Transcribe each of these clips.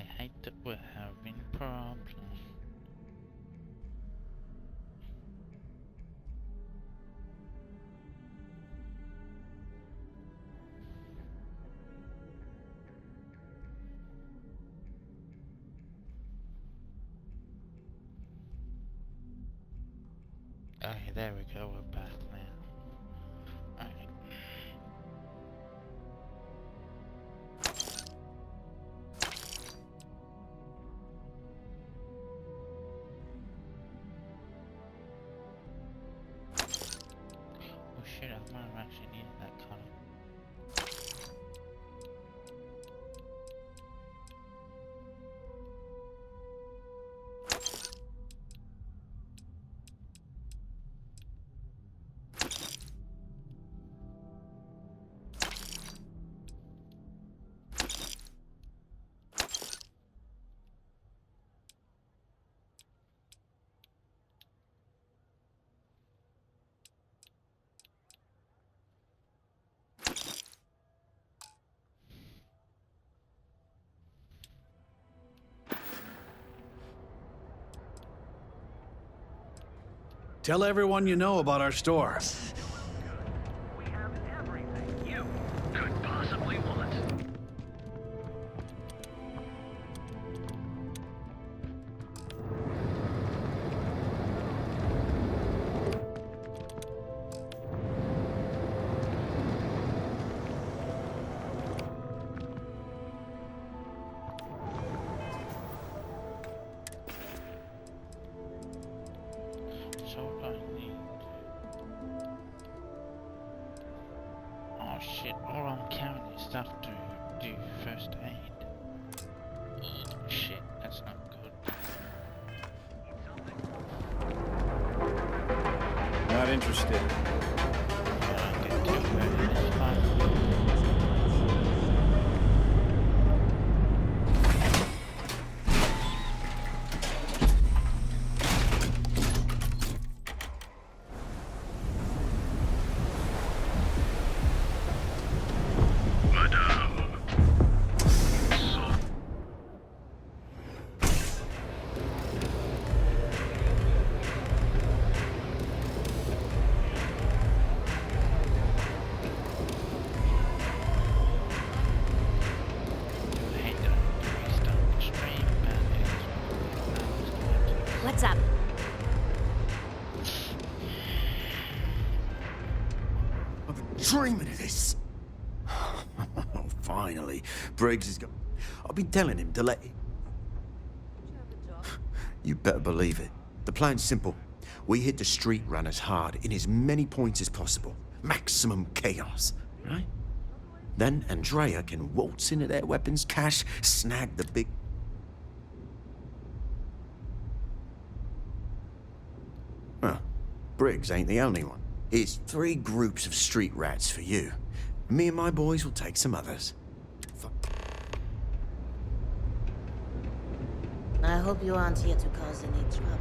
hate that we're having problems. Okay, there we go, we're back now. Okay. Oh shit, I might have actually needed that color. Tell everyone you know about our store. We have everything you could possibly want. So what I need. Oh shit, all I'm carrying is stuff to do first aid. Oh shit, that's not good. Not interested. I don't get killed by this time. What's up? I've been dreaming of this. Oh, finally. Briggs has got... I've been telling him to let... You better believe it. The plan's simple. We hit the street runners hard in as many points as possible. Maximum chaos, right? Then Andrea can waltz into their weapons cache, snag the big... Well, Briggs ain't the only one. It's 3 groups of street rats for you. Me and my boys will take some others. I hope you aren't here to cause any trouble.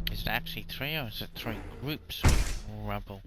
Is it actually 3 or is it 3 groups of rubble?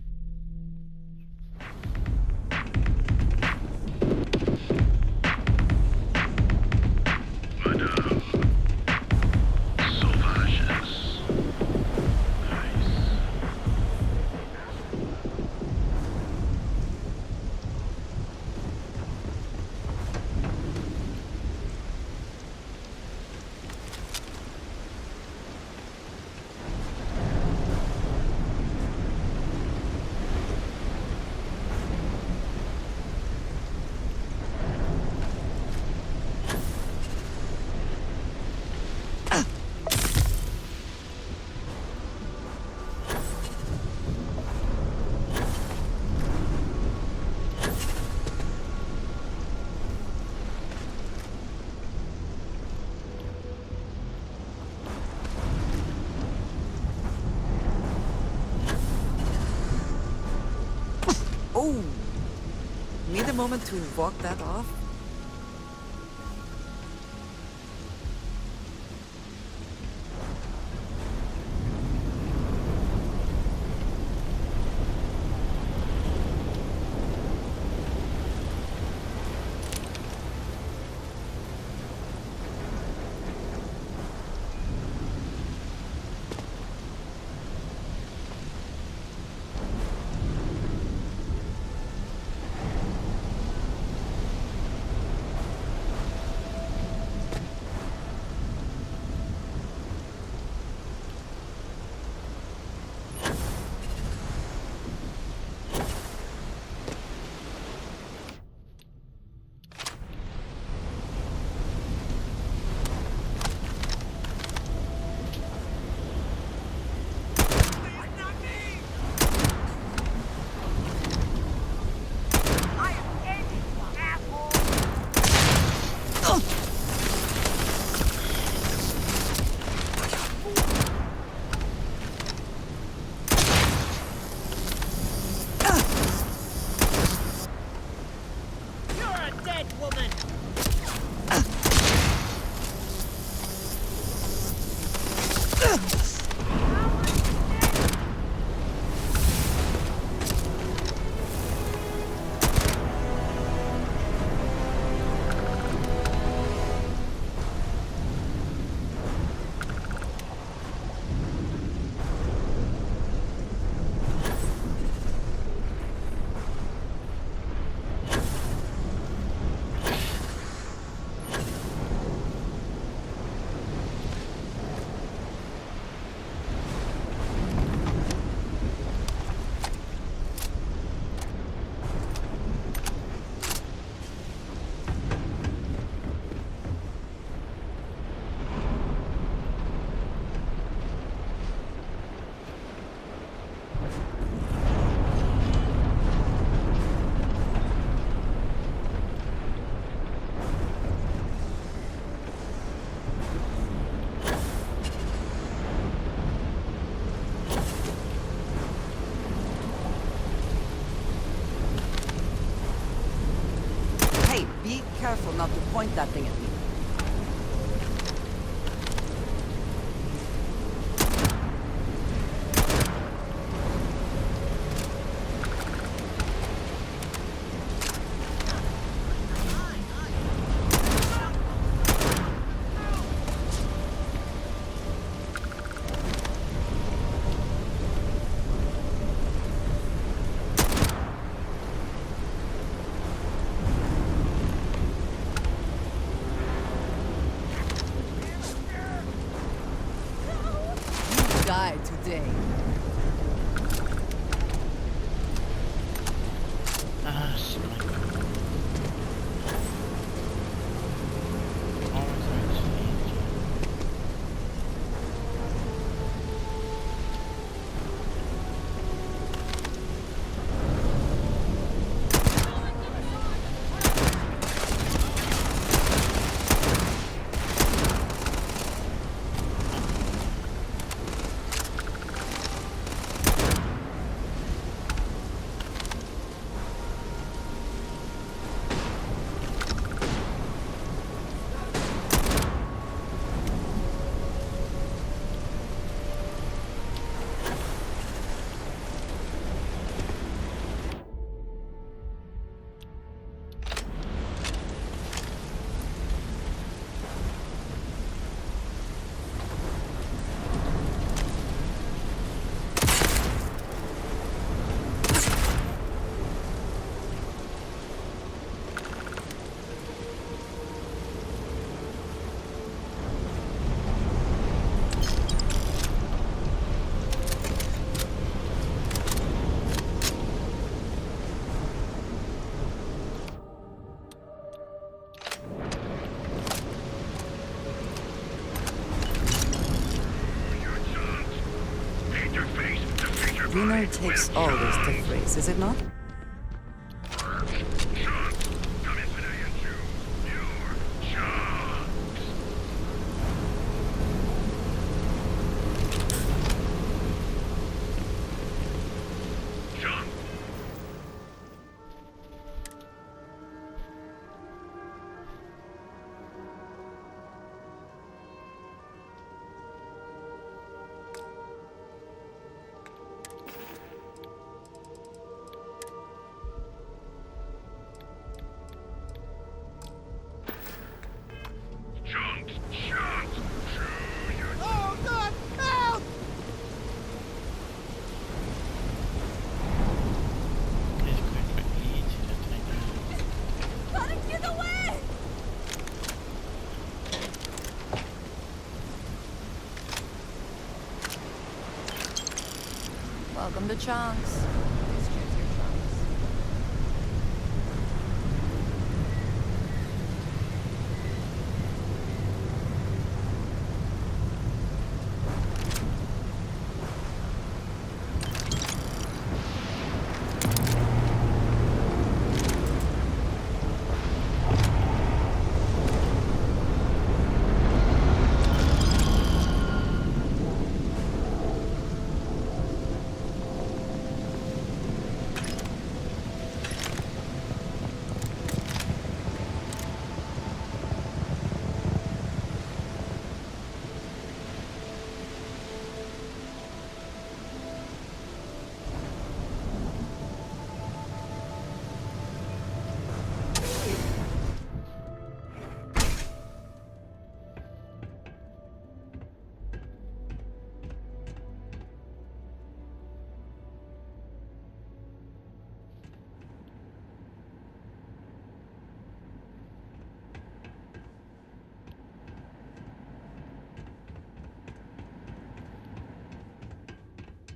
Oh! Need a moment to walk that off? not to point that thing at me. Die today. Ah, sniper. Always makes it easier. Winner takes all is the phrase, is it not? It's quite easy to take out. Welcome to Chunks. Please choose your Chunks.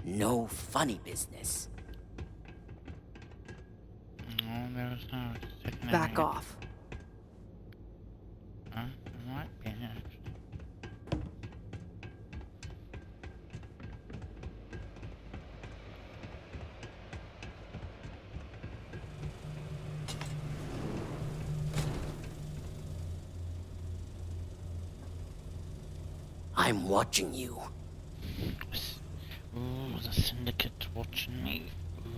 No funny business. No, there's no second Back enemy. off. Huh? There might be actually. I'm watching you. Ooh, the syndicate's watching me. Ooh.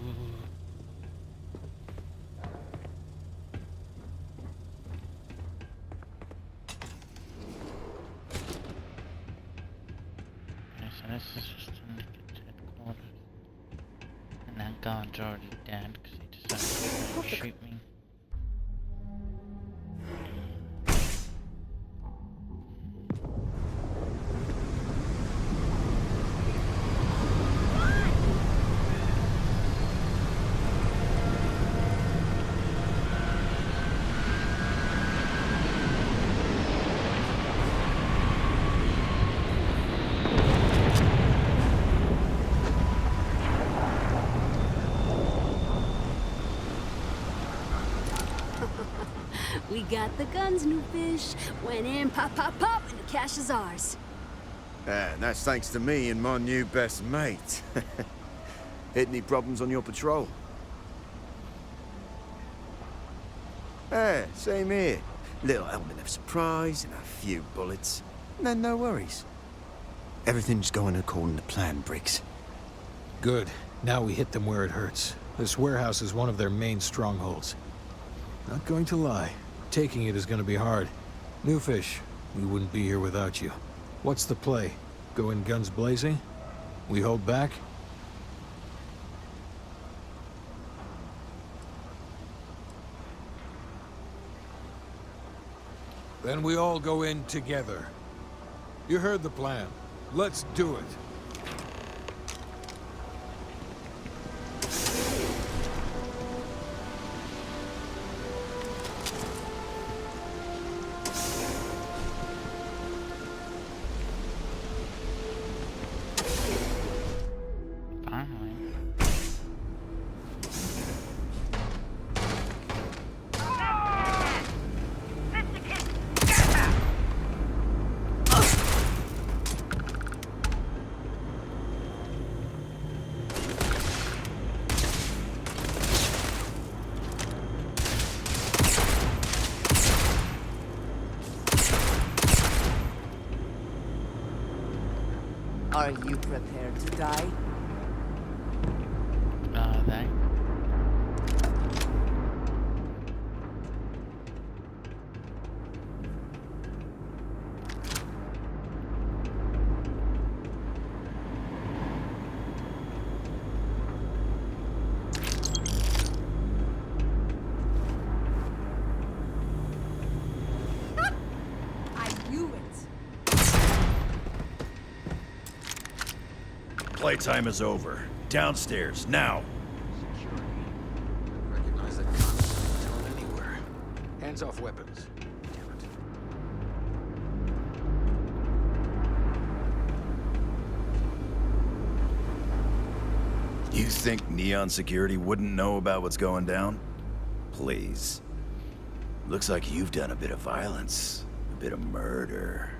guard's already dead because he decided to shoot me. We got the guns, new fish. Went in, pop, pop, pop, and the cash is ours. And that's thanks to me and my new best mate. Hit any problems on your patrol? Same here. Little element of surprise and a few bullets. Then no worries. Everything's going according to plan, Briggs. Good. Now we hit them where it hurts. This warehouse is one of their main strongholds. Not going to lie. Taking it is going to be hard. New fish, we wouldn't be here without you. What's the play? Go in guns blazing? We hold back? Then we all go in together. You heard the plan. Let's do it. Finally. Are you prepared to die? Are they? I knew it. Playtime is over. Downstairs, now. Recognize that concept tone anywhere. Hands off weapons. Damn it. You think Neon Security wouldn't know about what's going down? Please. Looks like you've done a bit of violence, a bit of murder.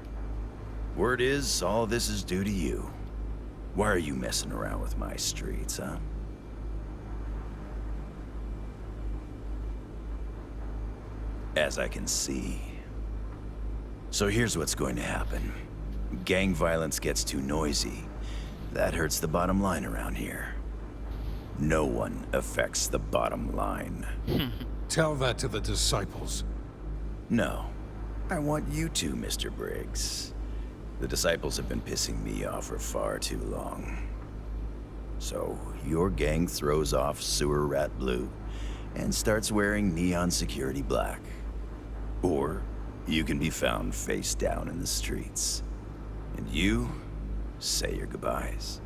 Word is, all this is due to you. Why are you messing around with my streets, huh? As I can see. So here's what's going to happen. Gang violence gets too noisy. That hurts the bottom line around here. No one affects the bottom line. Tell that to the disciples. No. I want you to, Mr. Briggs. The disciples have been pissing me off for far too long. So, your gang throws off Sewer Rat Blue and starts wearing Neon Security Black. Or, you can be found face down in the streets. And you say your goodbyes.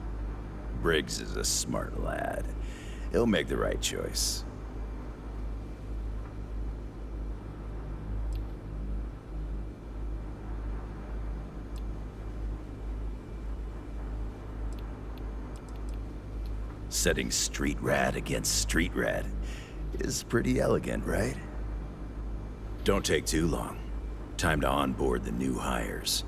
Briggs is a smart lad. He'll make the right choice. Setting street rat against street rat is pretty elegant, right? Don't take too long. Time to onboard the new hires.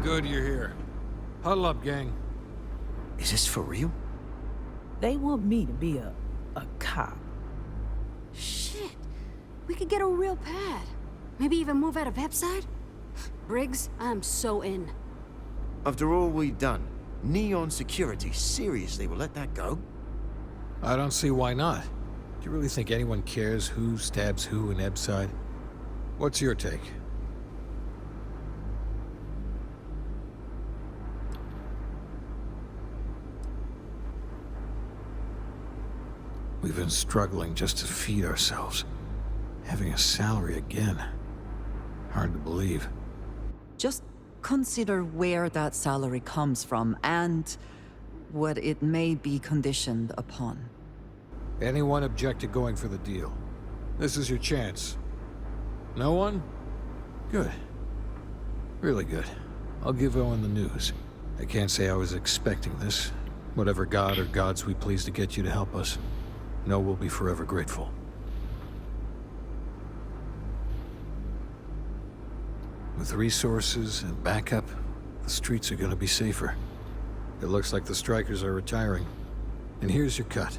Good you're here. Huddle up, gang. Is this for real? They want me to be a cop. Shit. We could get a real pad. Maybe even move out of Epside? Briggs, I'm so in. After all we've done, Neon Security seriously will let that go? I don't see why not. Do you really think anyone cares who stabs who in Ebside? What's your take? We've been struggling just to feed ourselves. Having a salary again. Hard to believe. Just consider where that salary comes from and what it may be conditioned upon. Anyone object to going for the deal? This is your chance. No one? Good. Really good. I'll give Owen the news. I can't say I was expecting this. Whatever god or gods we please to get you to help us, know we'll be forever grateful. With resources and backup, the streets are gonna be safer. It looks like the strikers are retiring. And here's your cut.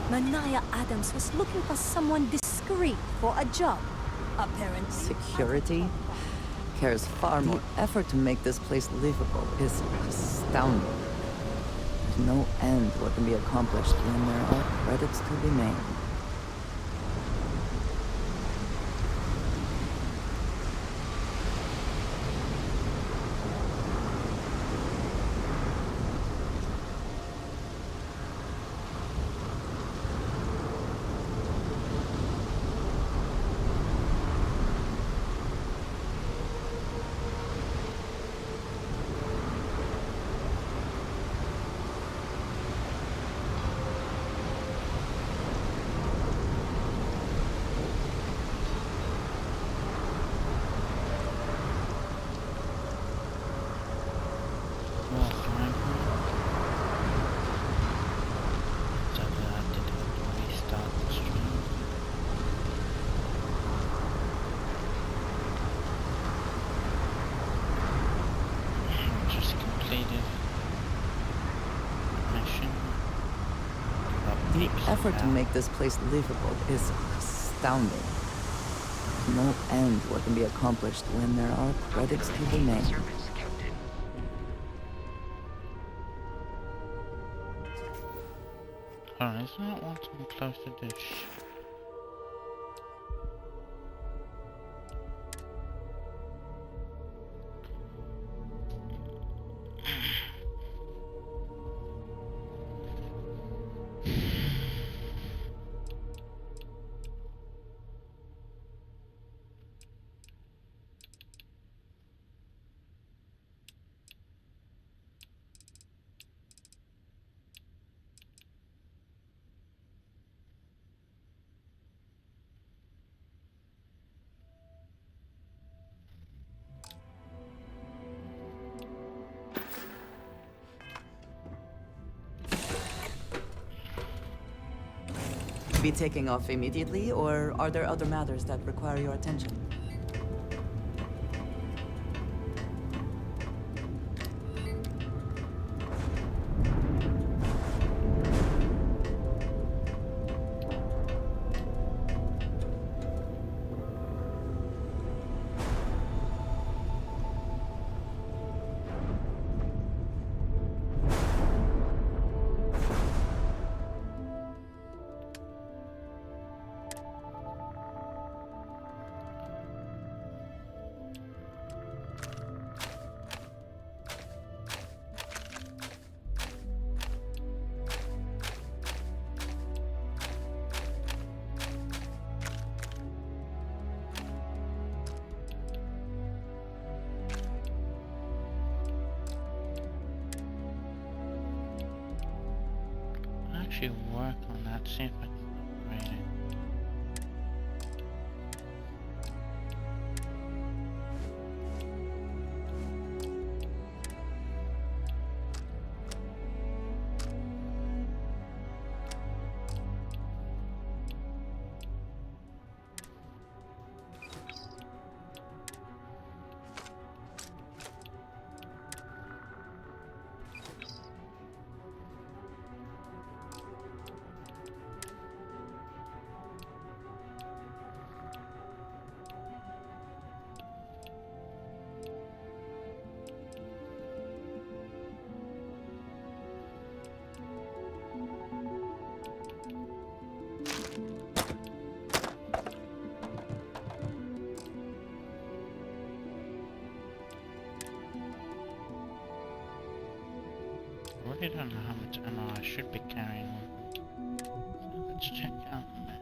Manaya Adams was looking for someone discreet for a job, apparently. Security cares far more effort to make this place livable is astounding. There's no end what can be accomplished when there are credits to be made. effort to make this place livable is astounding. There's no end what can be accomplished when there are credits to the name. Service, Captain. Alright, isn't that one something close to this? Be taking off immediately, or are there other matters that require your attention? Actually work on that, see if I can upgrade it. I really don't know how much ammo I should be carrying with me. So let's check out that.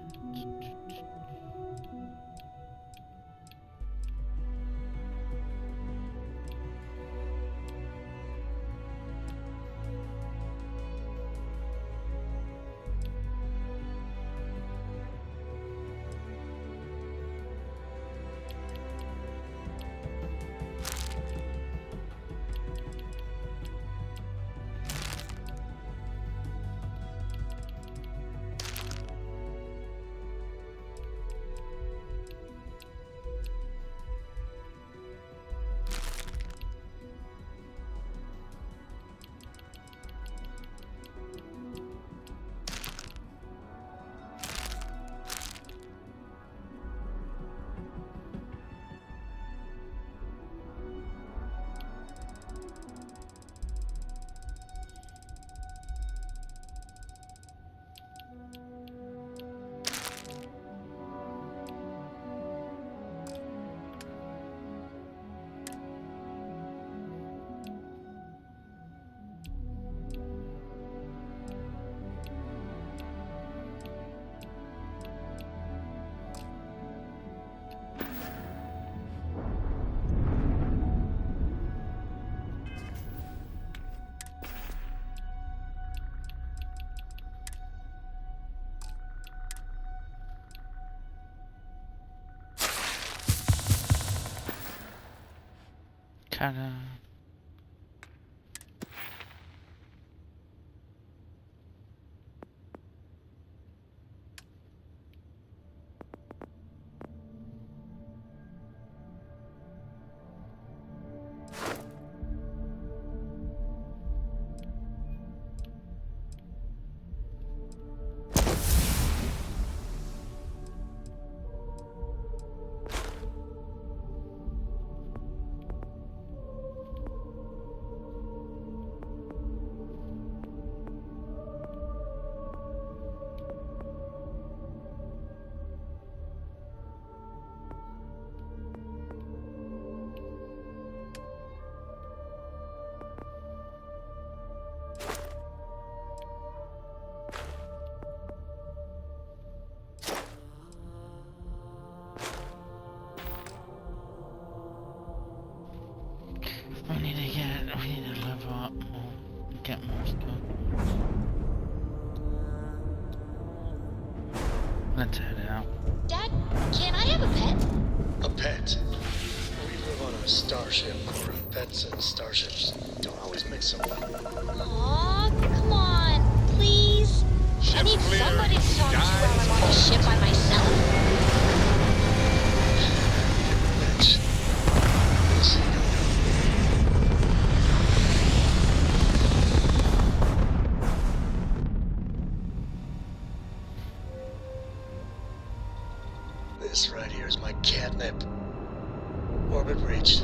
Ta-da. Let's head out. Dad, can I have a pet? A pet? We live on a starship, Cora. Pets and starships don't always mix so well. Aw, come on, please. I need somebody to talk to while I'm on the ship by myself. Bitch. We'll see you. This right here is my catnip. Orbit reached.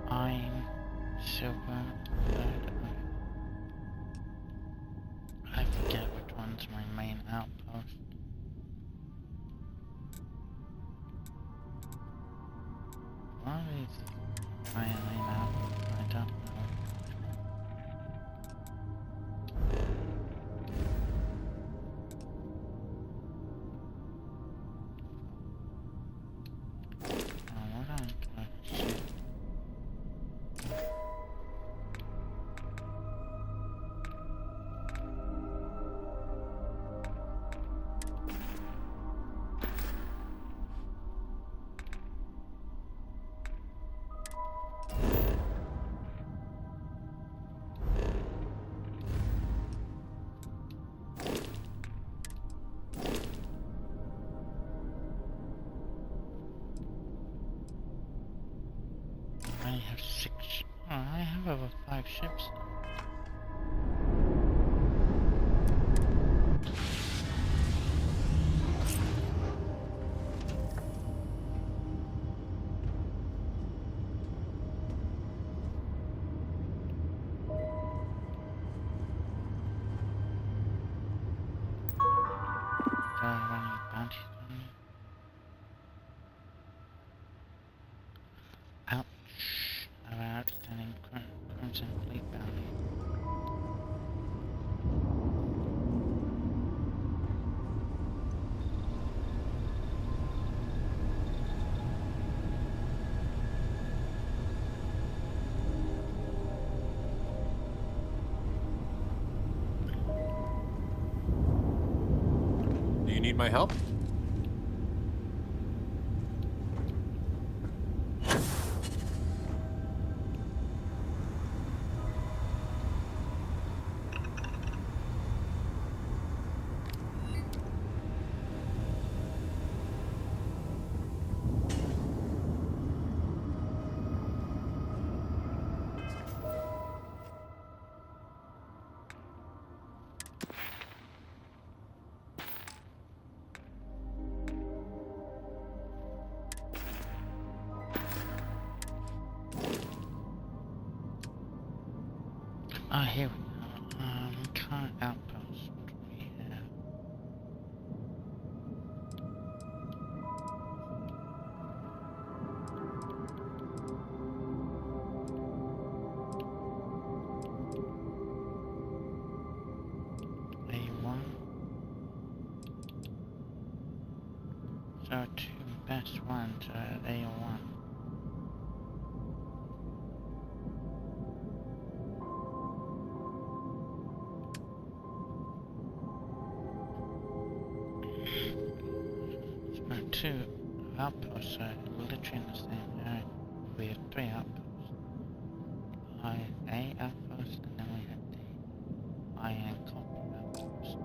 I'm super glad I forget which one's my main outpost. What is my main outpost? I don't know. Oh, what am I shit. I have 6. Oh, I have over 5 ships. Do I have any bounties on me? Ouch. Our outstanding Crimson Fleet bounty. need my help? Ah, here we go. Current outpost. What do we have? A1. So two best ones are A1. Two outposts are literally in the same area. We have three outposts. A outpost, and then we have the iron copper outpost.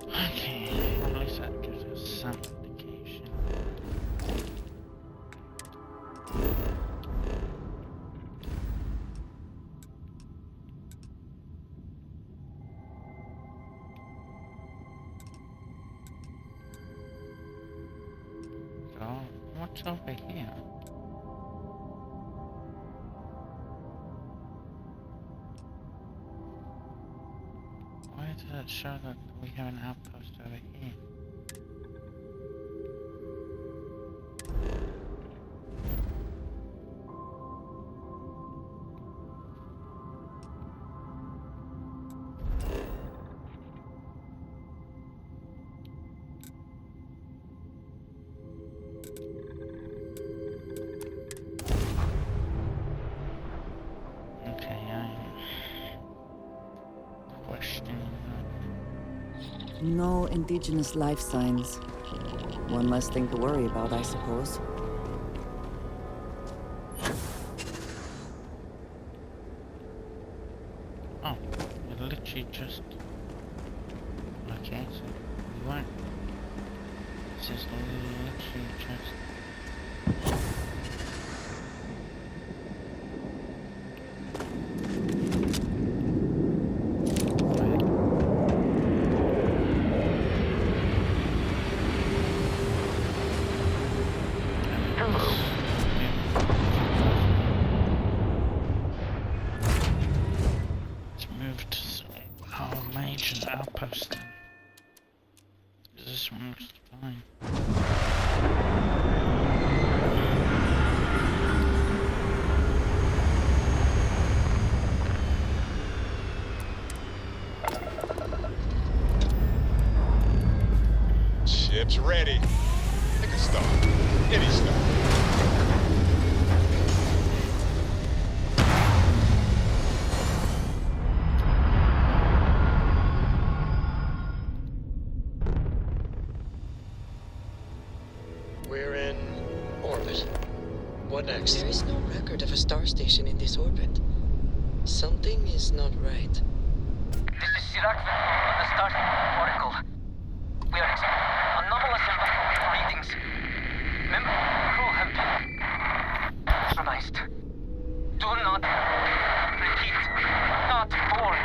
Okay, at least that gives us some indication. So, what's over here? Why does it show that we have an outpost over here? No indigenous life signs. One less thing to worry about, I suppose. Oh, it literally just... Okay, so we weren't... This is literally just... Outpost. This one looks fine. Ship's ready. Pick a star. Any star. We're in orbit. What next? There is no record of a star station in this orbit. Something is not right. This is Sirac on the start oracle. We are anomalous readings. Member crew have been compromised. Do not repeat. Not board.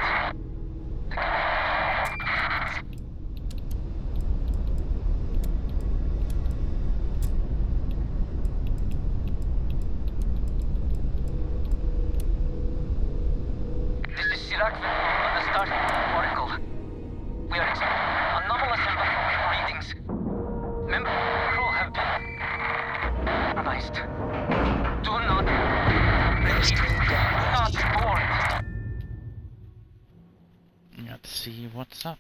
This is Sirac on the start oracle. We are anomalous readings. Member crew have been compromised. Do not repeat. Not board. Let's see what's up.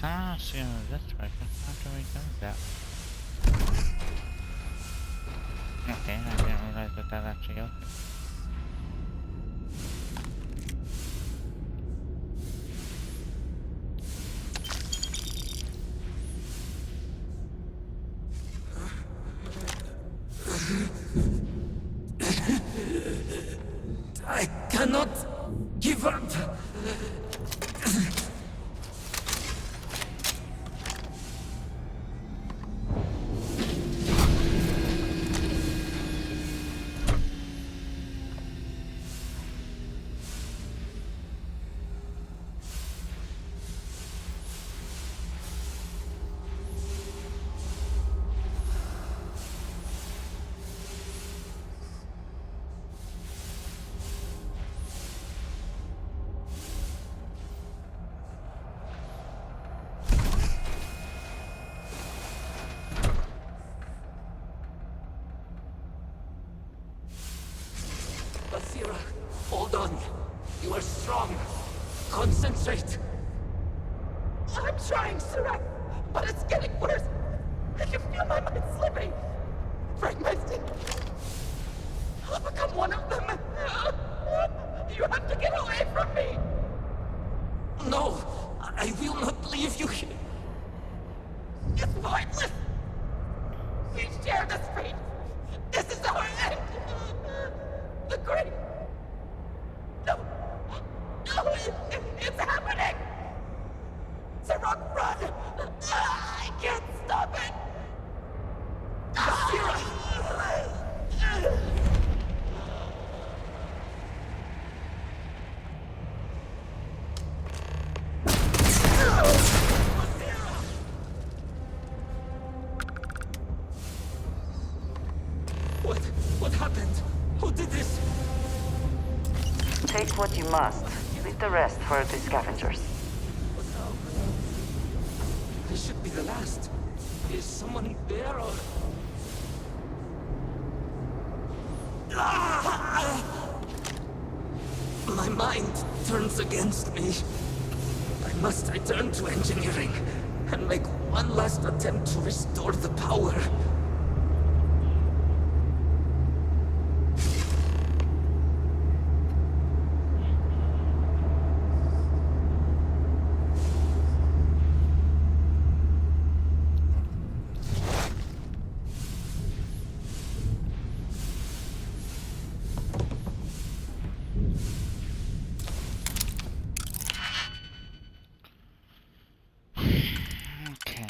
Ah, so that's right. How do we do that? Okay, I didn't realize that that actually opened. I cannot give up. Basira, hold on. You are strong. Concentrate. I'm trying, Sirach, but it's getting worse. I can feel my mind slipping. Fragmenting. I'll become one of them. You have to get away from me. No, I will not leave you here. It's pointless. We share this fate. This is our end. The great... No. No, it's happening. Sirach, run. I can't stop it. What happened? Who did this? Take what you must. Leave the rest for the scavengers. This should be the last. Is someone there or... My mind turns against me. I must return to engineering and make one last attempt to restore the power. Okay.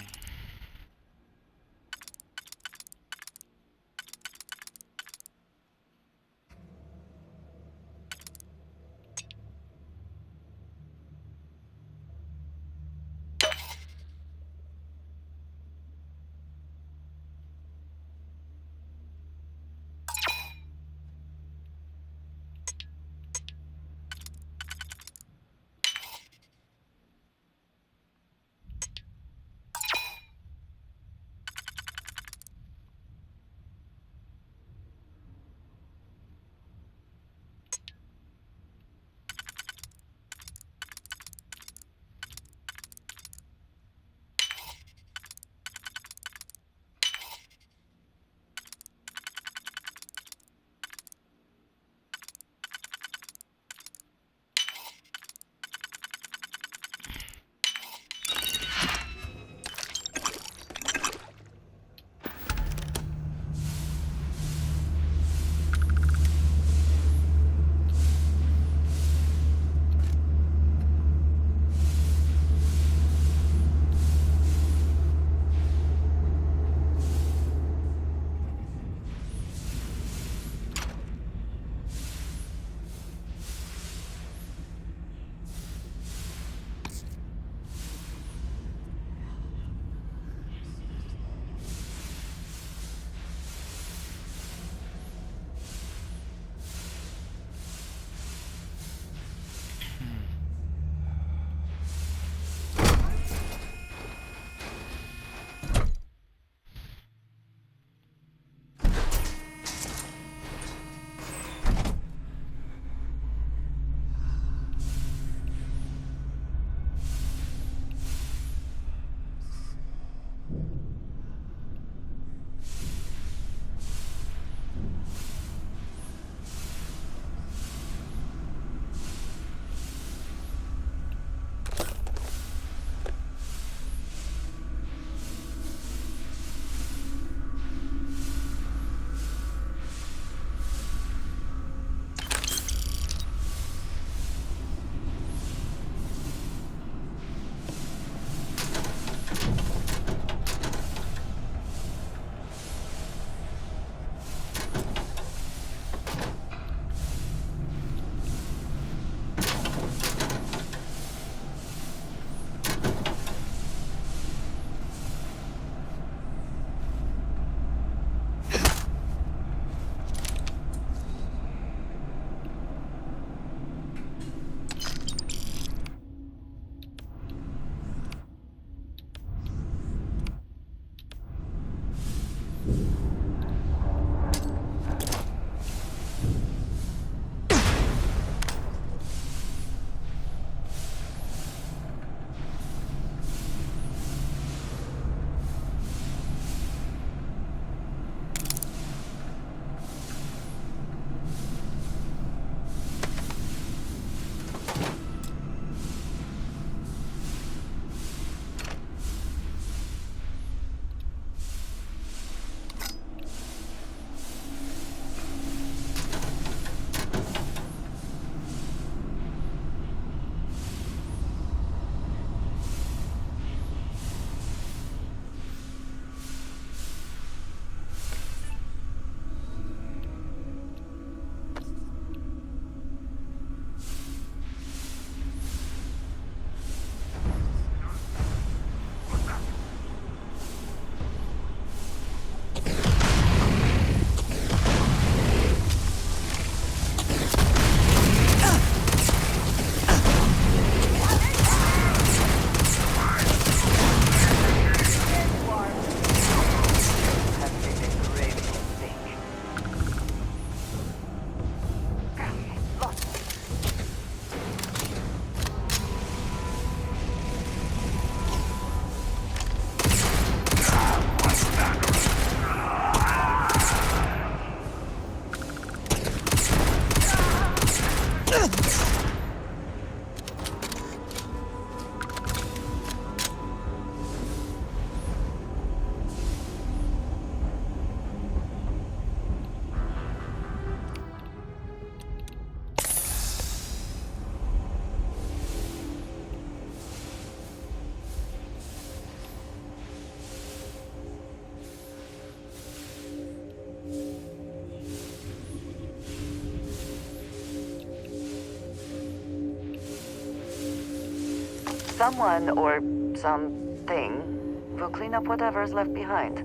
Someone or something will clean up whatever's left behind.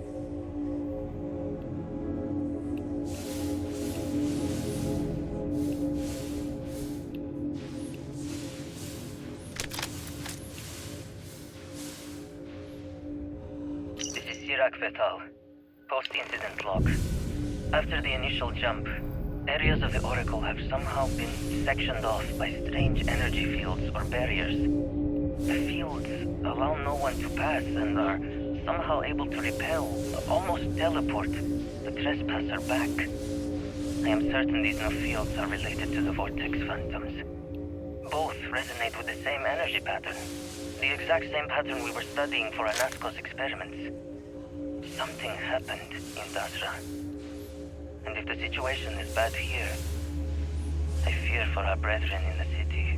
This is Sirach Vetal. Post-incident log. After the initial jump, areas of the Oracle have somehow been sectioned off by strange energy fields or barriers. The fields allow no one to pass and are somehow able to repel, almost teleport, the trespasser back. I am certain these new fields are related to the Vortex Phantoms. Both resonate with the same energy pattern, the exact same pattern we were studying for Anasco's experiments. Something happened in Dasra. And if the situation is bad here, I fear for our brethren in the city.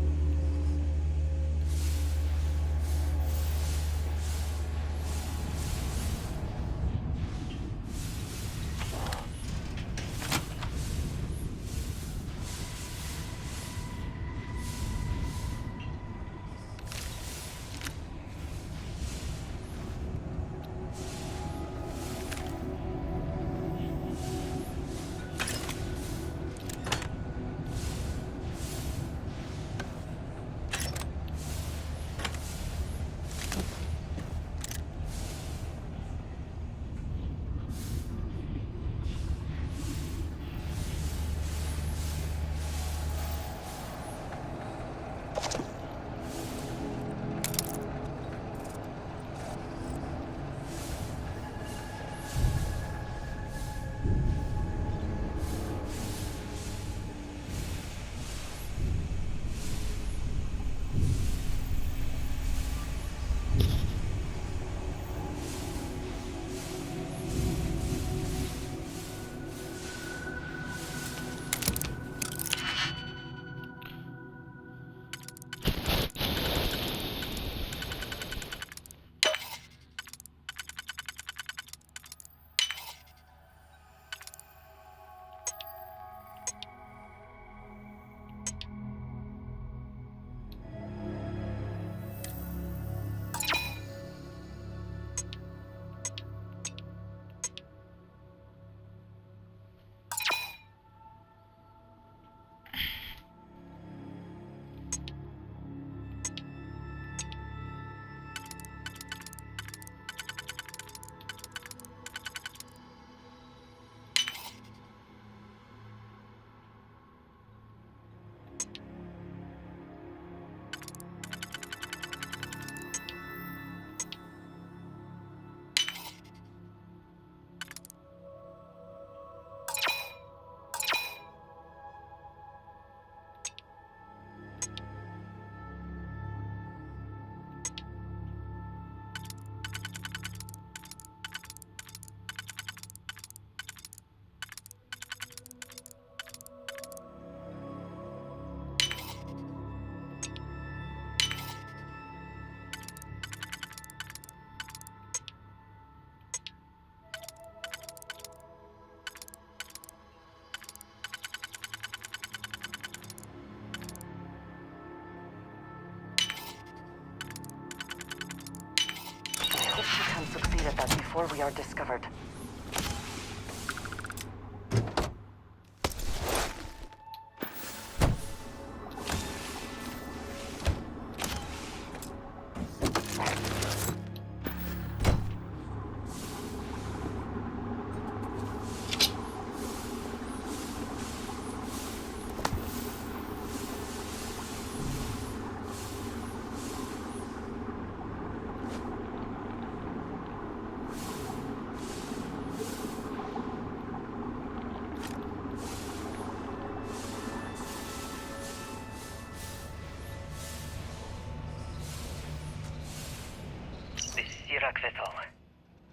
Succeed at that before we are discovered.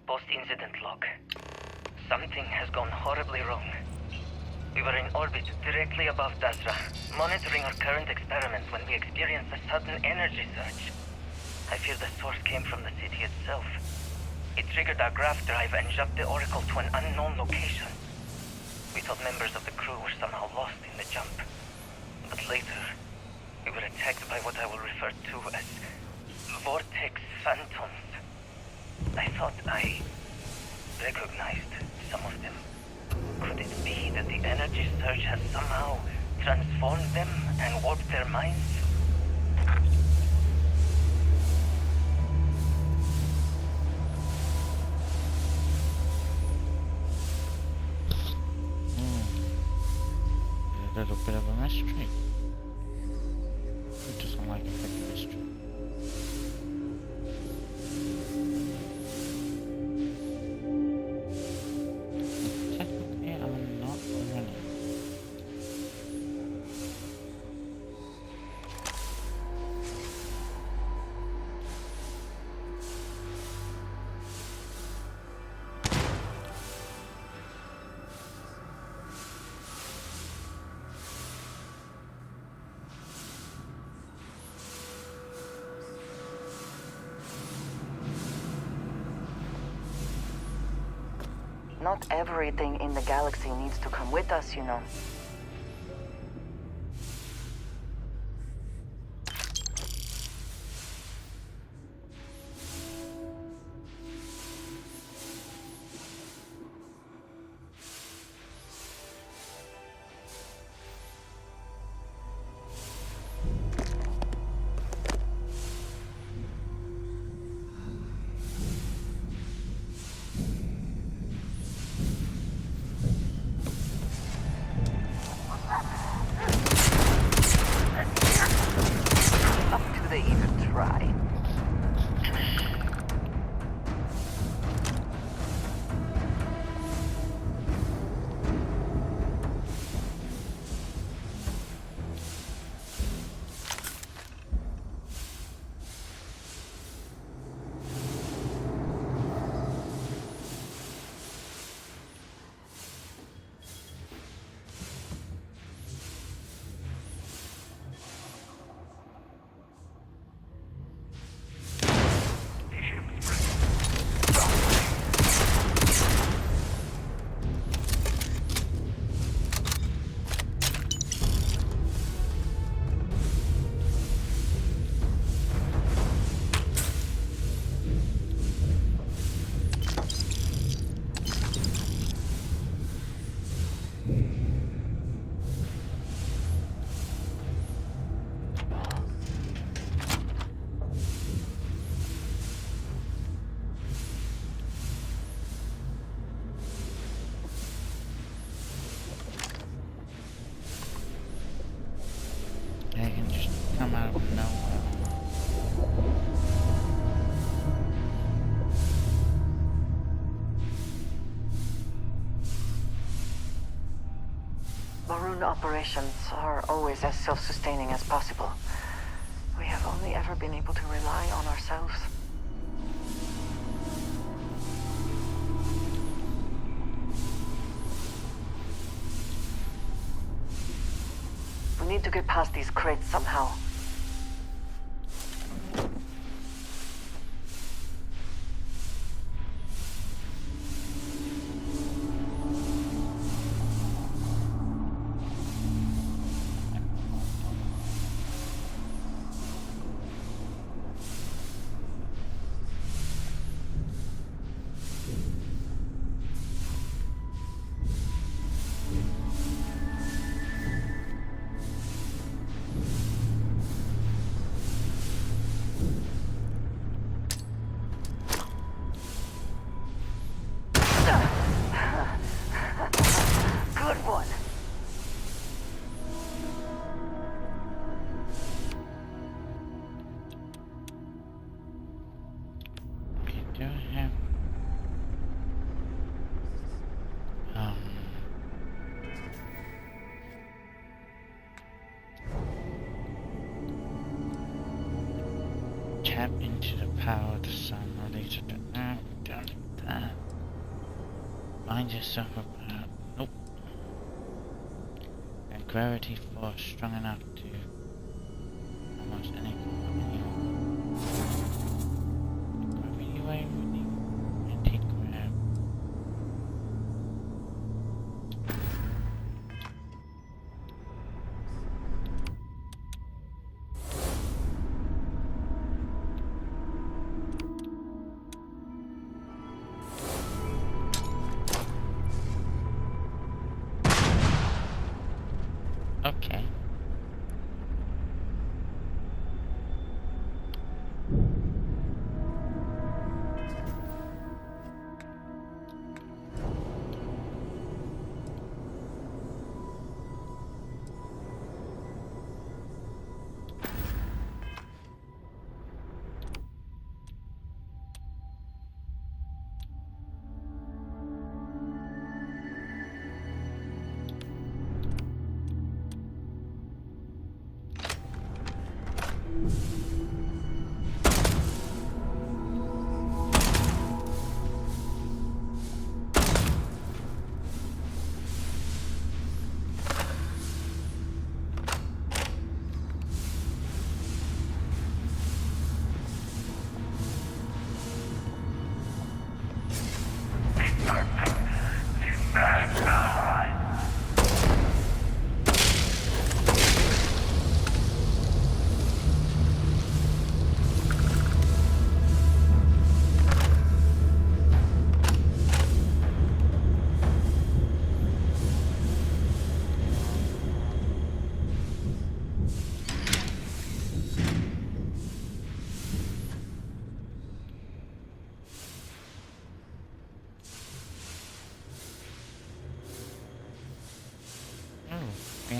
Post-incident log. Something has gone horribly wrong. We were in orbit directly above Dasra, monitoring our current experiment when we experienced a sudden energy surge. I fear the source came from the city itself. It triggered our graph drive and jumped the Oracle to an unknown location. We thought members of the crew were somehow lost in the jump. But later, we were attacked by what I will refer to as vortex phantoms. I thought I recognized some of them. Could it be that the energy surge has somehow transformed them and warped their minds? A little bit of a mystery. Who doesn't like a bit of mystery? Technically, I'm not running. Not everything in the galaxy needs to come with us, you know. They can just come out of nowhere. Maroon operations are always as self-sustaining as possible. We have only ever been able to rely on ourselves. We need to get past these crates somehow. Tap into the power of the sun, release it. No, don't do that. Find yourself about. Nope. A gravity force strong enough to almost any gravity wave with the anti-grav.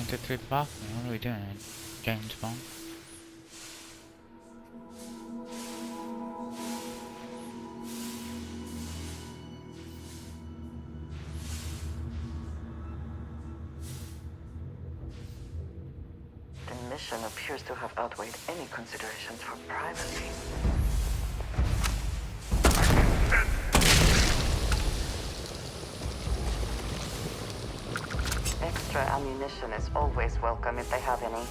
wanted through the bathroom. What are we doing, James Bond? The mission appears to have outweighed any considerations for privacy. Extra ammunition is always welcome if they have any.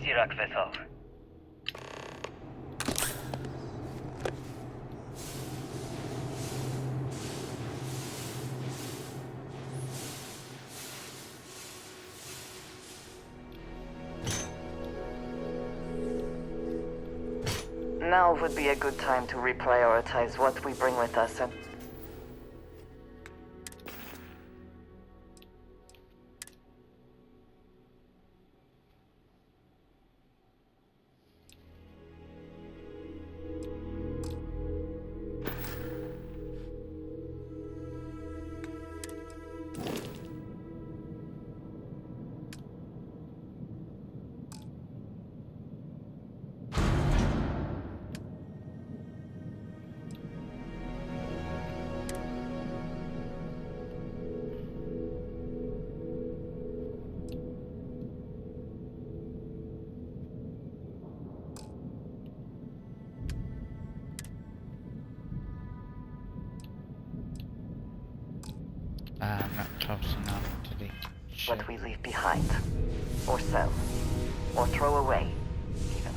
Iraq vessel. Now would be a good time to reprioritize what we bring with us and... I'm not close enough to the ship. What we leave behind. Or sell. Or throw away, even.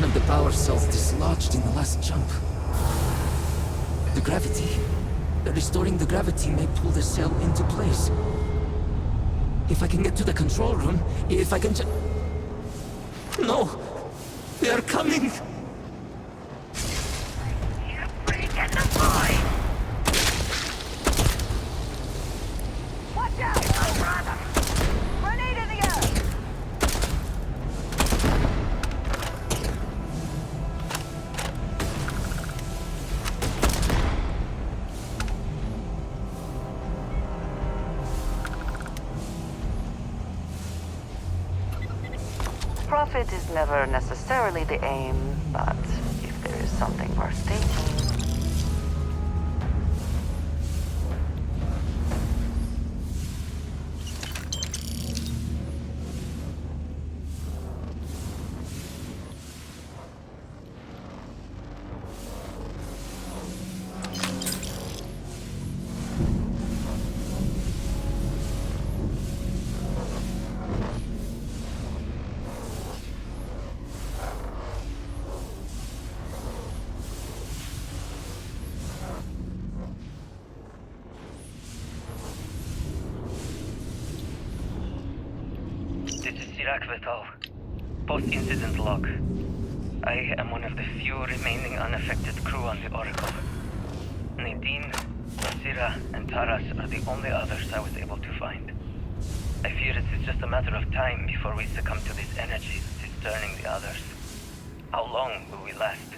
of the power cells dislodged in the last jump. The gravity. Restoring the gravity may pull the cell into place. If I can get to the control room, if I can just... No! They are coming! You freak in the void! Watch out! Oh, brother! Grenade in the air! Profit is never necessarily the aim, but if there is something worth taking... Post-incident log. I am one of the few remaining unaffected crew on the Oracle. Nadine, Basira, and Taras are the only others I was able to find. I fear it's just a matter of time before we succumb to this energy that is turning the others. How long will we last?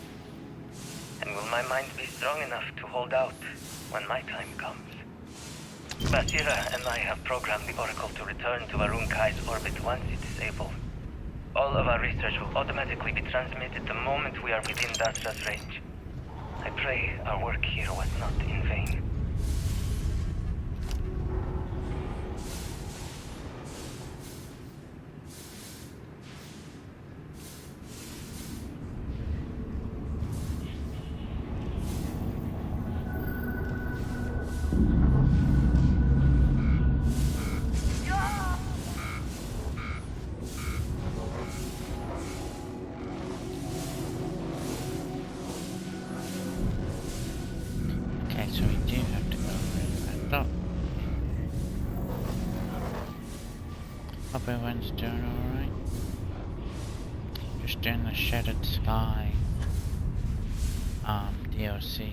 And will my mind be strong enough to hold out when my time comes? Basira and I have programmed the Oracle to return to Varun Kai's orbit once it is able. All of our research will automatically be transmitted the moment we are within Dasra's range. I pray our work here was not in vain. Everyone's doing alright. Just doing the Shattered Sky DLC.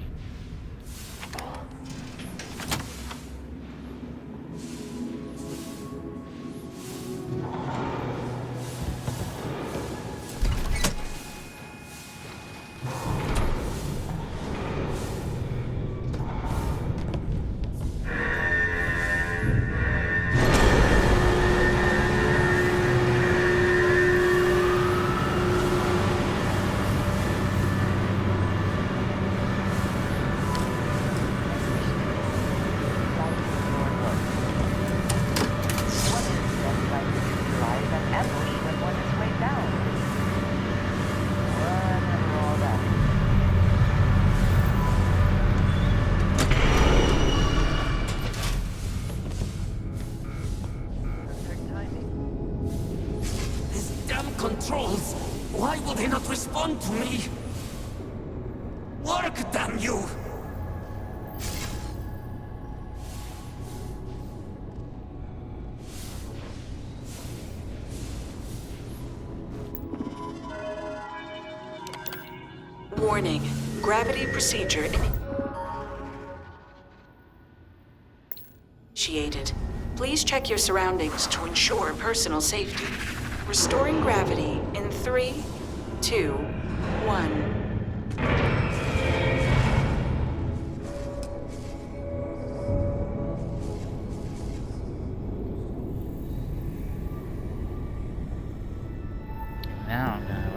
Controls! Why will they not respond to me? Work, damn you! Warning. Gravity procedure initiated. Please check your surroundings to ensure personal safety. Restoring gravity in 3, 2, 1. Now I'm gonna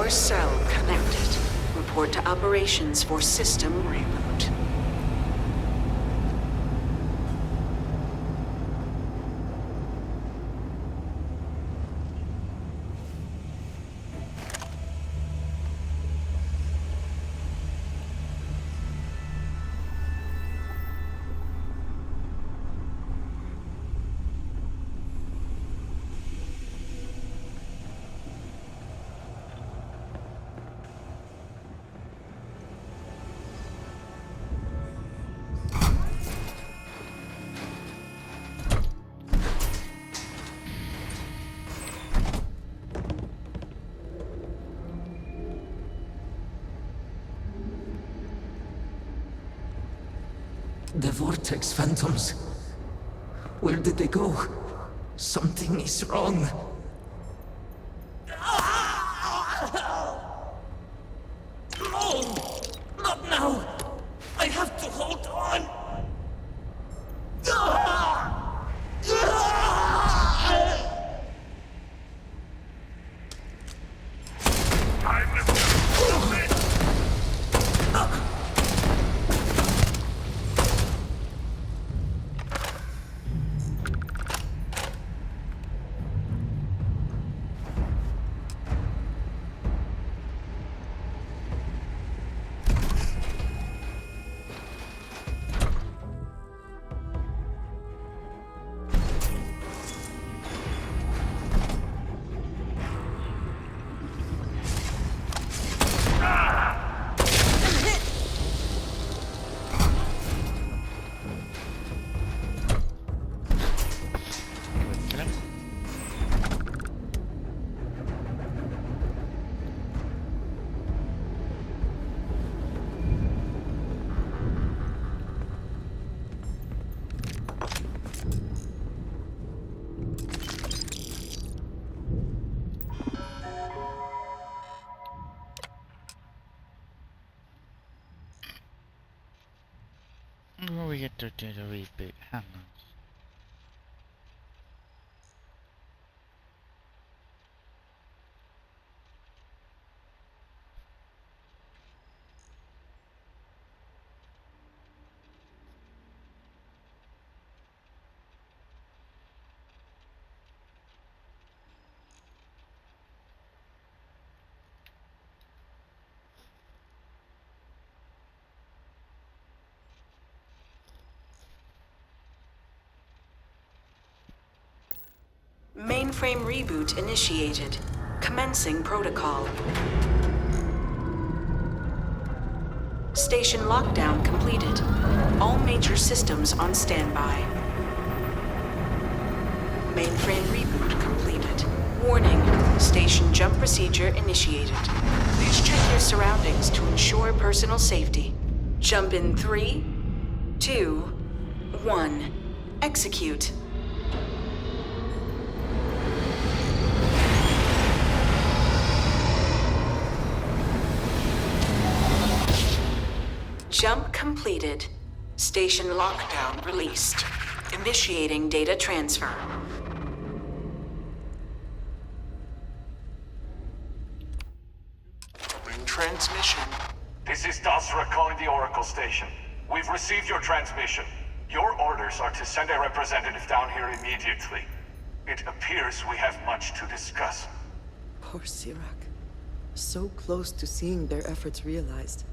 First cell connected. Report to operations for system reboot. The Vortex Phantoms. Where did they go? Something is wrong. No! Not now! I have to hold on! Well, we get to do the reboot. Hang on. Mainframe reboot initiated. Commencing protocol. Station lockdown completed. All major systems on standby. Mainframe reboot completed. Warning, station jump procedure initiated. Please check your surroundings to ensure personal safety. Jump in 3, 2, 1. Execute. Jump completed. Station lockdown released. Initiating data transfer. Transmission. This is Dasra calling the Oracle station. We've received your transmission. Your orders are to send a representative down here immediately. It appears we have much to discuss. Poor Sirach. So close to seeing their efforts realized.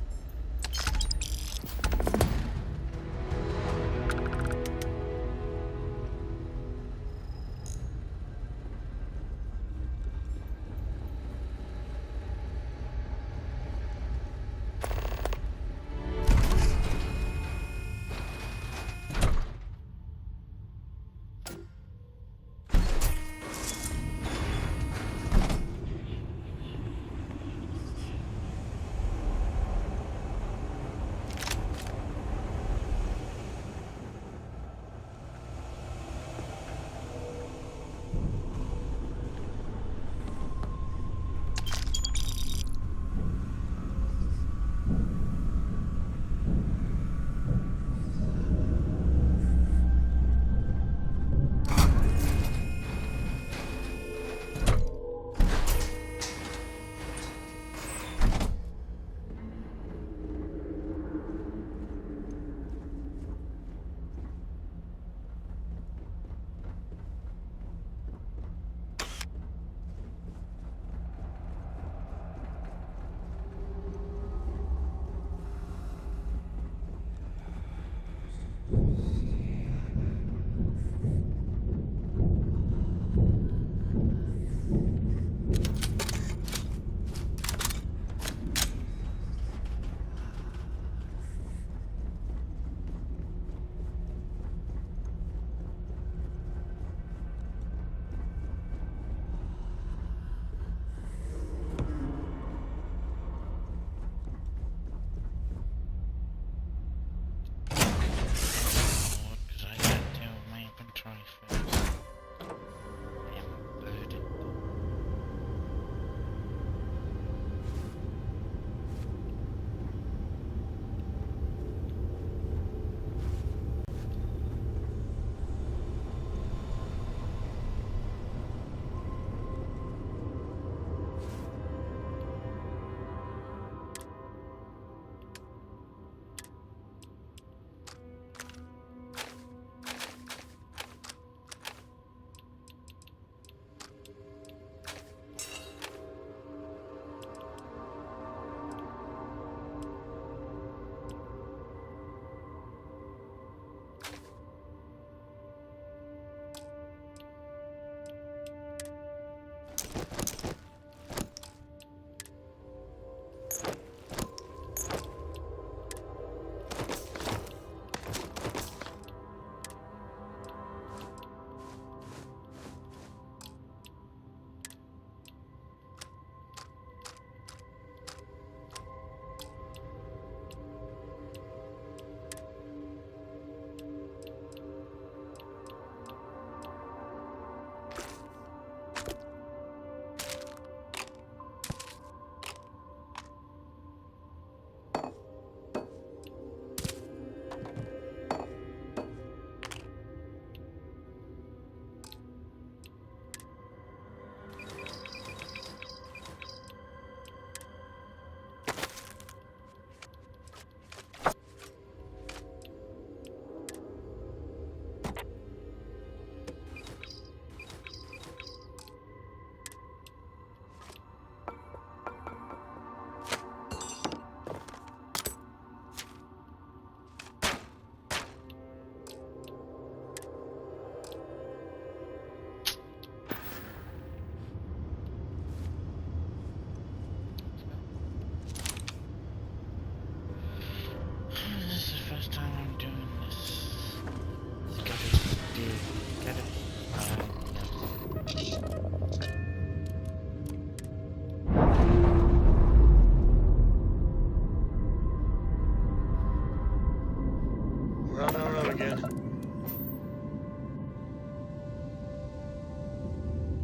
we're on our own again.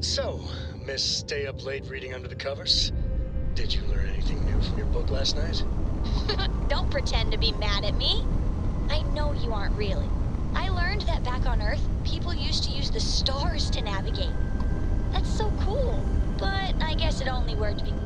So, Miss Stay Up Late reading under the covers? Did you learn anything new from your book last night? Don't pretend to be mad at me. I know you aren't really. I learned that back on Earth, people used to use the stars to navigate. That's so cool. But I guess it only worked because...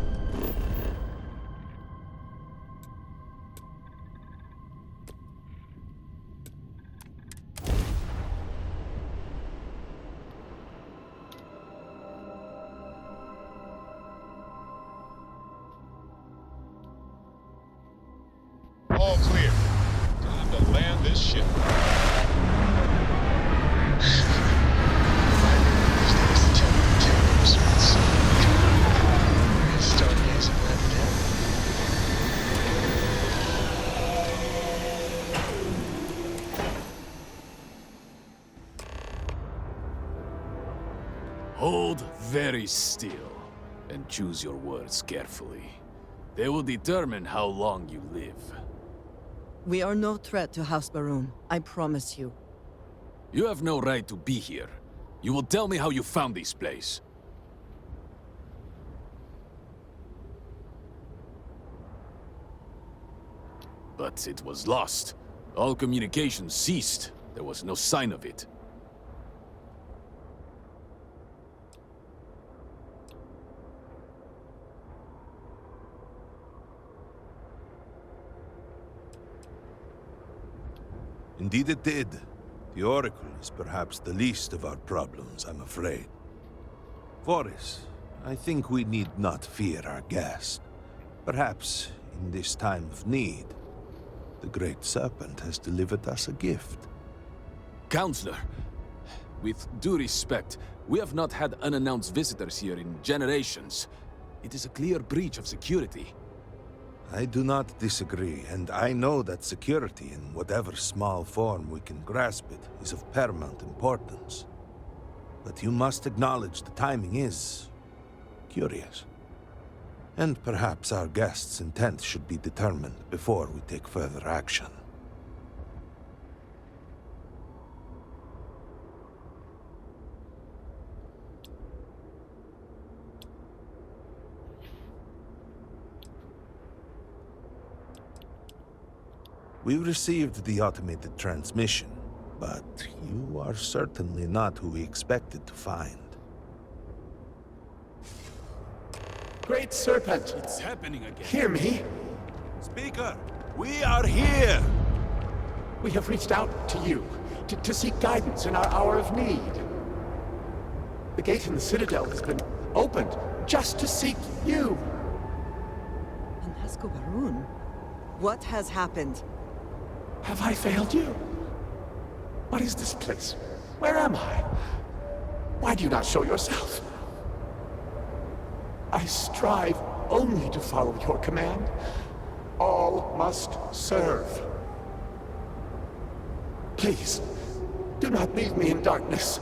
All clear. Time to land this ship. Hold very still and choose your words carefully. They will determine how long you live. We are no threat to House Baroon, I promise you. You have no right to be here. You will tell me how you found this place. But it was lost. All communication ceased. There was no sign of it. Indeed it did. The Oracle is perhaps the least of our problems, I'm afraid. Voris, I think we need not fear our guest. Perhaps, in this time of need, the Great Serpent has delivered us a gift. Counselor, with due respect, we have not had unannounced visitors here in generations. It is a clear breach of security. I do not disagree, and I know that security, in whatever small form we can grasp it, is of paramount importance. But you must acknowledge the timing is curious. And perhaps our guest's intent should be determined before we take further action. We received the automated transmission, but you are certainly not who we expected to find. Great Serpent! It's happening again. Hear me? Speaker, we are here! We have reached out to you, to seek guidance in our hour of need. The gate in the Citadel has been opened just to seek you. Anasco Baroon? What has happened? Have I failed you? What is this place? Where am I? Why do you not show yourself? I strive only to follow your command. All must serve. Please, do not leave me in darkness.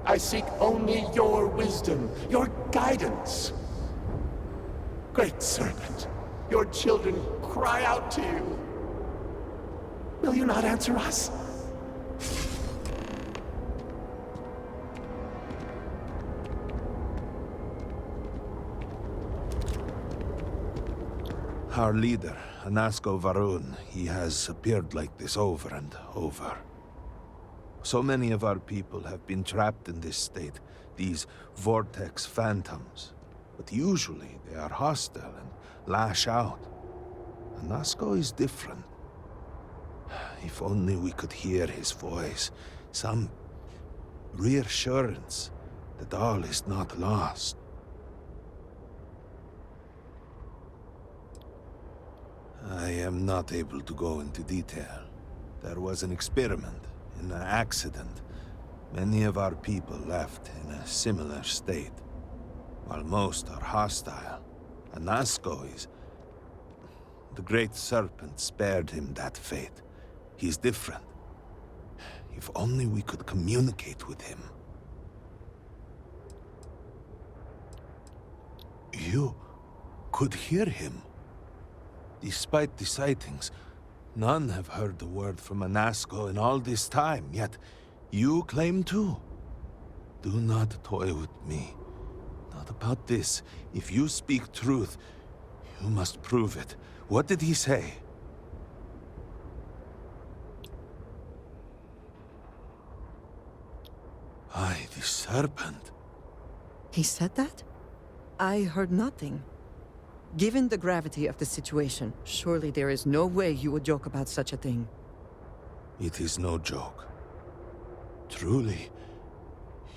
I seek only your wisdom, your guidance. Great Serpent, your children cry out to you. Will you not answer us? Our leader, Anasco Baroon, he has appeared like this over and over. So many of our people have been trapped in this state, these vortex phantoms. But usually they are hostile and lash out. Anasco is different. If only we could hear his voice, some reassurance that all is not lost. I am not able to go into detail. There was an experiment, an accident. Many of our people left in a similar state. While most are hostile, Anasco is... The Great Serpent spared him that fate. He's different. If only we could communicate with him. You could hear him. Despite the sightings, none have heard the word from Anasco in all this time, yet you claim to. Do not toy with me. Not about this. If you speak truth, you must prove it. What did he say? Aye, the serpent. He said that? I heard nothing. Given the gravity of the situation, surely there is no way you would joke about such a thing. It is no joke. Truly,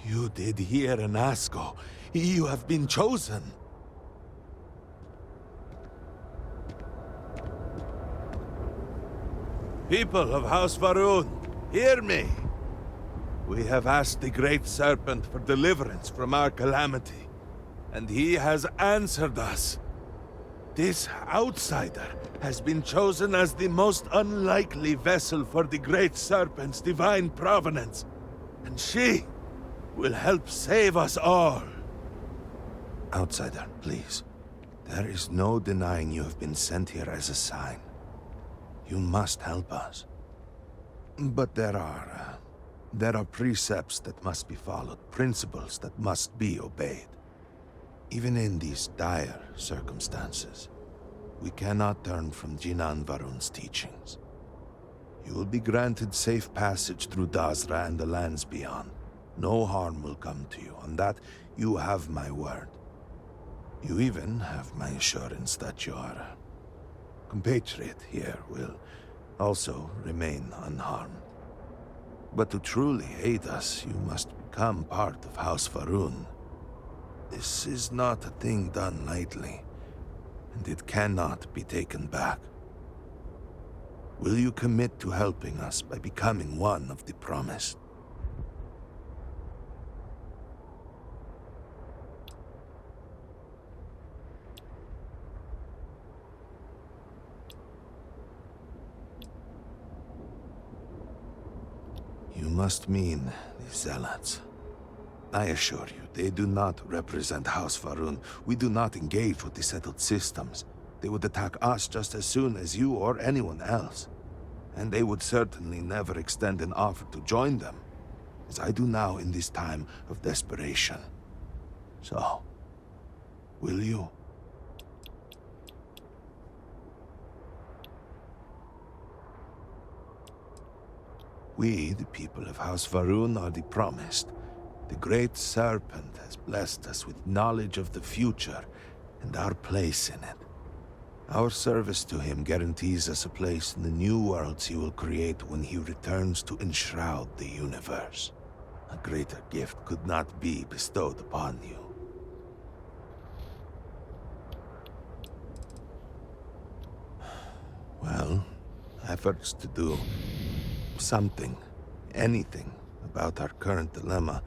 you did hear Anasco. You have been chosen. People of House Varun, hear me. We have asked the Great Serpent for deliverance from our calamity, and he has answered us. This outsider has been chosen as the most unlikely vessel for the Great Serpent's divine provenance, and she will help save us all. Outsider, please. There is no denying you have been sent here as a sign. You must help us. But there are precepts that must be followed, principles that must be obeyed. Even in these dire circumstances, we cannot turn from Jinan Varun's teachings. You will be granted safe passage through Dazra and the lands beyond. No harm will come to you. On that, you have my word. You even have my assurance that your compatriot here will also remain unharmed. But to truly aid us, you must become part of House Varun. This is not a thing done lightly, and it cannot be taken back. Will you commit to helping us by becoming one of the promised? You must mean the Zealots. I assure you, they do not represent House Varun. We do not engage with the settled systems. They would attack us just as soon as you or anyone else. And they would certainly never extend an offer to join them, as I do now in this time of desperation. So, will you? We, the people of House Varun, are the promised. The Great Serpent has blessed us with knowledge of the future and our place in it. Our service to him guarantees us a place in the new worlds he will create when he returns to enshroud the universe. A greater gift could not be bestowed upon you. Well, efforts to do something, anything, about our current dilemma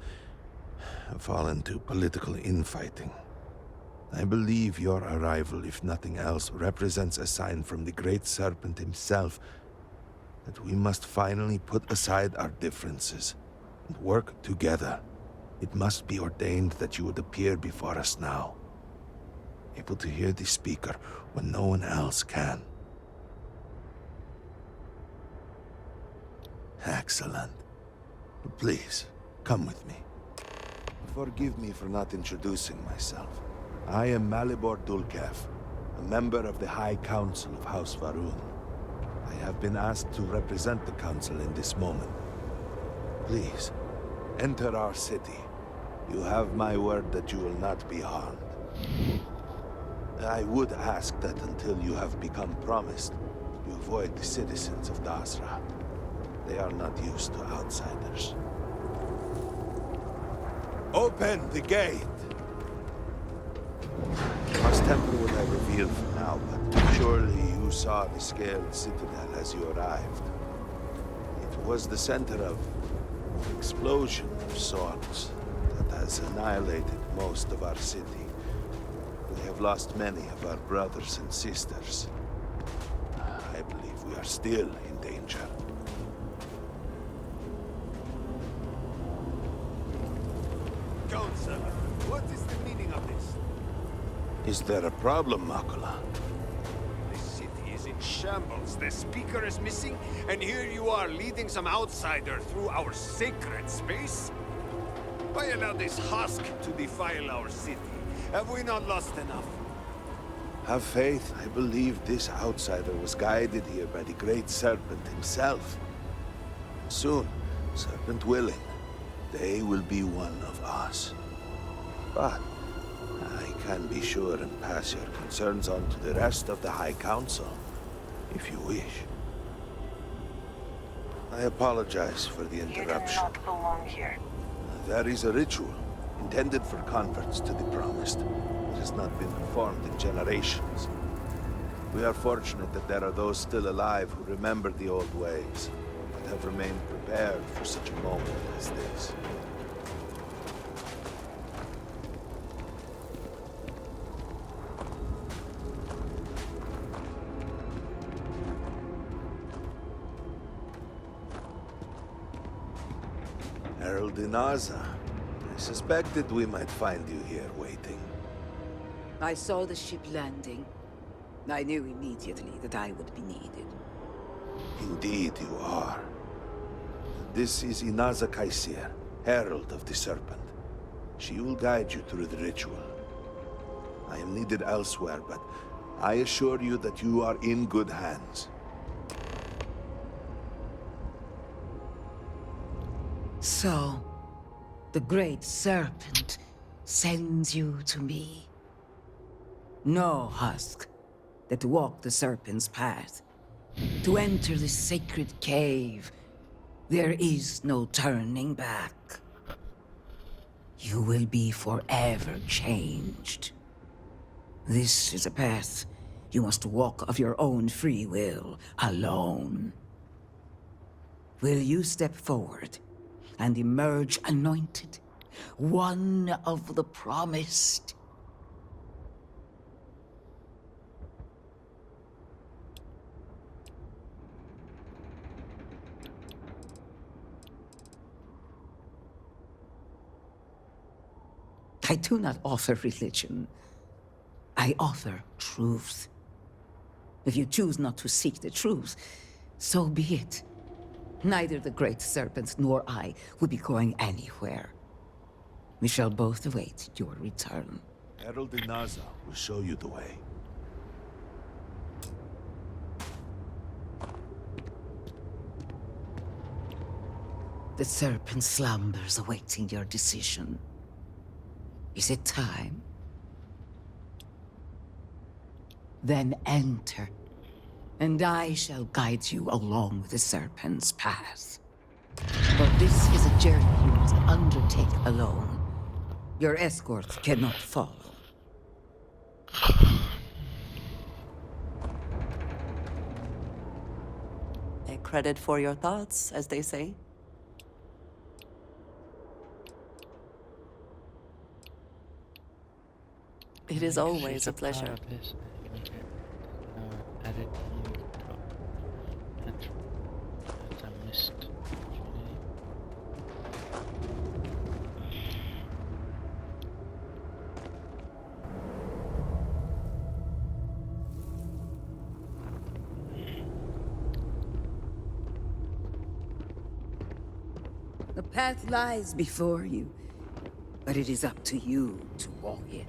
have fallen to political infighting. I believe your arrival, if nothing else, represents a sign from the Great Serpent himself that we must finally put aside our differences and work together. It must be ordained that you would appear before us now, able to hear the speaker when no one else can. Excellent. Please, come with me. Forgive me for not introducing myself. I am Malibor Dulkev, a member of the High Council of House Varun. I have been asked to represent the Council in this moment. Please, enter our city. You have my word that you will not be harmed. I would ask that until you have become promised, you avoid the citizens of Dazra. They are not used to outsiders. Open the gate! Our temple would I reveal for now, but surely you saw the scaled citadel as you arrived. It was the center of an explosion of sorts that has annihilated most of our city. We have lost many of our brothers and sisters. I believe we are still in danger. Council, what is the meaning of this? Is there a problem, Makula? This city shambles. The speaker is missing, and here you are leading some outsider through our sacred space? Why allow this husk to defile our city? Have we not lost enough? Have faith. I believe this outsider was guided here by the Great Serpent himself. Soon, Serpent willing, they will be one of us. But I can be sure and pass your concerns on to the rest of the High Council, if you wish. I apologize for the interruption. You do not belong here. There is a ritual intended for converts to the Promised. It has not been performed in generations. We are fortunate that there are those still alive who remember the old ways, and have remained prepared for such a moment as this. Herald Inaza, I suspected we might find you here waiting. I saw the ship landing. I knew immediately that I would be needed. Indeed you are. This is Inaza Kaisir, Herald of the Serpent. She will guide you through the ritual. I am needed elsewhere, but I assure you that you are in good hands. So, the Great Serpent sends you to me. No husk that walk the Serpent's path. To enter the sacred cave, there is no turning back. You will be forever changed. This is a path you must walk of your own free will, alone. Will you step forward and emerge anointed, one of the Promised? I do not offer religion. I offer truth. If you choose not to seek the truth, so be it. Neither the Great Serpent nor I will be going anywhere. We shall both await your return. Herald Inaza will show you the way. The Serpent slumbers awaiting your decision. Is it time? Then enter, and I shall guide you along the Serpent's path. For this is a journey you must undertake alone. Your escort cannot follow. A credit for your thoughts, as they say. It is always a pleasure. Edit I missed. The path lies before you, but it is up to you to walk it.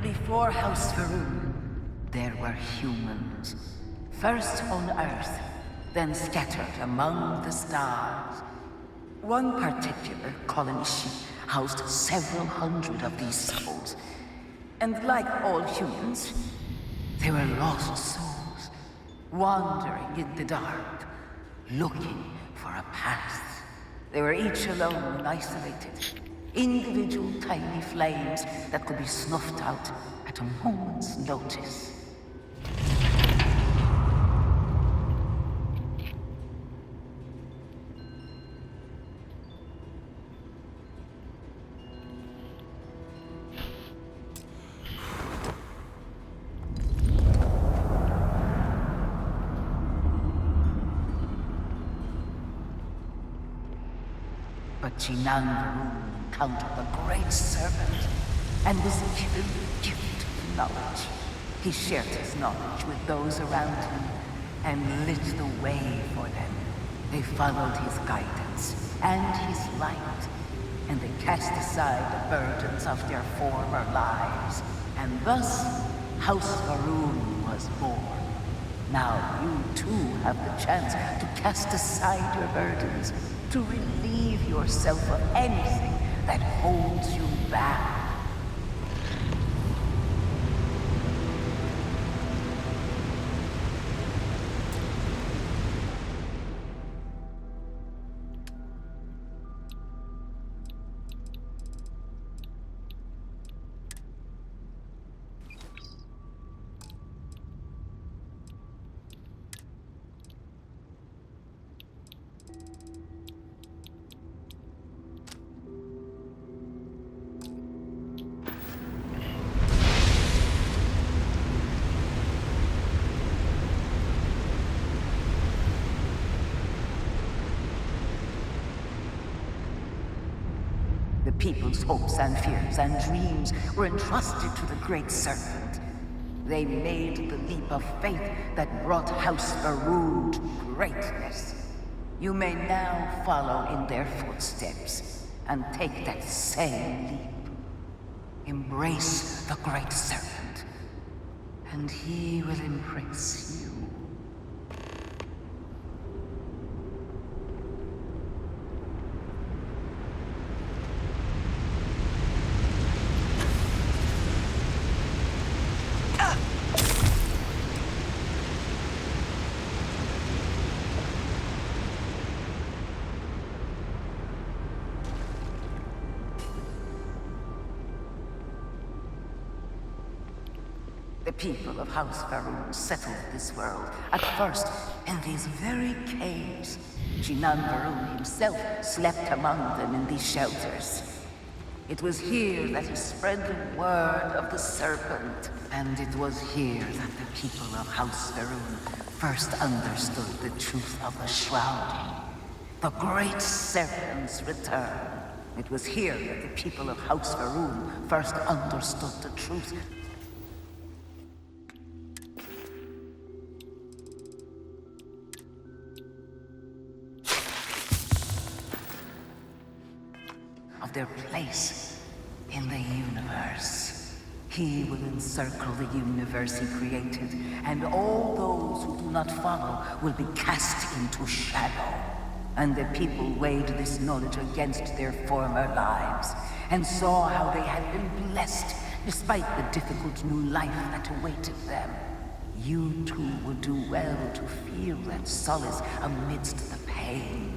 Before House Faroon, there were humans. First on Earth, then scattered among the stars. One particular colony ship housed several hundred of these souls. And like all humans, they were lost souls, wandering in the dark, looking for a path. They were each alone and isolated. Individual tiny flames that could be snuffed out at a moment's notice. But Jinan Varun encountered the Great Serpent and was given the gift of knowledge. He shared his knowledge with those around him and lit the way for them. They followed his guidance and his light, and they cast aside the burdens of their former lives. And thus, House Varun was born. Now you too have the chance to cast aside your burdens, to relieve yourself of anything that holds you back. The people's hopes and fears and dreams were entrusted to the Great Serpent. They made the leap of faith that brought House Varun to greatness. You may now follow in their footsteps and take that same leap. Embrace the Great Serpent, and he will embrace you. The people of House Varun settled this world, at first in these very caves. Jinan Varun himself slept among them in these shelters. It was here that he spread the word of the serpent, and it was here that the people of House Varun first understood the truth of the shrouding, the Great Serpent's return. It was here that the people of House Varun first understood the truth of their place in the universe. He will encircle the universe he created, and all those who do not follow will be cast into shadow. And the people weighed this knowledge against their former lives, and saw how they had been blessed despite the difficult new life that awaited them. You too would do well to feel that solace amidst the pain.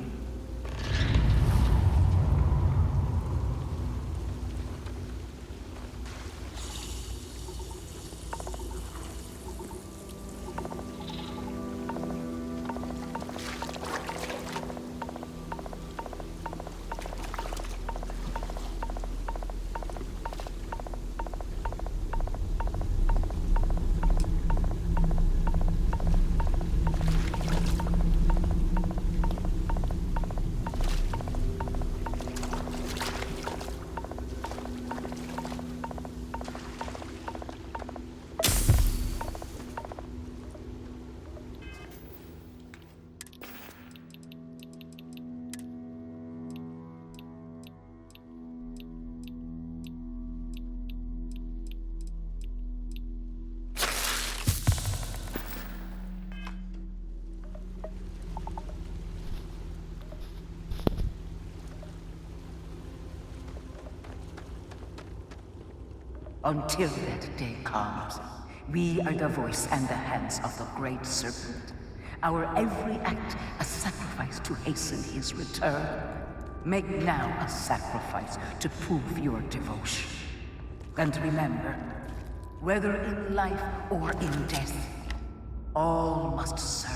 Until that day comes, we are the voice and the hands of the Great Serpent. Our every act a sacrifice to hasten his return. Make now a sacrifice to prove your devotion. And remember, whether in life or in death, all must serve.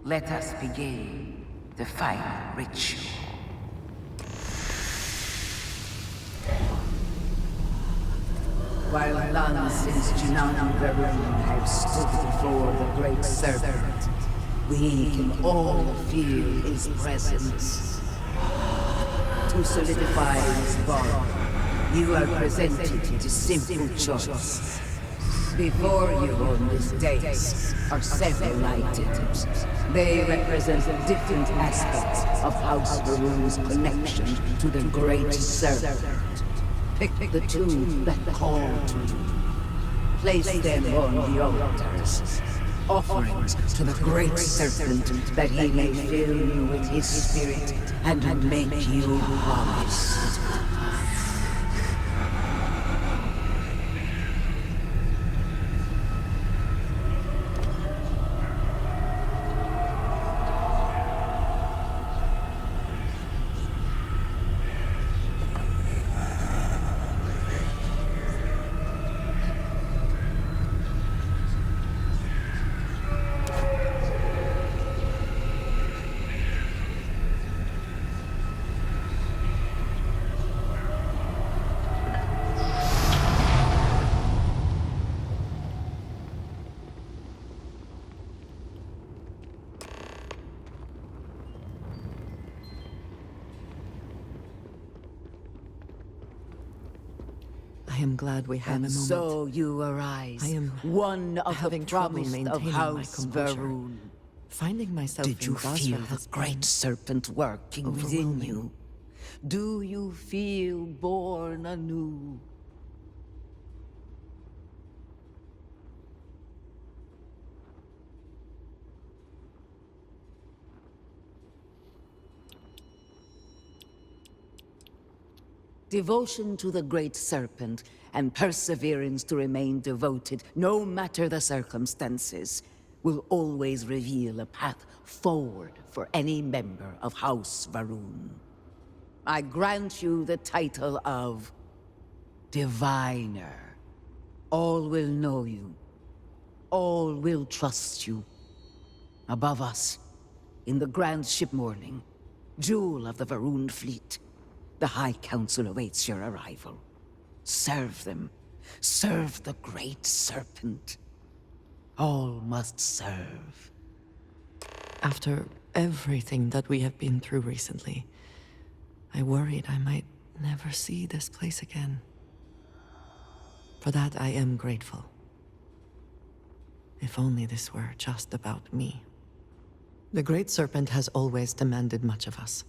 Let us begin the final ritual. While none since Jinan Varun have stood before the great serpent, we can all feel his presence. To solidify his bond, you are presented to simple choice. Before you on this dais are several items. They represent different aspects of House Varun's connection to the great serpent. Pick the two that call to you. Place them on the altars. Offerings to the great serpent that he may fill you with his spirit and make you promise. I am glad we had a moment. So you arise. I am one of having the trouble promised of maintaining House my composure. Varun. Finding myself Did in you feel Basra the has great been serpent working within overwhelming. you? Do you feel born anew? Devotion to the great serpent and perseverance to remain devoted, no matter the circumstances, will always reveal a path forward for any member of House Varun. I grant you the title of Diviner. All will know you. All will trust you. Above us, in the grand ship morning, jewel of the Varun fleet, the High Council awaits your arrival. Serve them. Serve the great serpent. All must serve. After everything that we have been through recently, I worried I might never see this place again. For that I am grateful. If only this were just about me. The Great Serpent has always demanded much of us,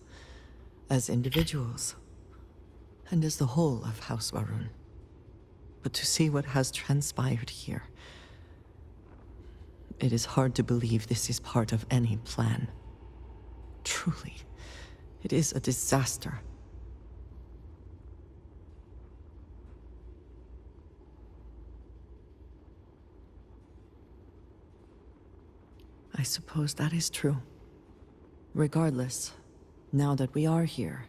as individuals, and as the whole of House Varun. But to see what has transpired here, it is hard to believe this is part of any plan. Truly, it is a disaster. I suppose that is true. Regardless, now that we are here,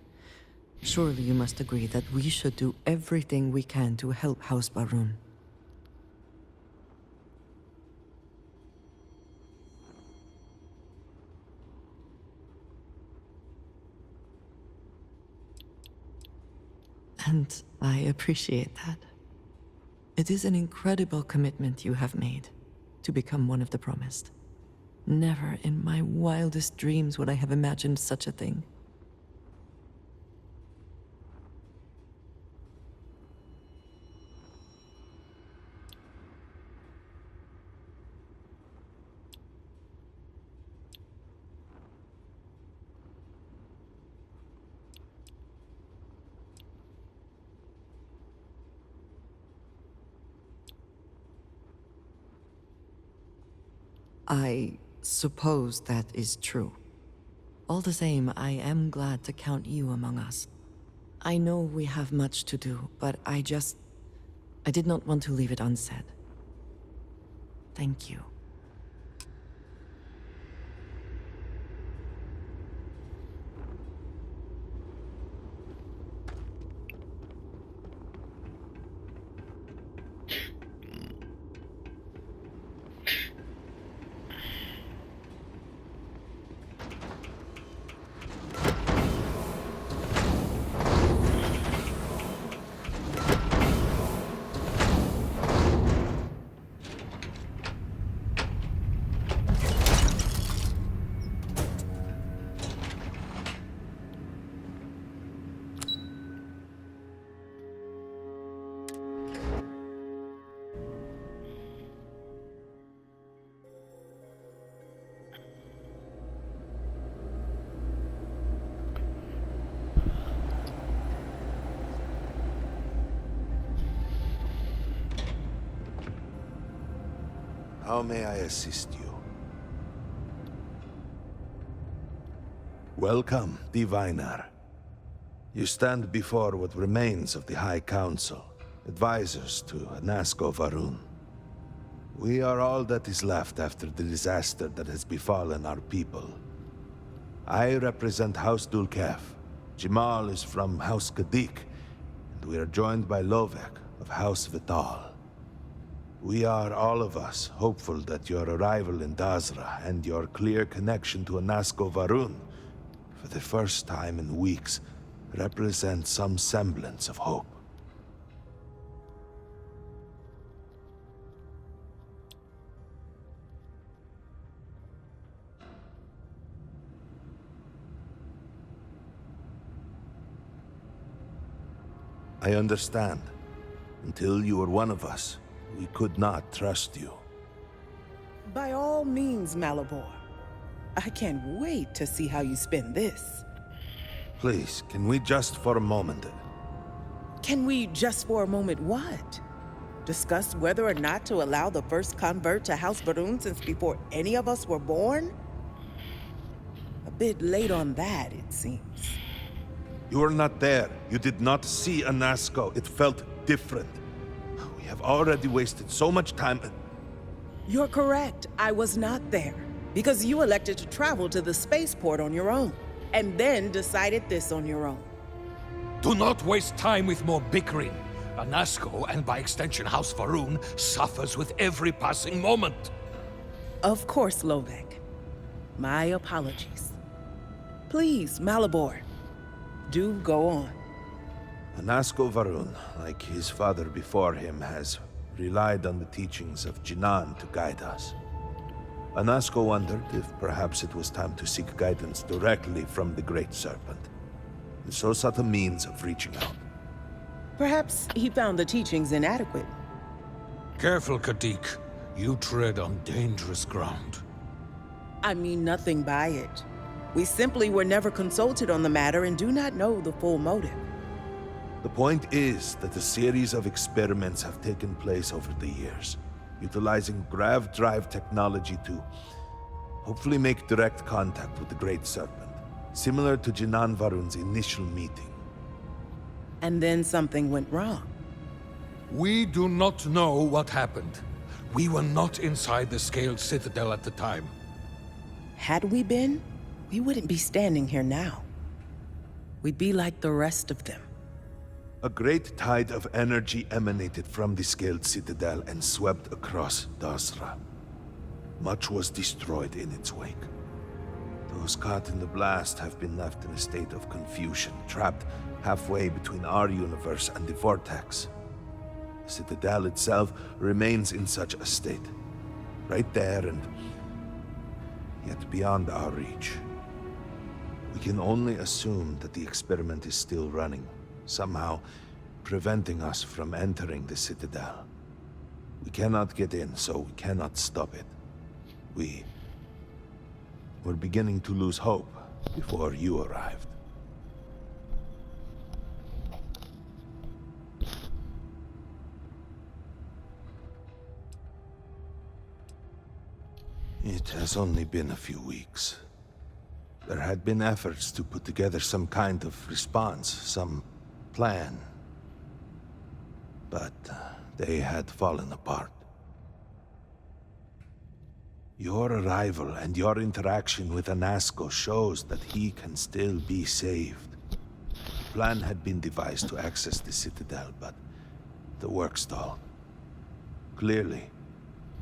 surely you must agree that we should do everything we can to help House Varun. And I appreciate that. It is an incredible commitment you have made to become one of the promised. Never in my wildest dreams would I have imagined such a thing. I suppose that is true. All the same, I am glad to count you among us. I know we have much to do, but I did not want to leave it unsaid. Thank you. How may I assist you? Welcome, Diviner. You stand before what remains of the High Council, advisors to Anasko Varun. We are all that is left after the disaster that has befallen our people. I represent House Dulkef. Jamal is from House Kadik, and we are joined by Lovek of House Vital. We are, all of us, hopeful that your arrival in Dazra and your clear connection to Anasko Varun, for the first time in weeks, represent some semblance of hope. I understand. Until you were one of us, we could not trust you. By all means, Malabor. I can't wait to see how you spend this. Please, can we just for a moment... Can we just for a moment what? Discuss whether or not to allow the first convert to House Varun since before any of us were born? A bit late on that, it seems. You were not there. You did not see Anasko. It felt different. We have already wasted so much time. You're correct. I was not there. Because you elected to travel to the spaceport on your own. And then decided this on your own. Do not waste time with more bickering. Anasko, and by extension House Varun, suffers with every passing moment. Of course, Lovek. My apologies. Please, Malabor. Do go on. Anasko Varun, like his father before him, has relied on the teachings of Jinan to guide us. Anasko wondered if perhaps it was time to seek guidance directly from the Great Serpent, and so sought a means of reaching out. Perhaps he found the teachings inadequate. Careful, Kadik. You tread on dangerous ground. I mean nothing by it. We simply were never consulted on the matter and do not know the full motive. The point is that a series of experiments have taken place over the years, utilizing grav drive technology to hopefully make direct contact with the Great Serpent, similar to Jinan Varun's initial meeting. And then something went wrong. We do not know what happened. We were not inside the Scaled Citadel at the time. Had we been, we wouldn't be standing here now. We'd be like the rest of them. A great tide of energy emanated from the Scaled Citadel and swept across Dazra. Much was destroyed in its wake. Those caught in the blast have been left in a state of confusion, trapped halfway between our universe and the Vortex. The Citadel itself remains in such a state. Right there and yet beyond our reach. We can only assume that the experiment is still running, somehow preventing us from entering the Citadel. We cannot get in, so we cannot stop it. We're beginning to lose hope before you arrived. It has only been a few weeks. There had been efforts to put together some kind of response, some plan. But they had fallen apart. Your arrival and your interaction with Anasko shows that he can still be saved. A plan had been devised to access the Citadel, but the work stalled. Clearly,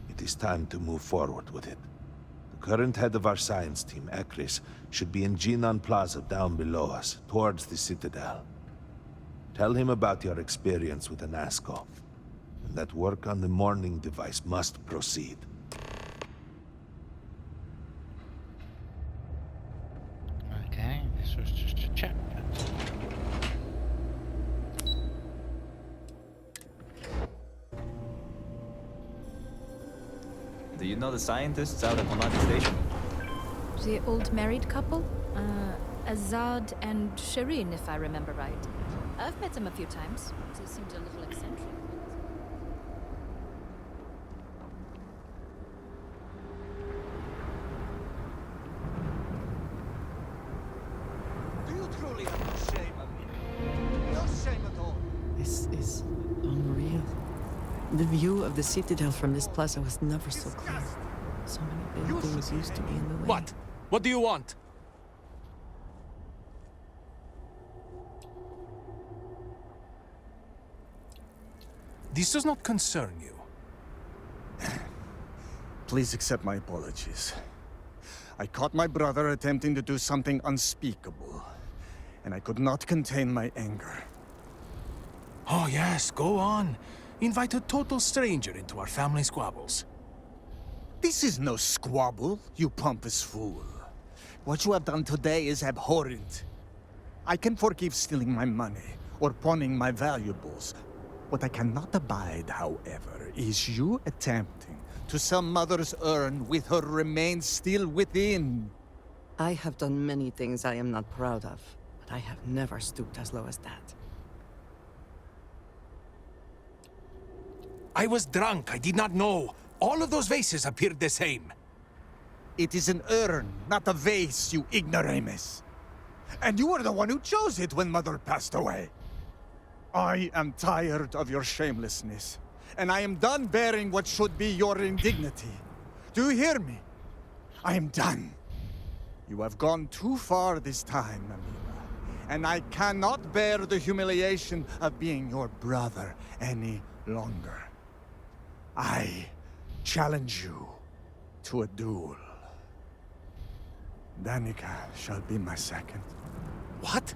it is time to move forward with it. The current head of our science team, Ekris, should be in Jinan Plaza down below us, towards the Citadel. Tell him about your experience with Anasko, and that work on the morning device must proceed. Okay, this was just a chat. Do you know the scientists out at Monadi Station? The old married couple? Azad and Shireen, if I remember right. I've met them a few times. They seemed a little eccentric. The view of the Citadel from this plaza was never so clear. So many buildings used to be in the way. What? What do you want? This does not concern you. Please accept my apologies. I caught my brother attempting to do something unspeakable, and I could not contain my anger. Oh yes, go on. Invite a total stranger into our family squabbles. This is no squabble, you pompous fool. What you have done today is abhorrent. I can forgive stealing my money or pawning my valuables. What I cannot abide, however, is you attempting to some mother's urn with her remains still within. I have done many things I am not proud of, but I have never stooped as low as that. I was drunk, I did not know. All of those vases appeared the same. It is an urn, not a vase, you ignoramus. And you were the one who chose it when Mother passed away. I am tired of your shamelessness, and I am done bearing what should be your indignity. Do you hear me? I am done. You have gone too far this time, Amila, and I cannot bear the humiliation of being your brother any longer. I challenge you to a duel. Danica shall be my second. What?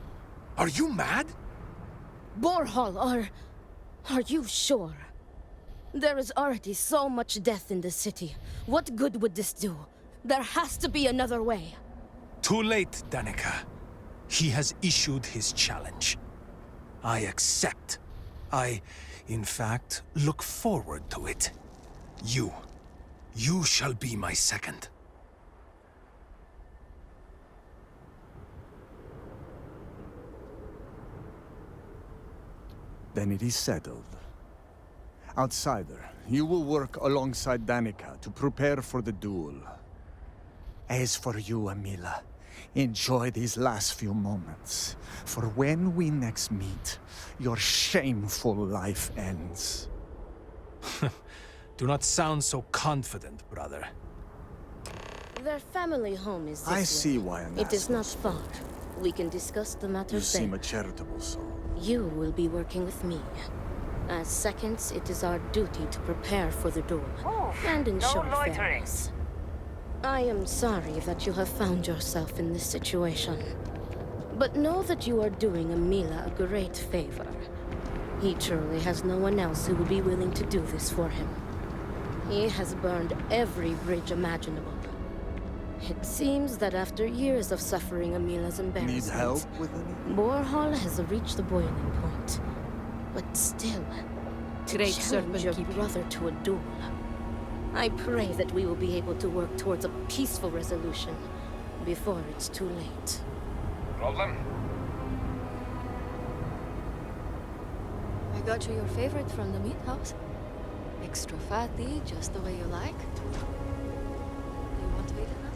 Are you mad? Borhall, are you sure? There is already so much death in the city. What good would this do? There has to be another way. Too late, Danica. He has issued his challenge. I accept. In fact, look forward to it. You shall be my second. Then it is settled. Outsider, you will work alongside Danica to prepare for the duel. As for you, Amila, enjoy these last few moments. For when we next meet, your shameful life ends. Do not sound so confident, brother. Their family home is this I way. see why I'm It is not far. We can discuss the matter You there. seem a charitable soul. You will be working with me. As seconds, it is our duty to prepare for the duel and ensure fairness. I am sorry that you have found yourself in this situation. But know that you are doing Amila a great favor. He truly has no one else who would be willing to do this for him. He has burned every bridge imaginable. It seems that after years of suffering Amila's embarrassment, Need help with anything? Borhall has reached the boiling point. But still, to Great challenge your brother to a duel. I pray that we will be able to work towards a peaceful resolution before it's too late. Problem? I got you your favorite from the meat house. Extra fatty, just the way you like. Do you want to eat it now?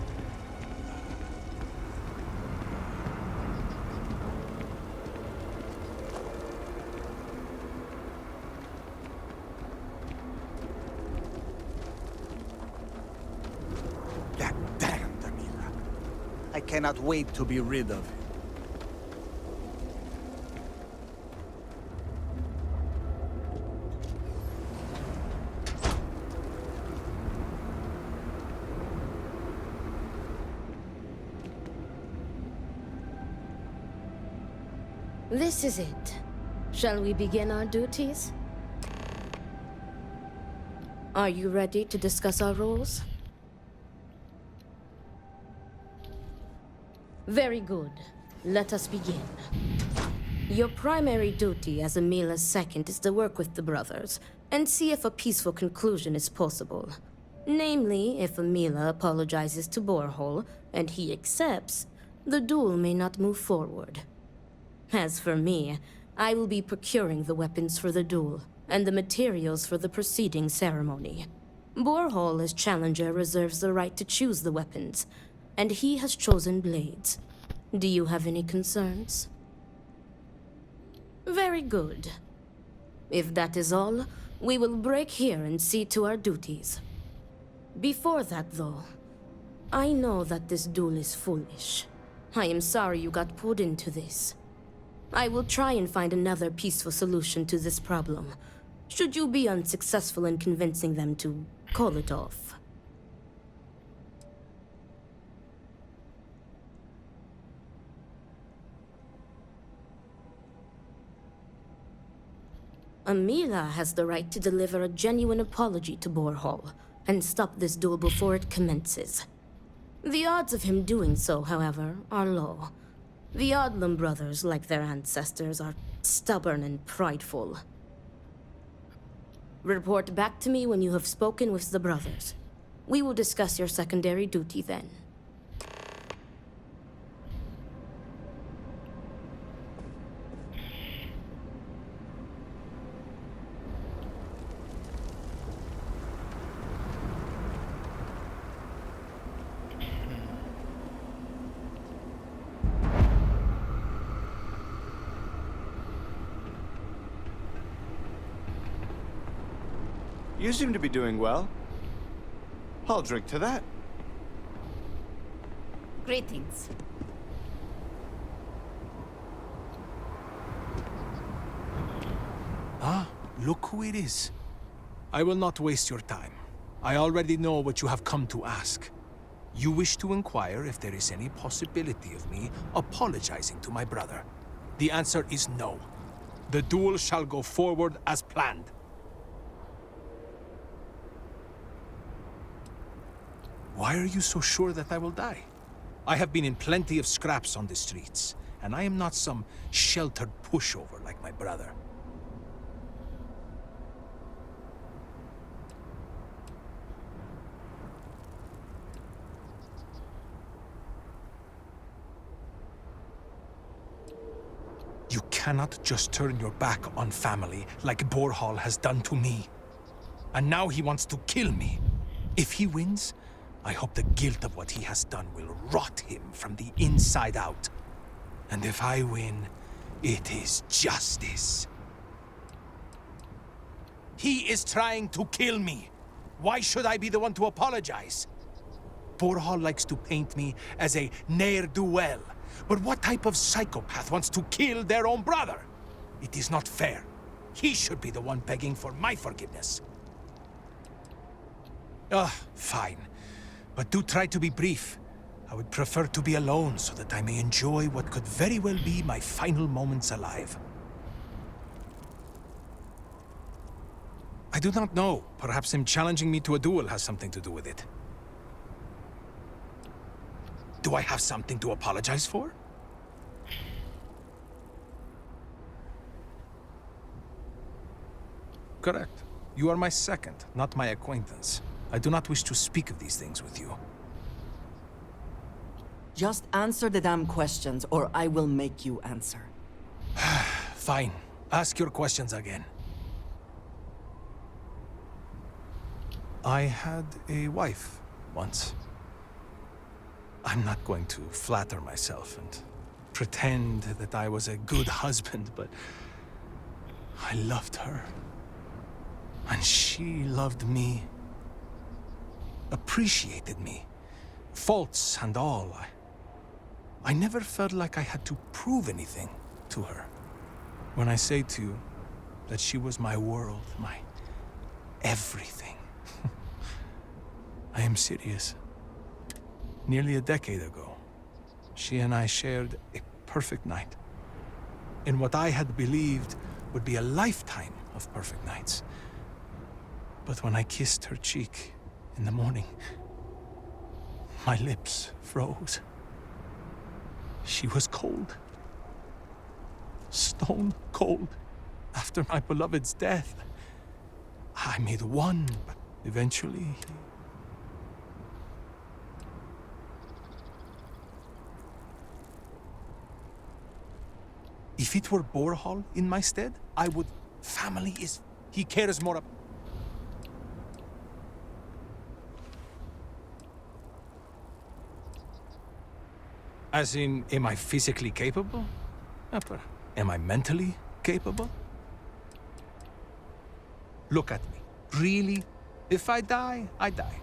That damned Amila. I cannot wait to be rid of him. This is it. Shall we begin our duties? Are you ready to discuss our roles? Very good. Let us begin. Your primary duty as Amila's second is to work with the brothers and see if a peaceful conclusion is possible. Namely, if Amila apologizes to Borhall and he accepts, the duel may not move forward. As for me, I will be procuring the weapons for the duel and the materials for the preceding ceremony. Borhall as challenger reserves the right to choose the weapons, and he has chosen blades. Do you have any concerns? Very good. If that is all, We will break here and see to our duties. Before that, though, I know that this duel is foolish. I am sorry you got pulled into this. I will try and find another peaceful solution to this problem, should you be unsuccessful in convincing them to call it off. Amila has the right to deliver a genuine apology to Borhall and stop this duel before it commences. The odds of him doing so, however, are low. The Odlum brothers, like their ancestors, are stubborn and prideful. Report back to me when you have spoken with the brothers. We will discuss your secondary duty then. You seem to be doing well. I'll drink to that. Greetings. Ah, look who it is. I will not waste your time. I already know what you have come to ask. You wish to inquire if there is any possibility of me apologizing to my brother. The answer is no. The duel shall go forward as planned. Why are you so sure that I will die? I have been in plenty of scraps on the streets, and I am not some sheltered pushover like my brother. You cannot just turn your back on family like Borhall has done to me. And now he wants to kill me. If he wins, I hope the guilt of what he has done will rot him from the inside out. And if I win, it is justice. He is trying to kill me. Why should I be the one to apologize? Borhall likes to paint me as a ne'er-do-well. But what type of psychopath wants to kill their own brother? It is not fair. He should be the one begging for my forgiveness. Fine. But do try to be brief. I would prefer to be alone so that I may enjoy what could very well be my final moments alive. I do not know. Perhaps him challenging me to a duel has something to do with it. Do I have something to apologize for? Correct. You are my second, not my acquaintance. I do not wish to speak of these things with you. Just answer the damn questions, or I will make you answer. Fine. Ask your questions again. I had a wife once. I'm not going to flatter myself and pretend that I was a good husband, but I loved her. And she loved me. Appreciated me. Faults and all. I never felt like I had to prove anything to her. When I say to you that she was my world, my everything, I am serious. Nearly a decade ago, she and I shared a perfect night. In what I had believed would be a lifetime of perfect nights. But when I kissed her cheek in the morning, my lips froze. She was cold. Stone cold. After my beloved's death, I made one, but eventually... If it were Borhall in my stead, I would... Family is... He cares more about... As in, am I physically capable? Am I mentally capable? Look at me. Really? If I die, I die.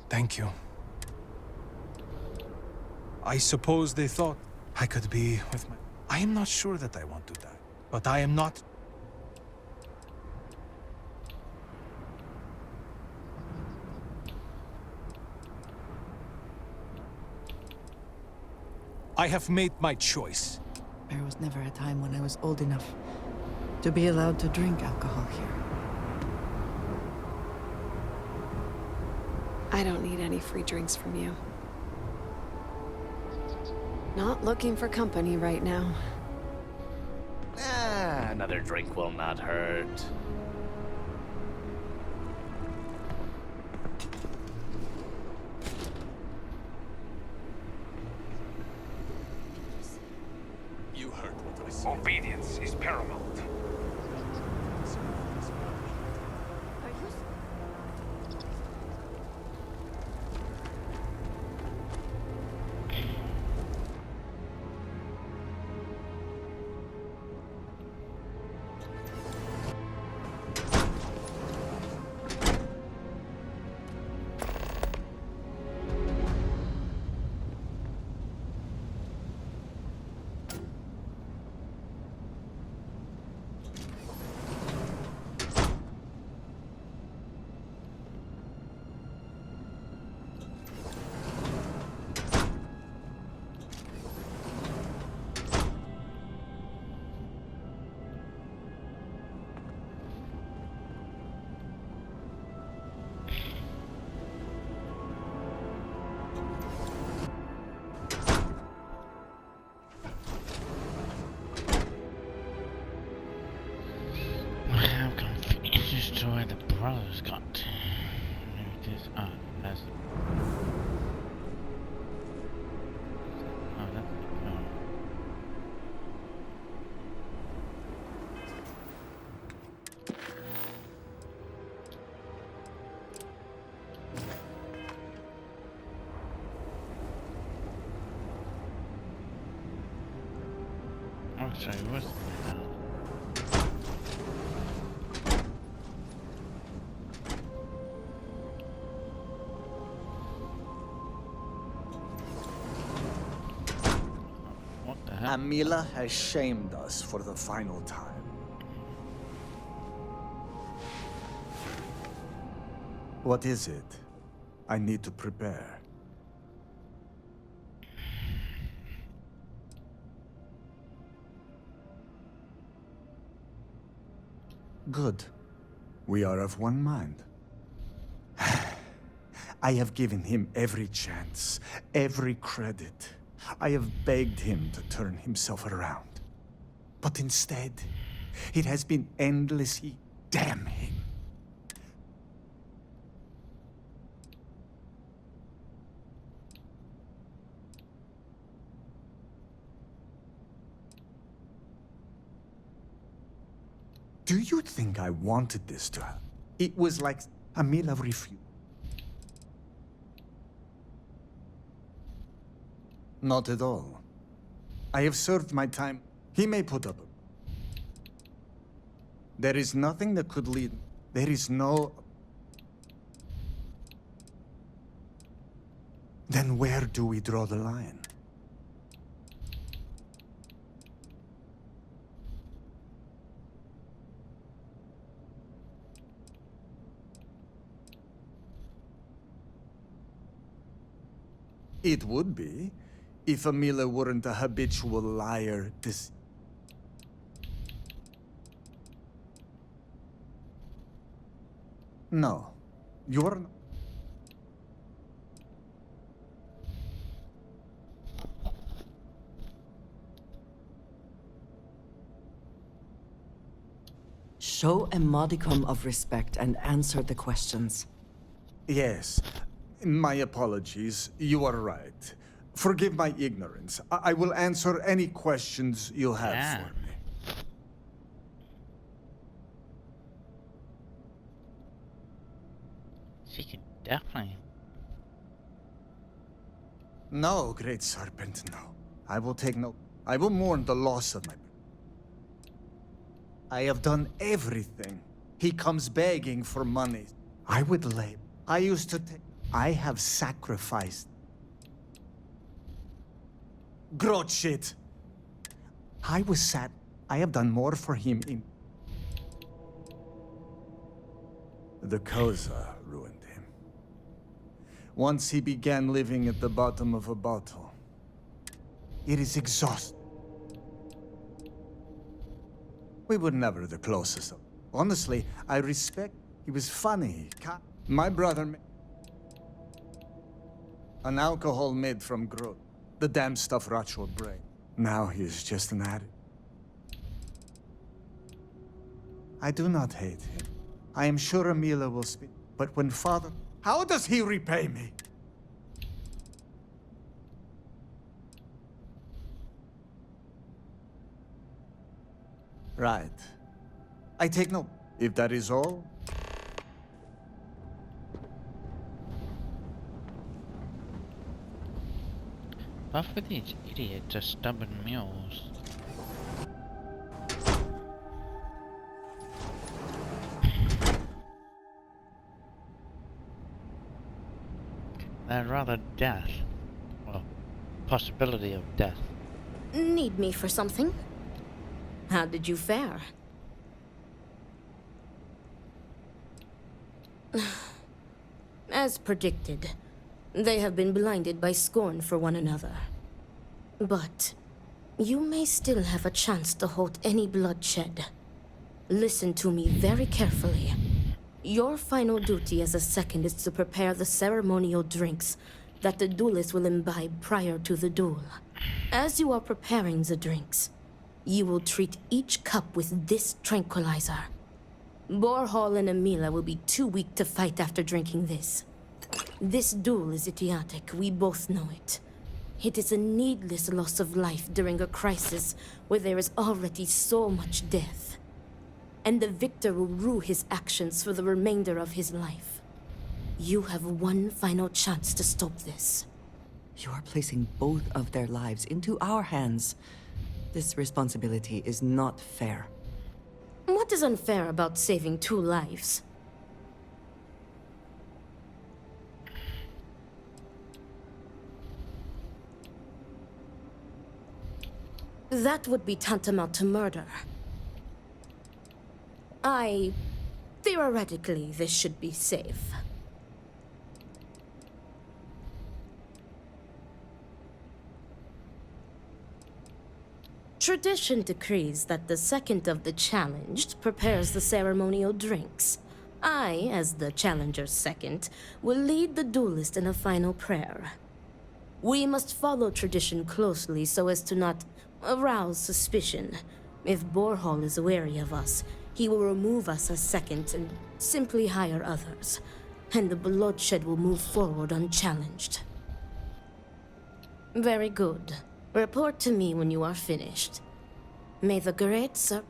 Thank you. I suppose they thought I could be with my... I am not sure that I want to die, but I am not... I have made my choice. There was never a time when I was old enough to be allowed to drink alcohol here. I don't need any free drinks from you. Not looking for company right now. Another drink will not hurt. You heard what I said. Obedience is paramount. How confused to where the brothers got to. This that's sorry, what's Amila has shamed us for the final time. What is it? I need to prepare. Good. We are of one mind. I have given him every chance, every credit. I have begged him to turn himself around. But instead, it has been endlessly damn him. Do you think I wanted this to happen? It was like Amila refused. Not at all. I have served my time. He may put up. There is nothing that could lead. There is no... Then where do we draw the line? It would be, if Amila weren't a habitual liar. No, you're not. Show a modicum of respect and answer the questions. Yes. My apologies. You are right. Forgive my ignorance. I will answer any questions you have for me. She could definitely. No, Great Serpent, no. I will take no... I will mourn the loss of my... I have done everything. He comes begging for money. I would lay. I used to take. I have sacrificed. Grot shit. I was sad. I have done more for him in. The Koza ruined him. Once he began living at the bottom of a bottle. It is exhausting. We were never the closest. Honestly, I respect. He was funny. My brother. An alcohol made from growth. The damn stuff rots your brain. Now he is just an addict. I do not hate him. I am sure Amila will speak. But when father... How does he repay me? Right. I take no... If that is all... But for these idiots are stubborn mules. They're rather death. Well, possibility of death. Need me for something? How did you fare? As predicted, they have been blinded by scorn for one another. But you may still have a chance to halt any bloodshed. Listen to me very carefully. Your final duty as a second is to prepare the ceremonial drinks that the duelist will imbibe prior to the duel. As you are preparing the drinks, you will treat each cup with this tranquilizer. Borhall and Amila will be too weak to fight after drinking this. This duel is idiotic, we both know it. It is a needless loss of life during a crisis where there is already so much death. And the victor will rue his actions for the remainder of his life. You have one final chance to stop this. You are placing both of their lives into our hands. This responsibility is not fair. What is unfair about saving 2 lives? That would be tantamount to murder. Theoretically, this should be safe. Tradition decrees that the second of the challenged prepares the ceremonial drinks. I, as the challenger's second, will lead the duelist in a final prayer. We must follow tradition closely so as to not arouse suspicion. If Borhall is wary of us, he will remove us as second and simply hire others. And the bloodshed will move forward unchallenged. Very good. Report to me when you are finished. May the great sir...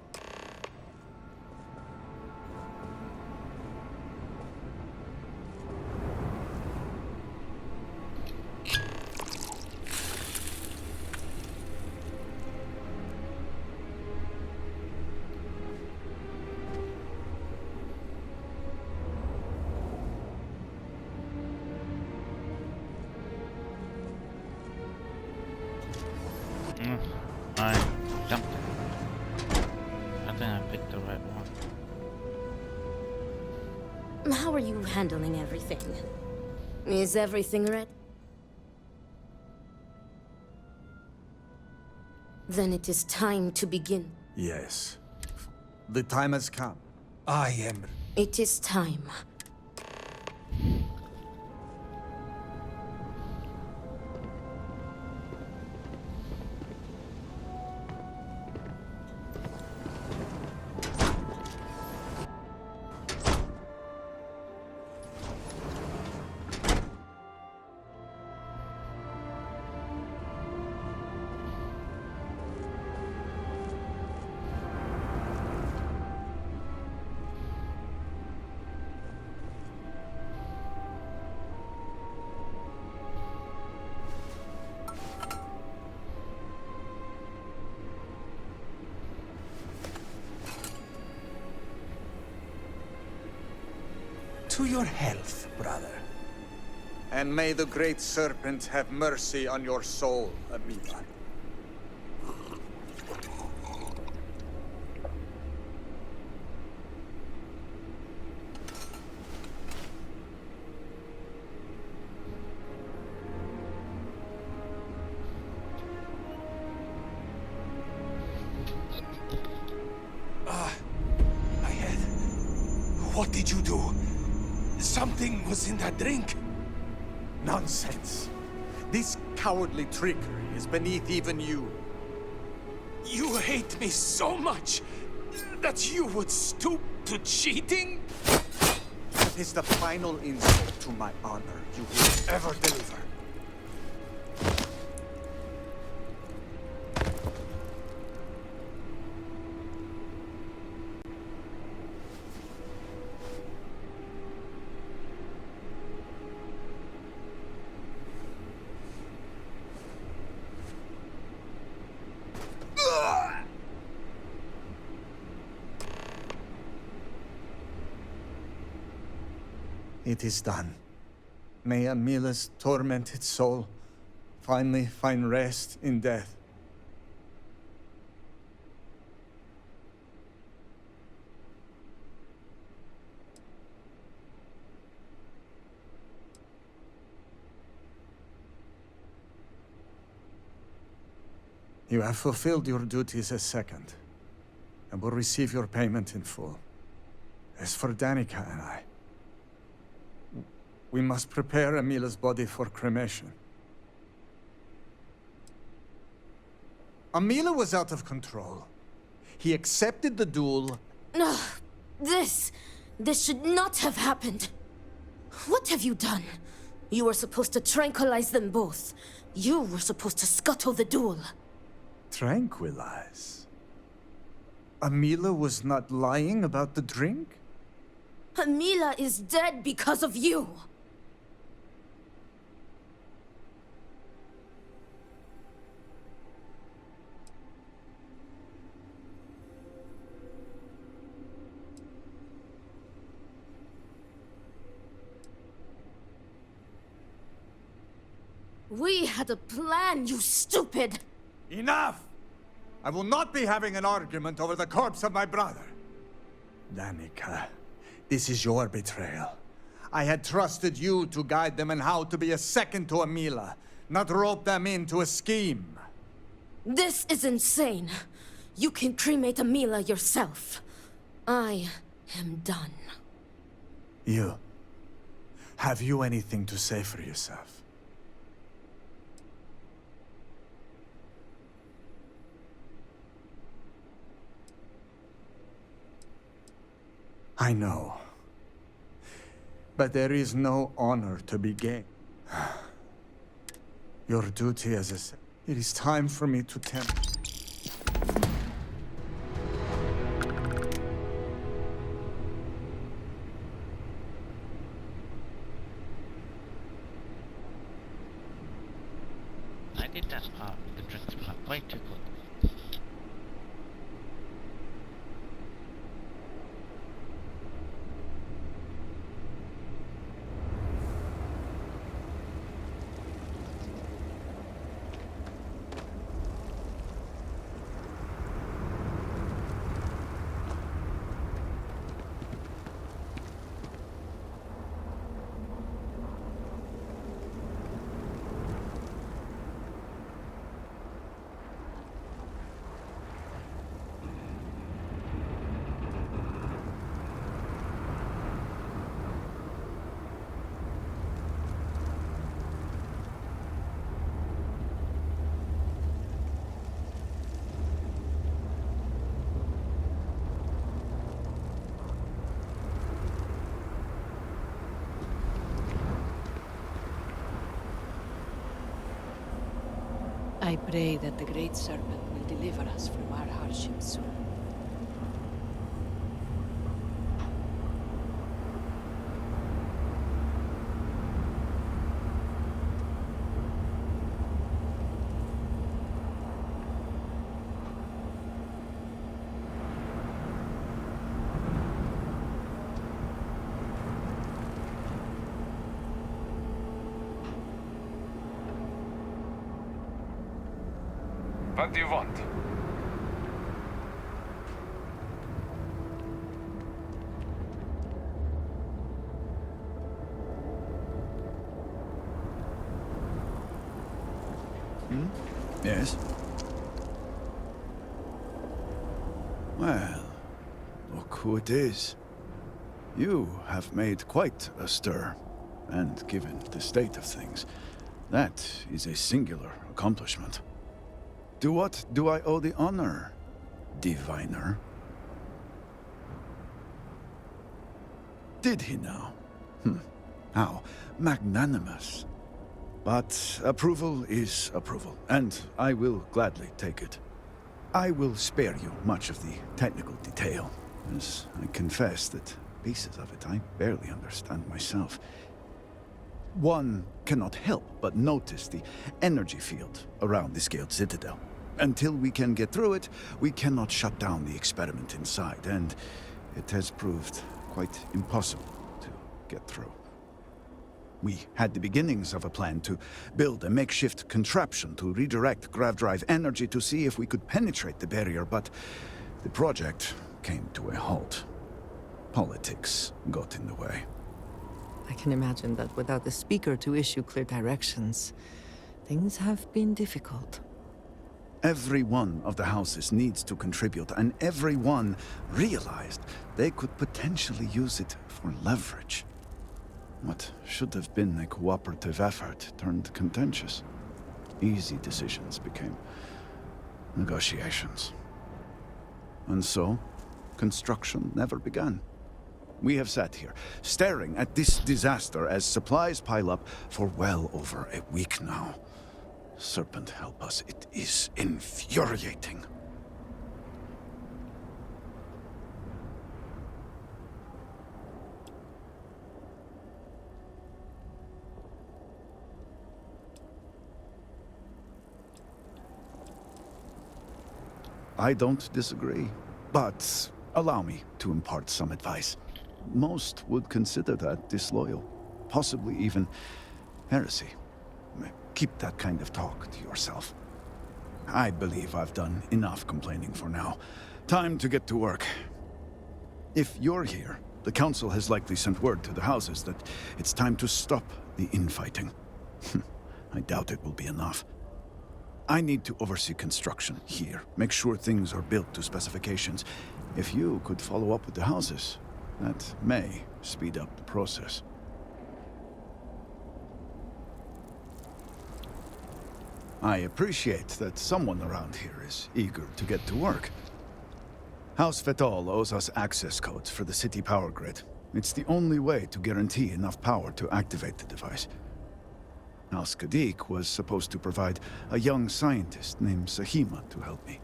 I jumped it. I think I picked the right one. How are you handling everything? Is everything ready? Then it is time to begin. Yes. The time has come. I am... It is time. to your health, brother. And may the Great Serpent have mercy on your soul, Amila. My head. What did you do? Something was in that drink. Nonsense. This cowardly trickery is beneath even you. You hate me so much that you would stoop to cheating? That is the final insult to my honor you will ever deliver. It is done. May Amila's tormented soul finally find rest in death. You have fulfilled your duties as second, and will receive your payment in full. As for Danica and I, we must prepare Amila's body for cremation. Amila was out of control. He accepted the duel. No, this should not have happened. What have you done? You were supposed to tranquilize them both. You were supposed to scuttle the duel. Tranquilize? Amila was not lying about the drink? Amila is dead because of you. We had a plan, you stupid! Enough! I will not be having an argument over the corpse of my brother. Danica, this is your betrayal. I had trusted you to guide them in how to be a second to Amila, not rope them into a scheme. This is insane. You can cremate Amila yourself. I am done. You. Have you anything to say for yourself? I know. But there is no honor to be gained. Your duty as a... It is time for me to tempt... I did that part, the drinks part, way too quick. I pray that the Great Serpent will deliver us from our hardships soon. What do you want? Yes? Well, look who it is. You have made quite a stir, and given the state of things, that is a singular accomplishment. To what do I owe the honor, diviner? Did he now? How magnanimous. But approval is approval, and I will gladly take it. I will spare you much of the technical detail, as I confess that pieces of it I barely understand myself. One cannot help but notice the energy field around the scaled citadel. Until we can get through it, we cannot shut down the experiment inside, and it has proved quite impossible to get through. We had the beginnings of a plan to build a makeshift contraption to redirect grav drive energy to see if we could penetrate the barrier, but the project came to a halt. Politics got in the way. I can imagine that without the speaker to issue clear directions, things have been difficult. Every one of the houses needs to contribute, and everyone realized they could potentially use it for leverage. What should have been a cooperative effort turned contentious. Easy decisions became negotiations. And so, construction never began. We have sat here, staring at this disaster as supplies pile up for well over a week now. Serpent help us, it is infuriating. I don't disagree, but allow me to impart some advice. Most would consider that disloyal, possibly even heresy. Keep that kind of talk to yourself. I believe I've done enough complaining for now. Time to get to work. If you're here, the Council has likely sent word to the houses that it's time to stop the infighting. I doubt it will be enough. I need to oversee construction here, make sure things are built to specifications. If you could follow up with the houses, that may speed up the process. I appreciate that someone around here is eager to get to work. House Fetal owes us access codes for the city power grid. It's the only way to guarantee enough power to activate the device. House Kadik was supposed to provide a young scientist named Sahima to help me.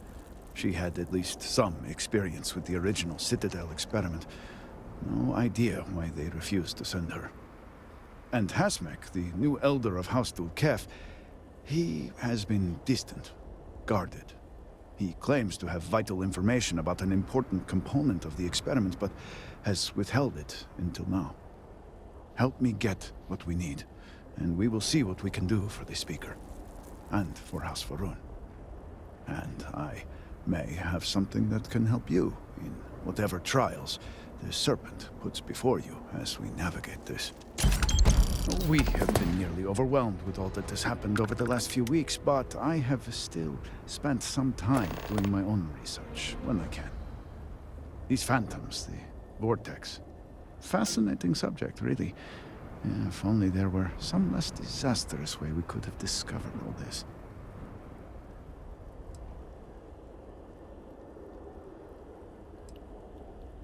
She had at least some experience with the original Citadel experiment. No idea why they refused to send her. And Hasmek, the new elder of House Dulkef, he has been distant, guarded. He claims to have vital information about an important component of the experiment, but has withheld it until now. Help me get what we need, and we will see what we can do for the Speaker, and for House Varun. And I may have something that can help you in whatever trials the Serpent puts before you as we navigate this. We have been nearly overwhelmed with all that has happened over the last few weeks, but I have still spent some time doing my own research when I can. These phantoms, the vortex. Fascinating subject, really. If only there were some less disastrous way we could have discovered all this.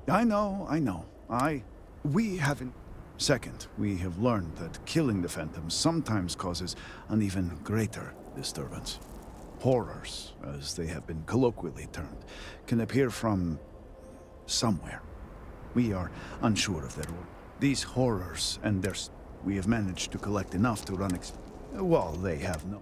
I know. We haven't... Second, we have learned that killing the phantoms sometimes causes an even greater disturbance. Horrors, as they have been colloquially termed, can appear from... somewhere. We are unsure of their origin. These horrors and their... We have managed to collect enough to run well, they have no...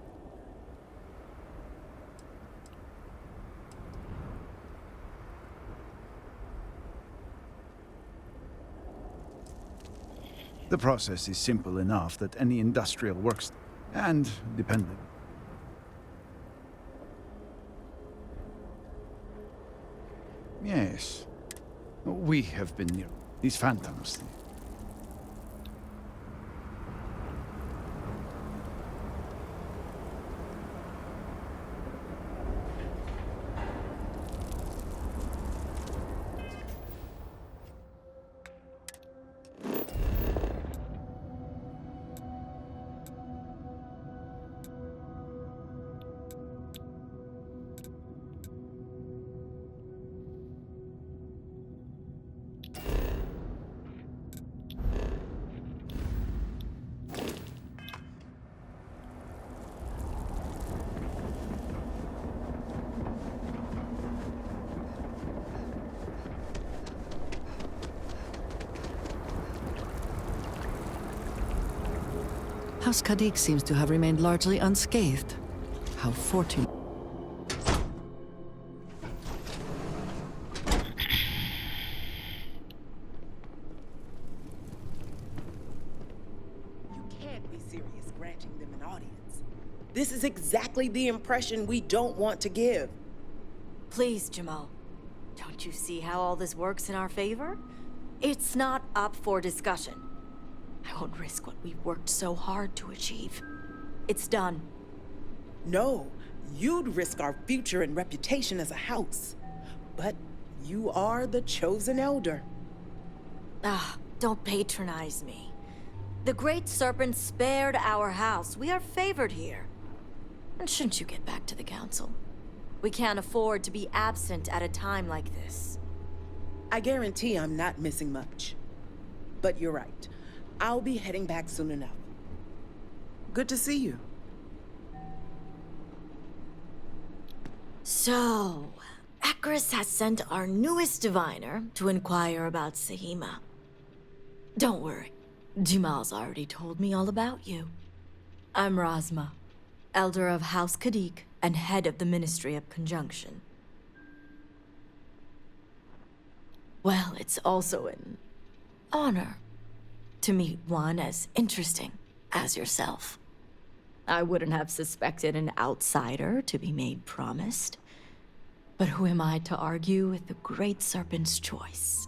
The process is simple enough that any industrial works and dependent. Yes. We have been near these phantoms. House Kadik seems to have remained largely unscathed. How fortunate. You can't be serious granting them an audience. This is exactly the impression we don't want to give. Please, Jamal. Don't you see how all this works in our favor? It's not up for discussion. I won't risk what we've worked so hard to achieve. It's done. No, you'd risk our future and reputation as a house. But you are the chosen elder. Don't patronize me. The Great Serpent spared our house. We are favored here. And shouldn't you get back to the council? We can't afford to be absent at a time like this. I guarantee I'm not missing much. But you're right. I'll be heading back soon enough. Good to see you. So, Akris has sent our newest diviner to inquire about Sahima. Don't worry, Jamal's already told me all about you. I'm Razma, Elder of House Kadik and head of the Ministry of Conjunction. Well, it's also an honor to meet one as interesting as yourself. I wouldn't have suspected an outsider to be made promised. But who am I to argue with the Great Serpent's choice?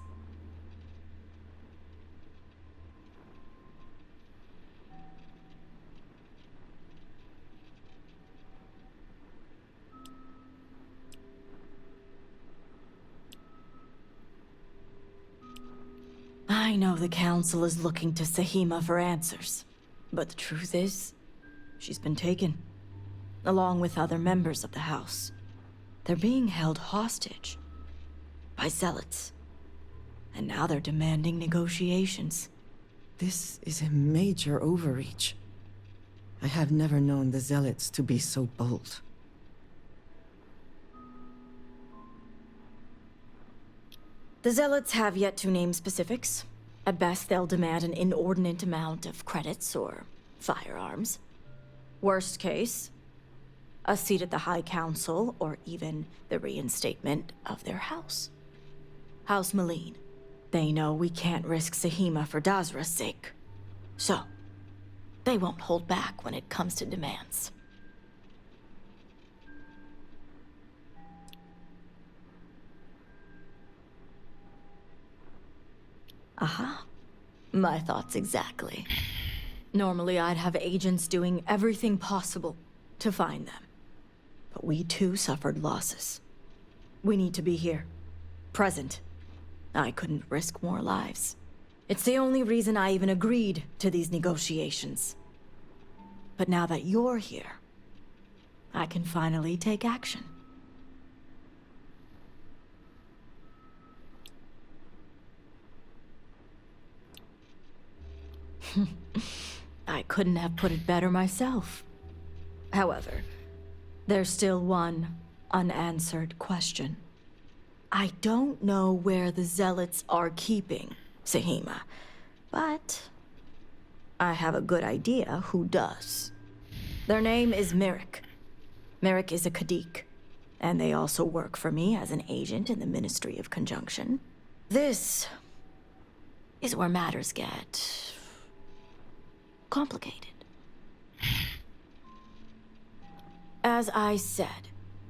I know the Council is looking to Sahima for answers, but the truth is, she's been taken, along with other members of the House. They're being held hostage by zealots, and now they're demanding negotiations. This is a major overreach. I have never known the zealots to be so bold. The zealots have yet to name specifics. At best, they'll demand an inordinate amount of credits or firearms. Worst case, a seat at the High Council or even the reinstatement of their house. House Maleen. They know we can't risk Sahima for Dazra's sake. So, they won't hold back when it comes to demands. Aha. My thoughts exactly. Normally I'd have agents doing everything possible to find them. But we too suffered losses. We need to be here. Present. I couldn't risk more lives. It's the only reason I even agreed to these negotiations. But now that you're here, I can finally take action. I couldn't have put it better myself. However, there's still one unanswered question. I don't know where the zealots are keeping Sahima, but I have a good idea who does. Their name is Merrick. Merrick is a Kadik, and they also work for me as an agent in the Ministry of Conjunction. This is where matters get complicated. As I said,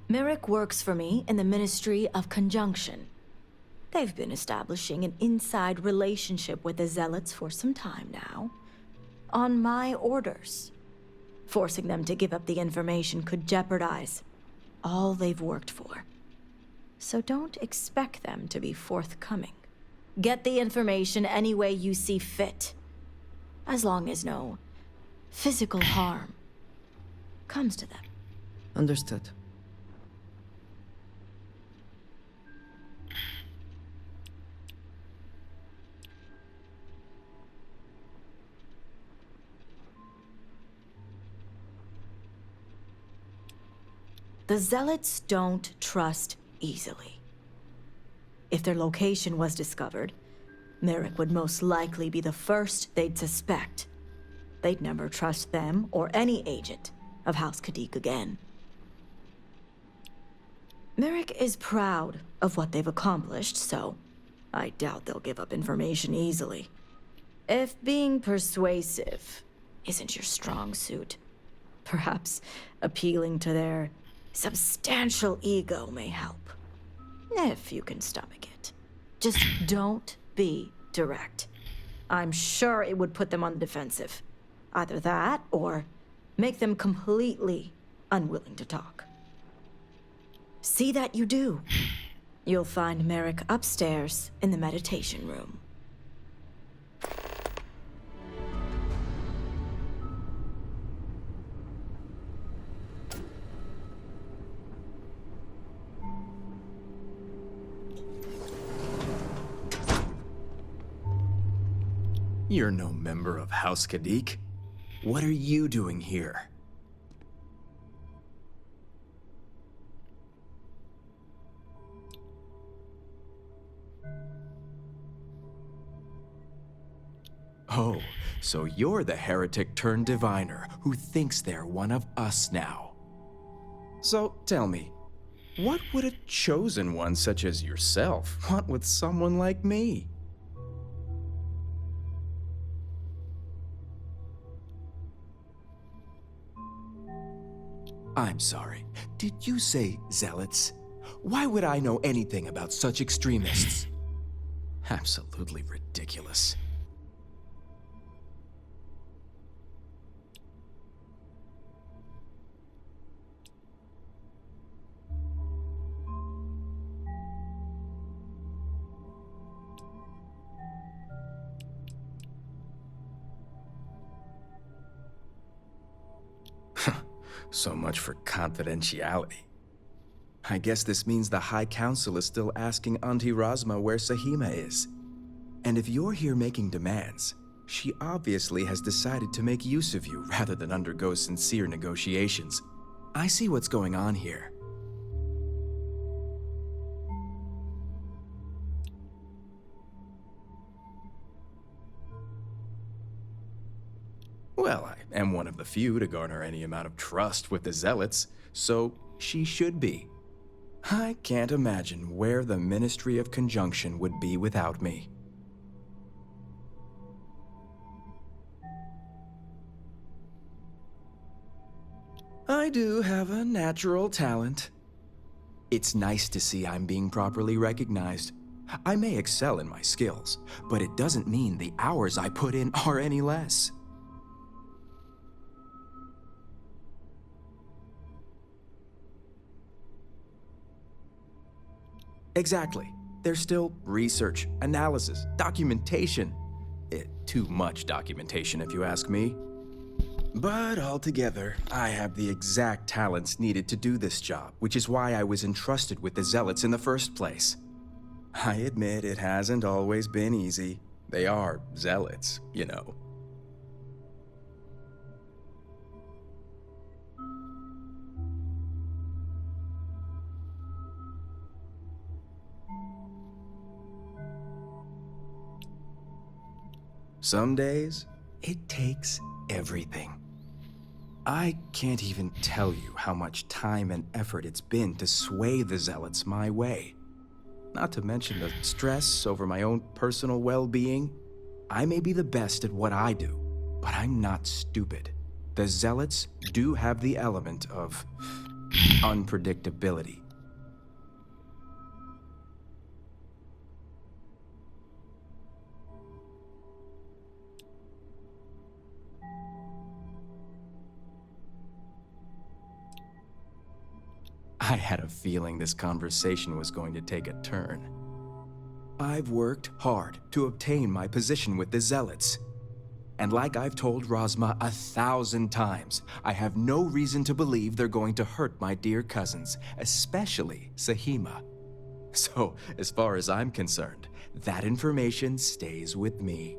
Merrick works for me in the Ministry of Conjunction. They've been establishing an inside relationship with the Zealots for some time now. On my orders. Forcing them to give up the information could jeopardize all they've worked for. So don't expect them to be forthcoming. Get the information any way you see fit. As long as no physical harm comes to them. Understood. The Zealots don't trust easily. If their location was discovered, Merrick would most likely be the first they'd suspect. They'd never trust them or any agent of House Kadik again. Merrick is proud of what they've accomplished, so I doubt they'll give up information easily. If being persuasive isn't your strong suit, perhaps appealing to their substantial ego may help. If you can stomach it. Just don't be direct. I'm sure it would put them on the defensive. Either that, or make them completely unwilling to talk. See that you do. You'll find Merrick upstairs in the meditation room. You're no member of House Kadik. What are you doing here? Oh, so you're the heretic turned diviner who thinks they're one of us now. So tell me, what would a chosen one such as yourself want with someone like me? I'm sorry. Did you say zealots? Why would I know anything about such extremists? Absolutely ridiculous. So much for confidentiality. I guess this means the High Council is still asking Auntie Razma where Sahima is. And if you're here making demands, she obviously has decided to make use of you rather than undergo sincere negotiations. I see what's going on here. Well, I am one of the few to garner any amount of trust with the Zealots, so she should be. I can't imagine where the Ministry of Conjunction would be without me. I do have a natural talent. It's nice to see I'm being properly recognized. I may excel in my skills, but it doesn't mean the hours I put in are any less. Exactly. There's still research, analysis, documentation. Too much documentation, if you ask me. But altogether, I have the exact talents needed to do this job, which is why I was entrusted with the Zealots in the first place. I admit it hasn't always been easy. They are Zealots, you know. Some days, it takes everything. I can't even tell you how much time and effort it's been to sway the Zealots my way. Not to mention the stress over my own personal well-being. I may be the best at what I do, but I'm not stupid. The Zealots do have the element of unpredictability. I had a feeling this conversation was going to take a turn. I've worked hard to obtain my position with the Zealots. And like I've told Rosma 1,000 times, I have no reason to believe they're going to hurt my dear cousins, especially Sahima. So, as far as I'm concerned, that information stays with me.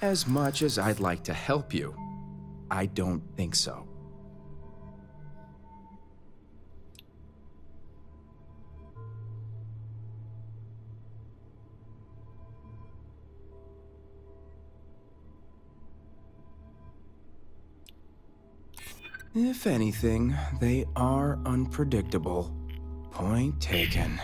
As much as I'd like to help you, I don't think so. If anything, they are unpredictable. Point taken.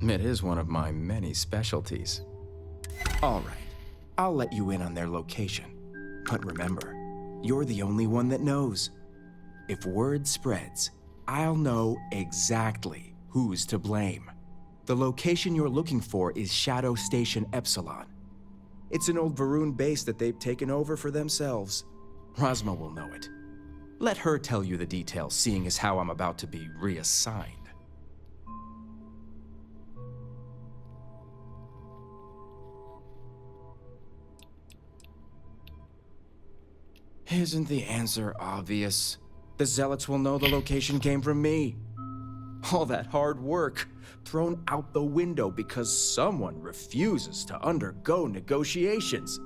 It is one of my many specialties. All right, I'll let you in on their location. But remember, you're the only one that knows. If word spreads, I'll know exactly who's to blame. The location you're looking for is Shadow Station Epsilon. It's an old Varun base that they've taken over for themselves. Rosma will know it. Let her tell you the details, seeing as how I'm about to be reassigned. Isn't the answer obvious? The Zealots will know the location came from me. All that hard work thrown out the window because someone refuses to undergo negotiations.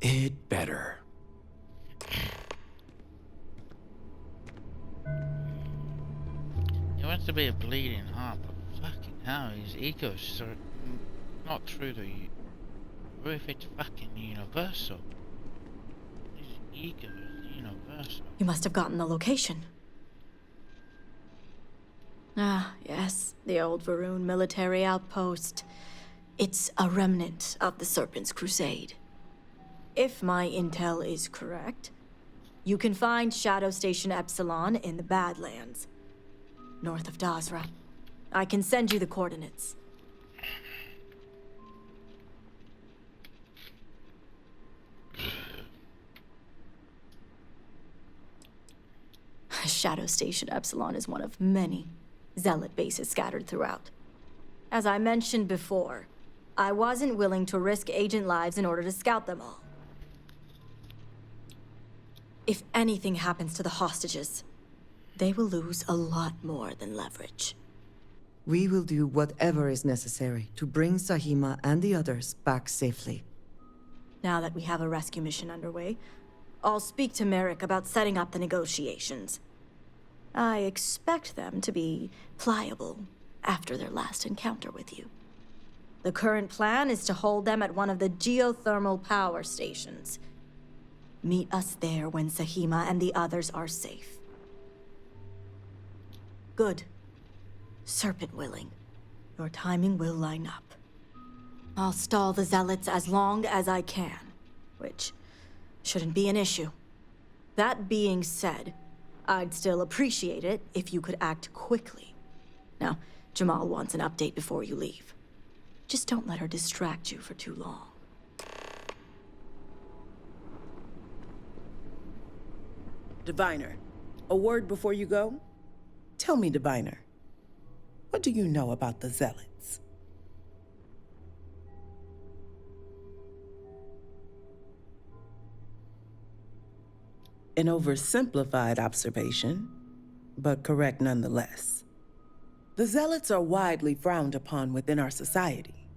It better. He wants to be a bleeding heart, but fucking hell, his ego's so not through the roof. It's fucking universal. His ego is universal. You must have gotten the location. Ah, yes, the old Varun military outpost. It's a remnant of the Serpent's Crusade. If my intel is correct, you can find Shadow Station Epsilon in the Badlands, north of Dazra. I can send you the coordinates. Shadow Station Epsilon is one of many Zealot bases scattered throughout. As I mentioned before, I wasn't willing to risk agent lives in order to scout them all. If anything happens to the hostages, they will lose a lot more than leverage. We will do whatever is necessary to bring Sahima and the others back safely. Now that we have a rescue mission underway, I'll speak to Merrick about setting up the negotiations. I expect them to be pliable after their last encounter with you. The current plan is to hold them at one of the geothermal power stations. Meet us there when Sahima and the others are safe. Good. Serpent willing, your timing will line up. I'll stall the Zealots as long as I can, which shouldn't be an issue. That being said, I'd still appreciate it if you could act quickly. Now, Jamal wants an update before you leave. Just don't let her distract you for too long. Diviner, a word before you go? Tell me, Diviner, what do you know about the Zealots? An oversimplified observation, but correct nonetheless. The Zealots are widely frowned upon within our society.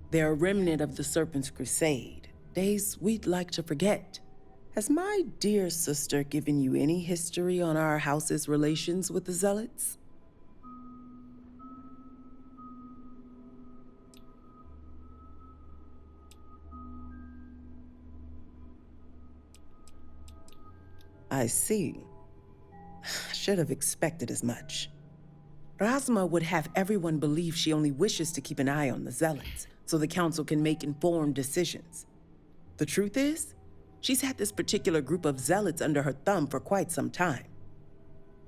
They're a remnant of the Serpent's Crusade, days we'd like to forget. Has my dear sister given you any history on our house's relations with the Zealots? I see. I should have expected as much. Razma would have everyone believe she only wishes to keep an eye on the Zealots, so the Council can make informed decisions. The truth is, she's had this particular group of zealots under her thumb for quite some time.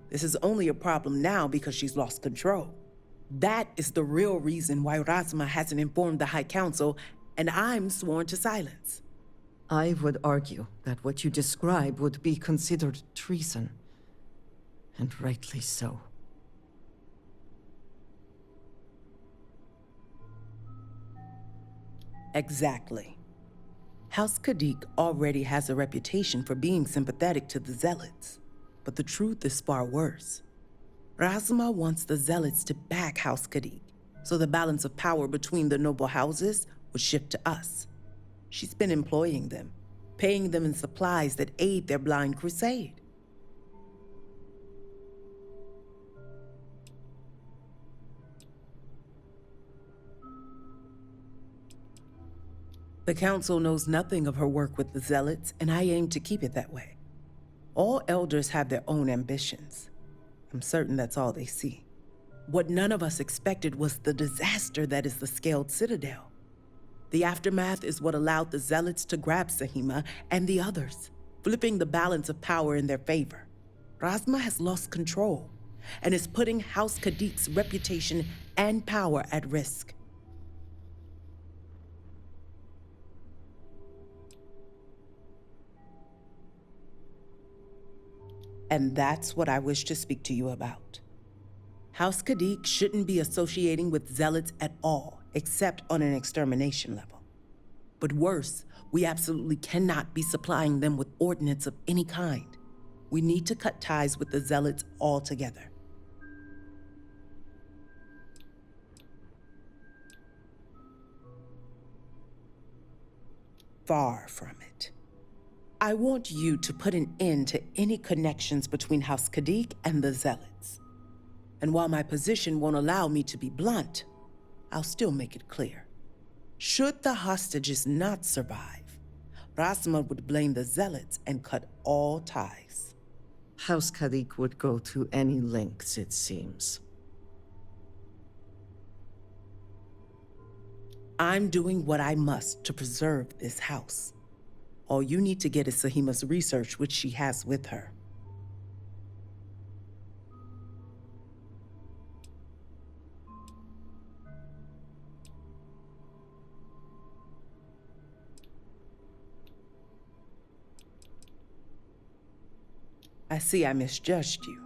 This is only a problem now because she's lost control. That is the real reason why Razma hasn't informed the High Council, and I'm sworn to silence. I would argue that what you describe would be considered treason. And rightly so. Exactly. House Kadik already has a reputation for being sympathetic to the Zealots. But the truth is far worse. Razma wants the Zealots to back House Kadik, so the balance of power between the noble houses would shift to us. She's been employing them, paying them in supplies that aid their blind crusade. The Council knows nothing of her work with the Zealots, and I aim to keep it that way. All elders have their own ambitions. I'm certain that's all they see. What none of us expected was the disaster that is the Scaled Citadel. The aftermath is what allowed the Zealots to grab Sahima and the others, flipping the balance of power in their favor. Razma has lost control and is putting House Kadik's reputation and power at risk. And that's what I wish to speak to you about. House Kadik shouldn't be associating with Zealots at all, except on an extermination level. But worse, we absolutely cannot be supplying them with ordnance of any kind. We need to cut ties with the Zealots altogether. Far from it. I want you to put an end to any connections between House Kadik and the Zealots. And while my position won't allow me to be blunt, I'll still make it clear. Should the hostages not survive, Razma would blame the Zealots and cut all ties. House Kadik would go to any lengths, it seems. I'm doing what I must to preserve this house. All you need to get is Sahima's research, which she has with her. I see I misjudged you.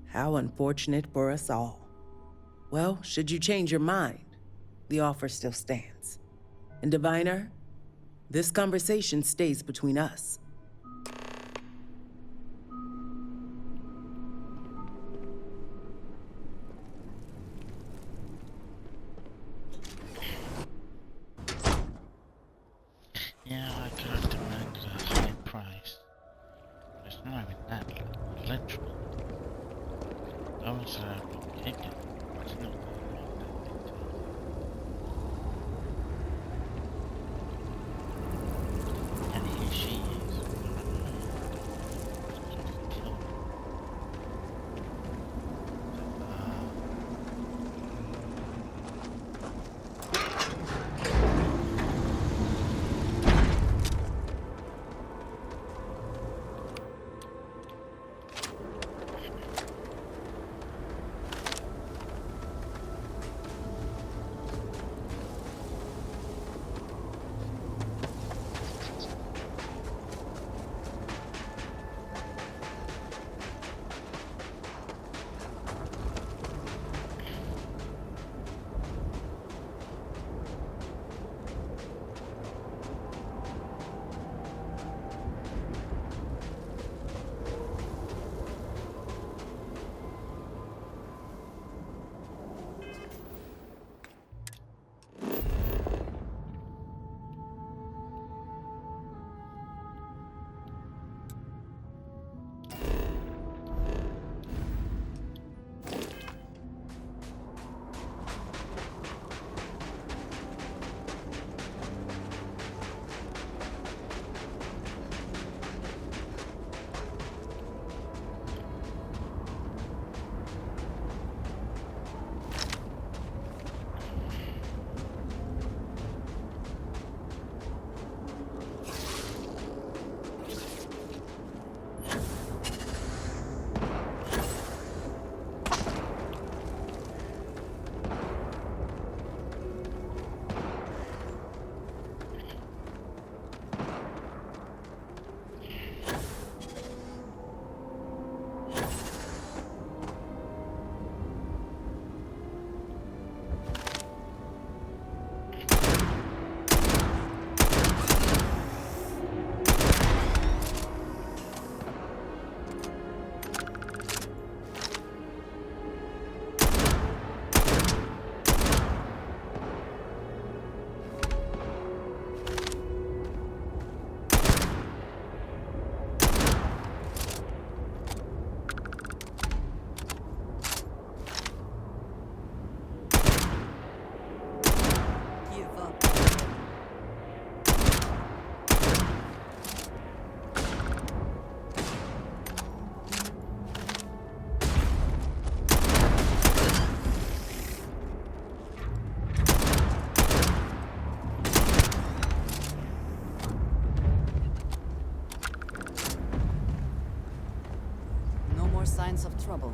How unfortunate for us all. Well, should you change your mind, the offer still stands. And Diviner, this conversation stays between us. Yeah, I could demand a high price. But it's not even that literal. Those are kicking. It's not and here she is. more signs of trouble.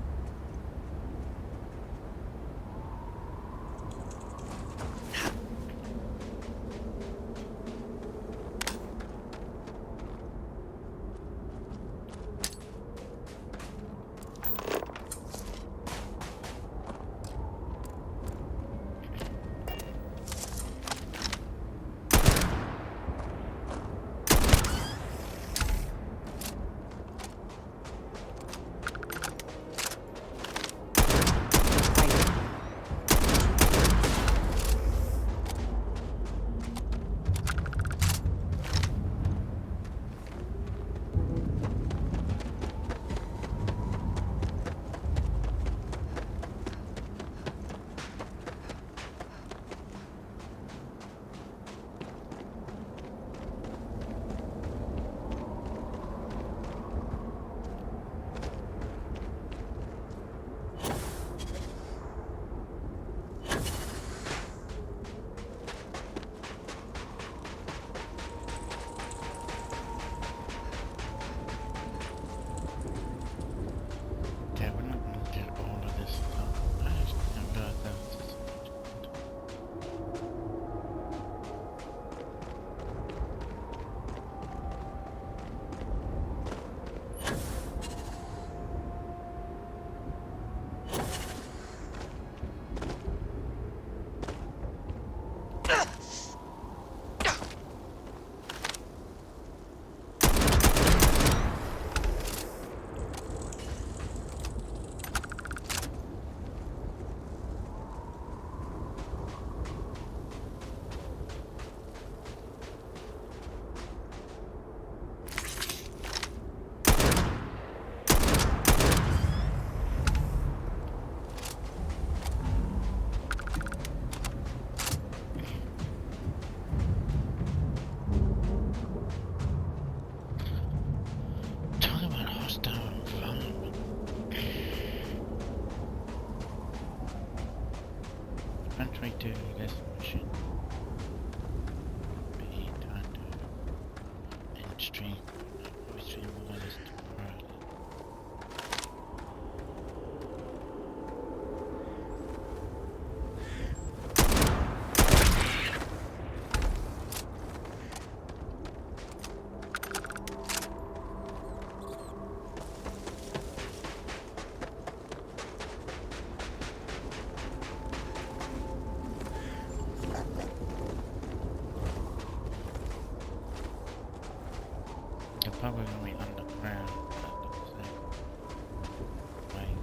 Okay, we're not gonna get all of this stuff. I just don't know if that's talk about hostile environment. Country to this mission. Be time to end stream. Probably stream more of this tomorrow. They're probably gonna be underground. That looks like. Right.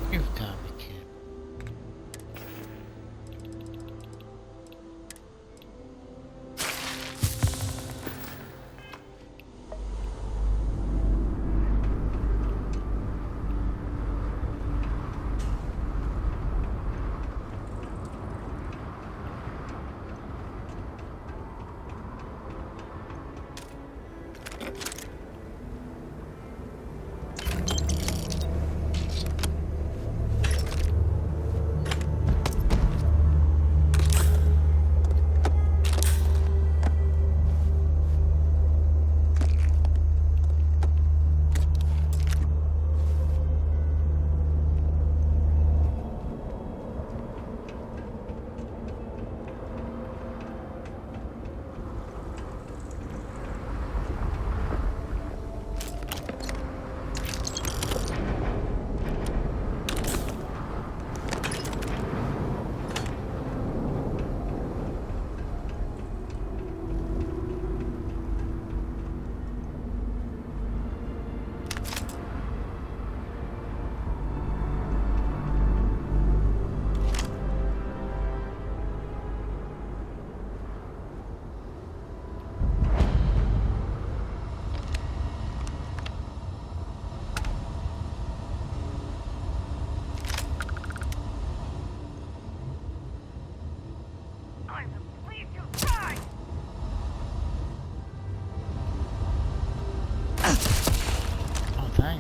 You've got me, kid. Oh, dang.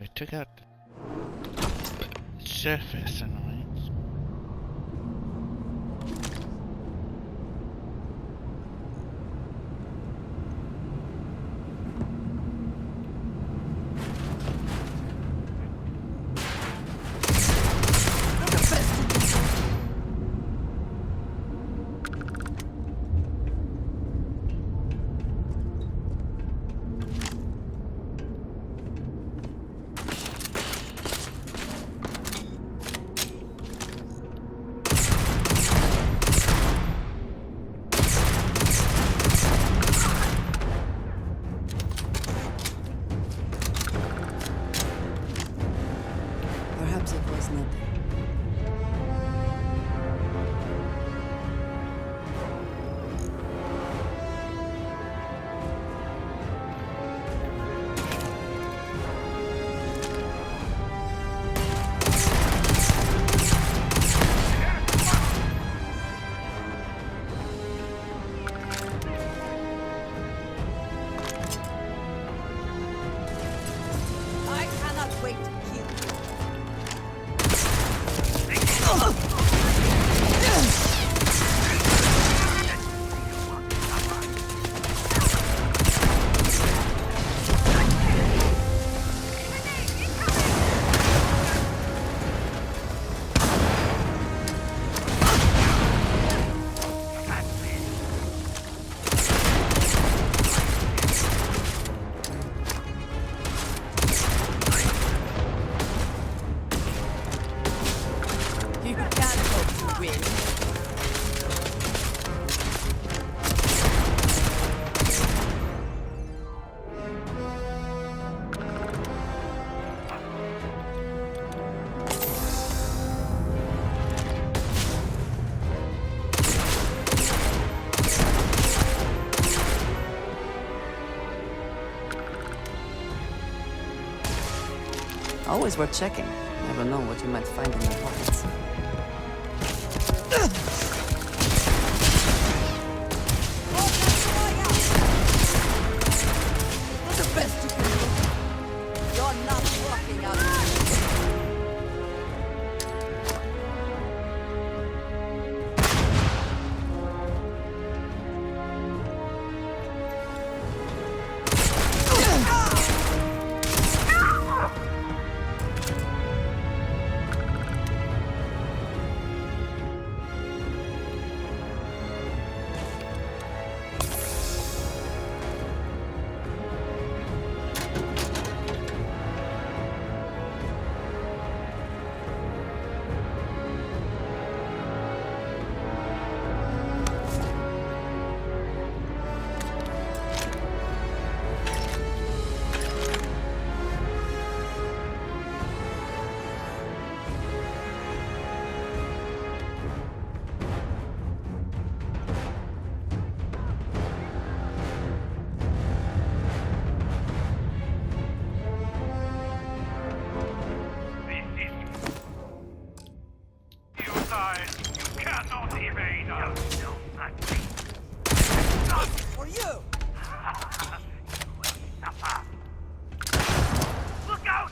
I took out the surface annoyance. Perhaps it was nothing. I cannot wait to kill you. Always worth checking. Never know what you might find in your pockets. The best you can do. You're not walking out. For you! Look out!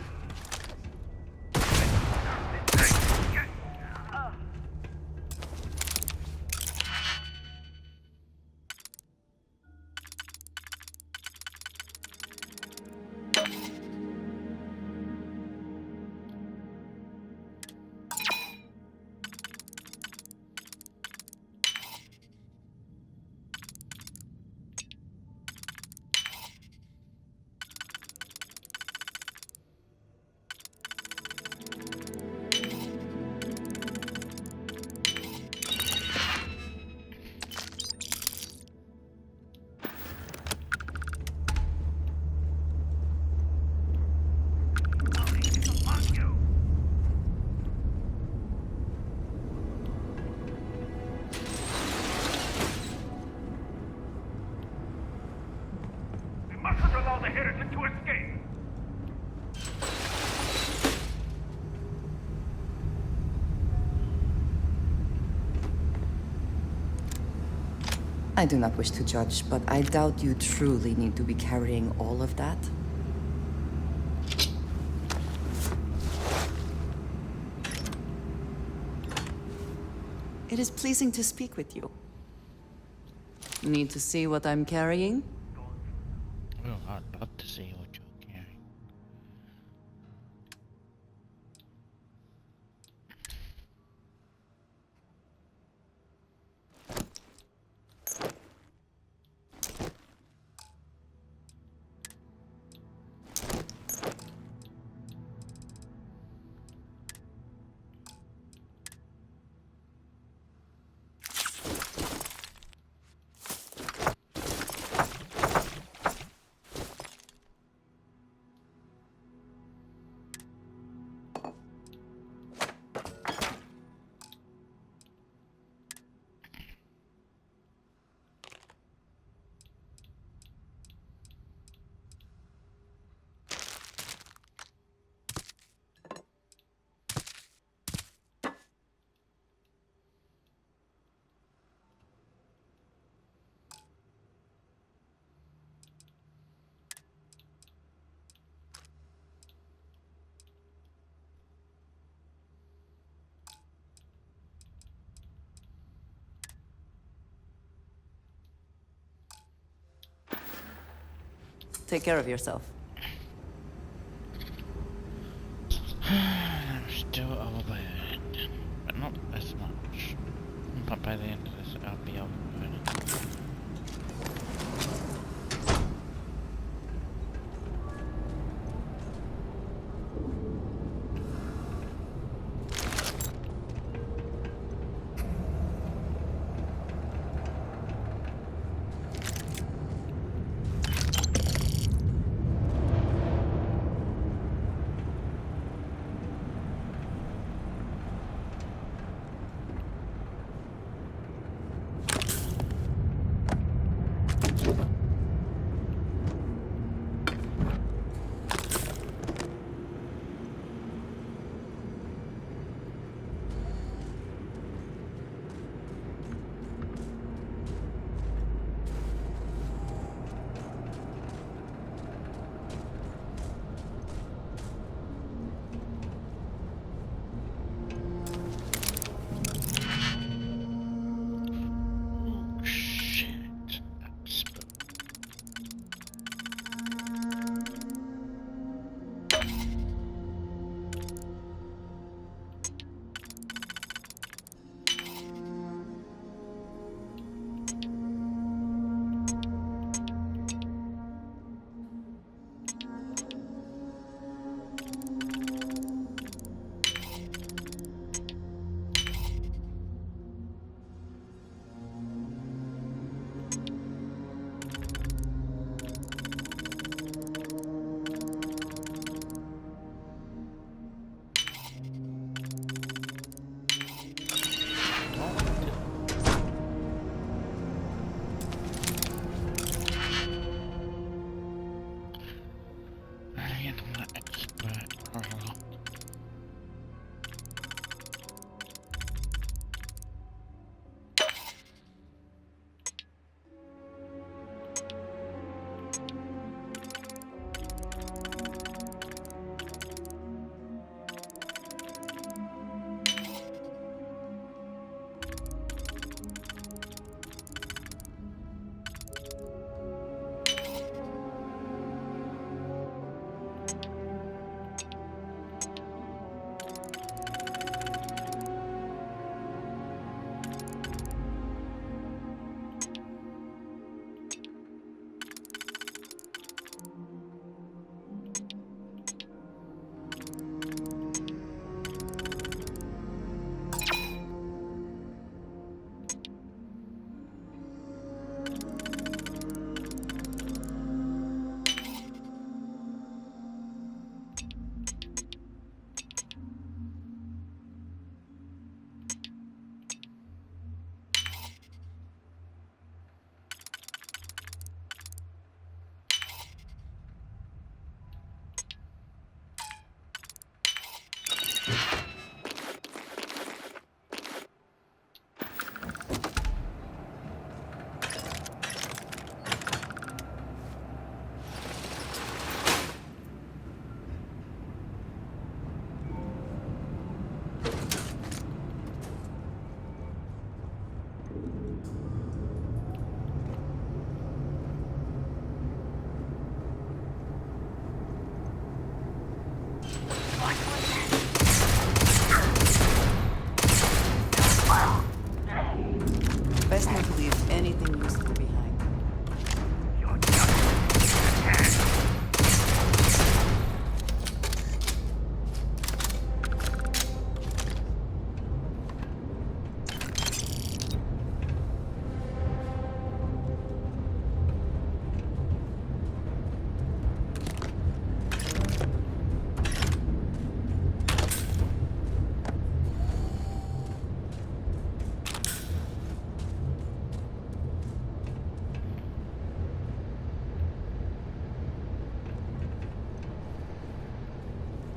I do not wish to judge, but I doubt you truly need to be carrying all of that. It is pleasing to speak with you. Need to see what I'm carrying? Well, I'd love to see what you're carrying. Take care of yourself. I'm still overburdened, but not as much. But by the end of this, I'll be overburdened.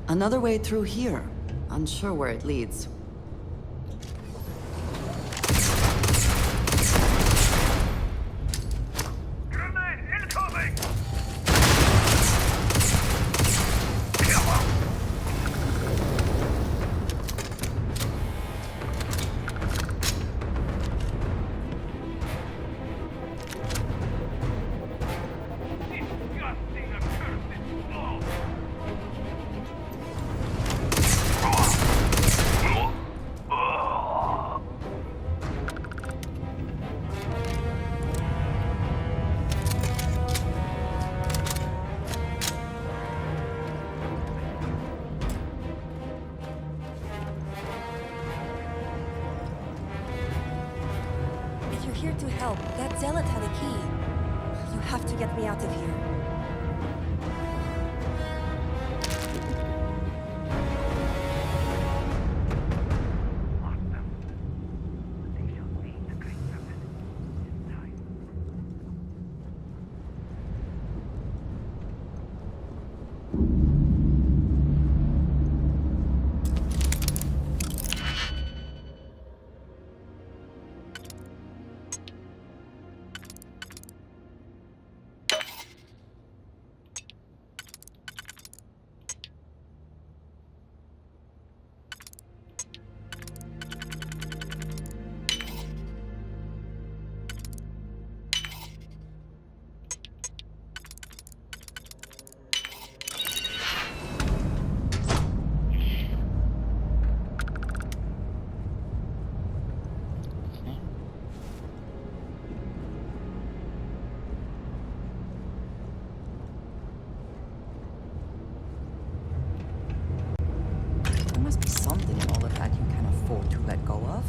Another way through here. Unsure where it leads. If you're here to help, that zealot had a key. You have to get me out of here. There must be something in all of that you can afford to let go of.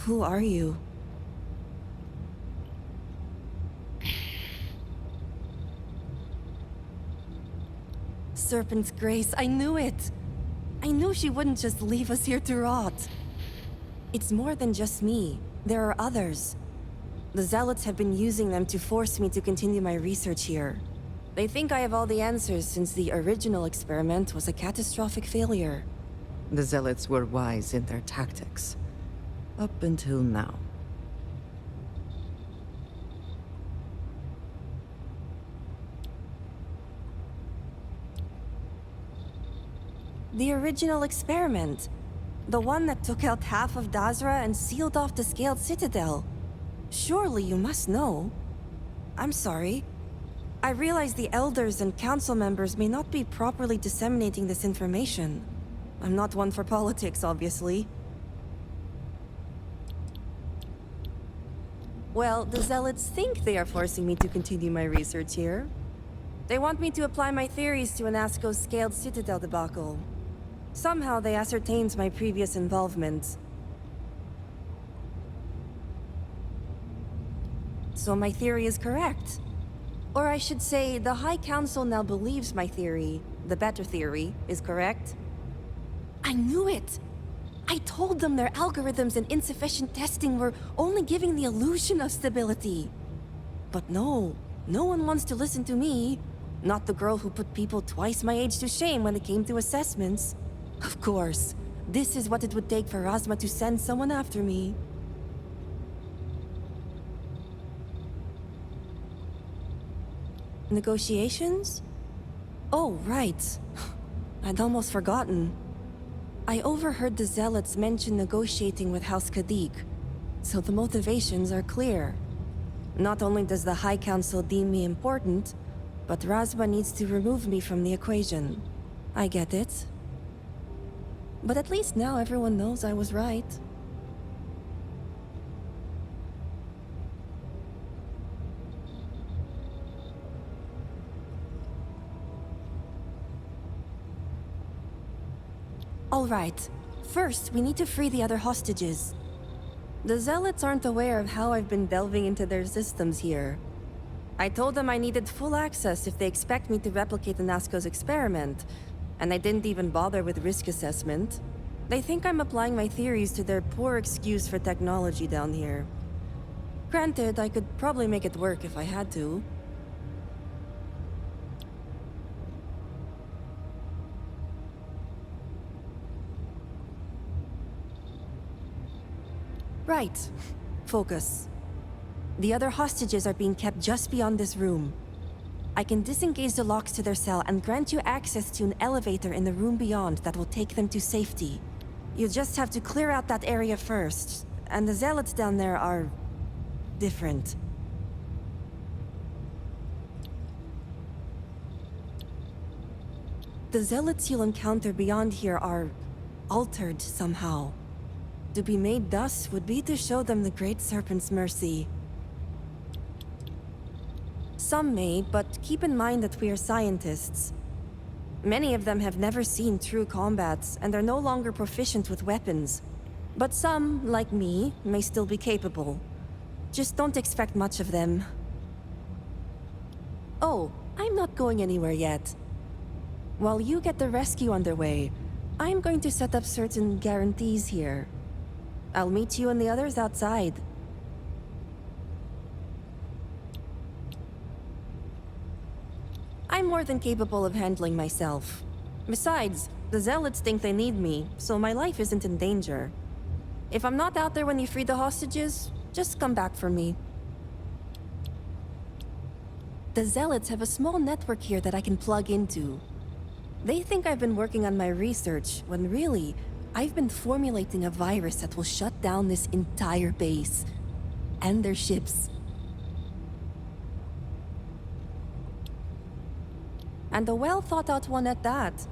Who are you? Serpent's Grace, I knew it! I knew she wouldn't just leave us here to rot. It's more than just me. There are others. The Zealots have been using them to force me to continue my research here. They think I have all the answers since the original experiment was a catastrophic failure. The Zealots were wise in their tactics. Up until now. The original experiment. The one that took out half of Dazra and sealed off the Scaled Citadel. Surely you must know. I'm sorry. I realize the elders and council members may not be properly disseminating this information. I'm not one for politics, obviously. Well, the Zealots think they are forcing me to continue my research here. They want me to apply my theories to Anasco's Scaled Citadel debacle. Somehow they ascertained my previous involvement. So my theory is correct. Or I should say, the High Council now believes my theory, the better theory, is correct. I knew it! I told them their algorithms and insufficient testing were only giving the illusion of stability. But no one wants to listen to me. Not the girl who put people twice my age to shame when it came to assessments. Of course, this is what it would take for Razma to send someone after me. Negotiations? Oh, right. I'd almost forgotten. I overheard the Zealots mention negotiating with House Kadik, so the motivations are clear. Not only does the High Council deem me important, but Razma needs to remove me from the equation. I get it. But at least now everyone knows I was right. All right. First, we need to free the other hostages. The Zealots aren't aware of how I've been delving into their systems here. I told them I needed full access if they expect me to replicate the Nazco's experiment, and I didn't even bother with risk assessment. They think I'm applying my theories to their poor excuse for technology down here. Granted, I could probably make it work if I had to. Right. Focus. The other hostages are being kept just beyond this room. I can disengage the locks to their cell and grant you access to an elevator in the room beyond that will take them to safety. You just have to clear out that area first, and the zealots down there are... different. The zealots you'll encounter beyond here are... altered somehow. To be made thus would be to show them the Great Serpent's mercy. Some may, but keep in mind that we are scientists. Many of them have never seen true combats and are no longer proficient with weapons. But some, like me, may still be capable. Just don't expect much of them. Oh, I'm not going anywhere yet. While you get the rescue underway, I'm going to set up certain guarantees here. I'll meet you and the others outside. I'm more than capable of handling myself. Besides, the zealots think they need me, so my life isn't in danger. If I'm not out there when you free the hostages, just come back for me. The zealots have a small network here that I can plug into. They think I've been working on my research, when really, I've been formulating a virus that will shut down this entire base. And their ships. And a well-thought-out one at that.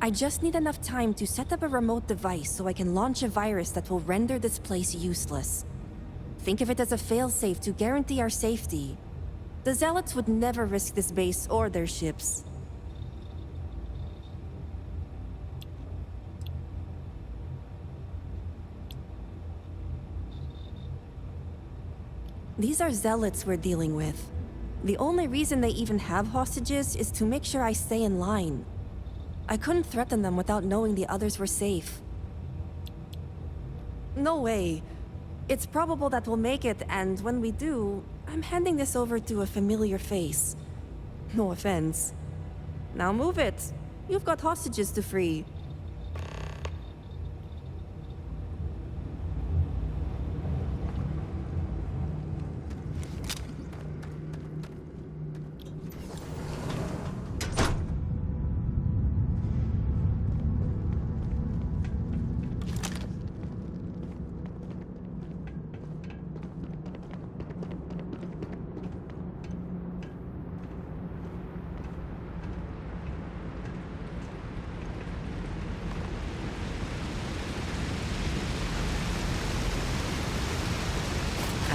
I just need enough time to set up a remote device so I can launch a virus that will render this place useless. Think of it as a failsafe to guarantee our safety. The zealots would never risk this base or their ships. These are zealots we're dealing with. The only reason they even have hostages is to make sure I stay in line. I couldn't threaten them without knowing the others were safe. No way. It's probable that we'll make it, and when we do, I'm handing this over to a familiar face. No offense. Now move it. You've got hostages to free.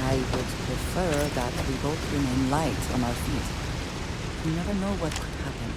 I would prefer that we both remain light on our feet. You never know what could happen.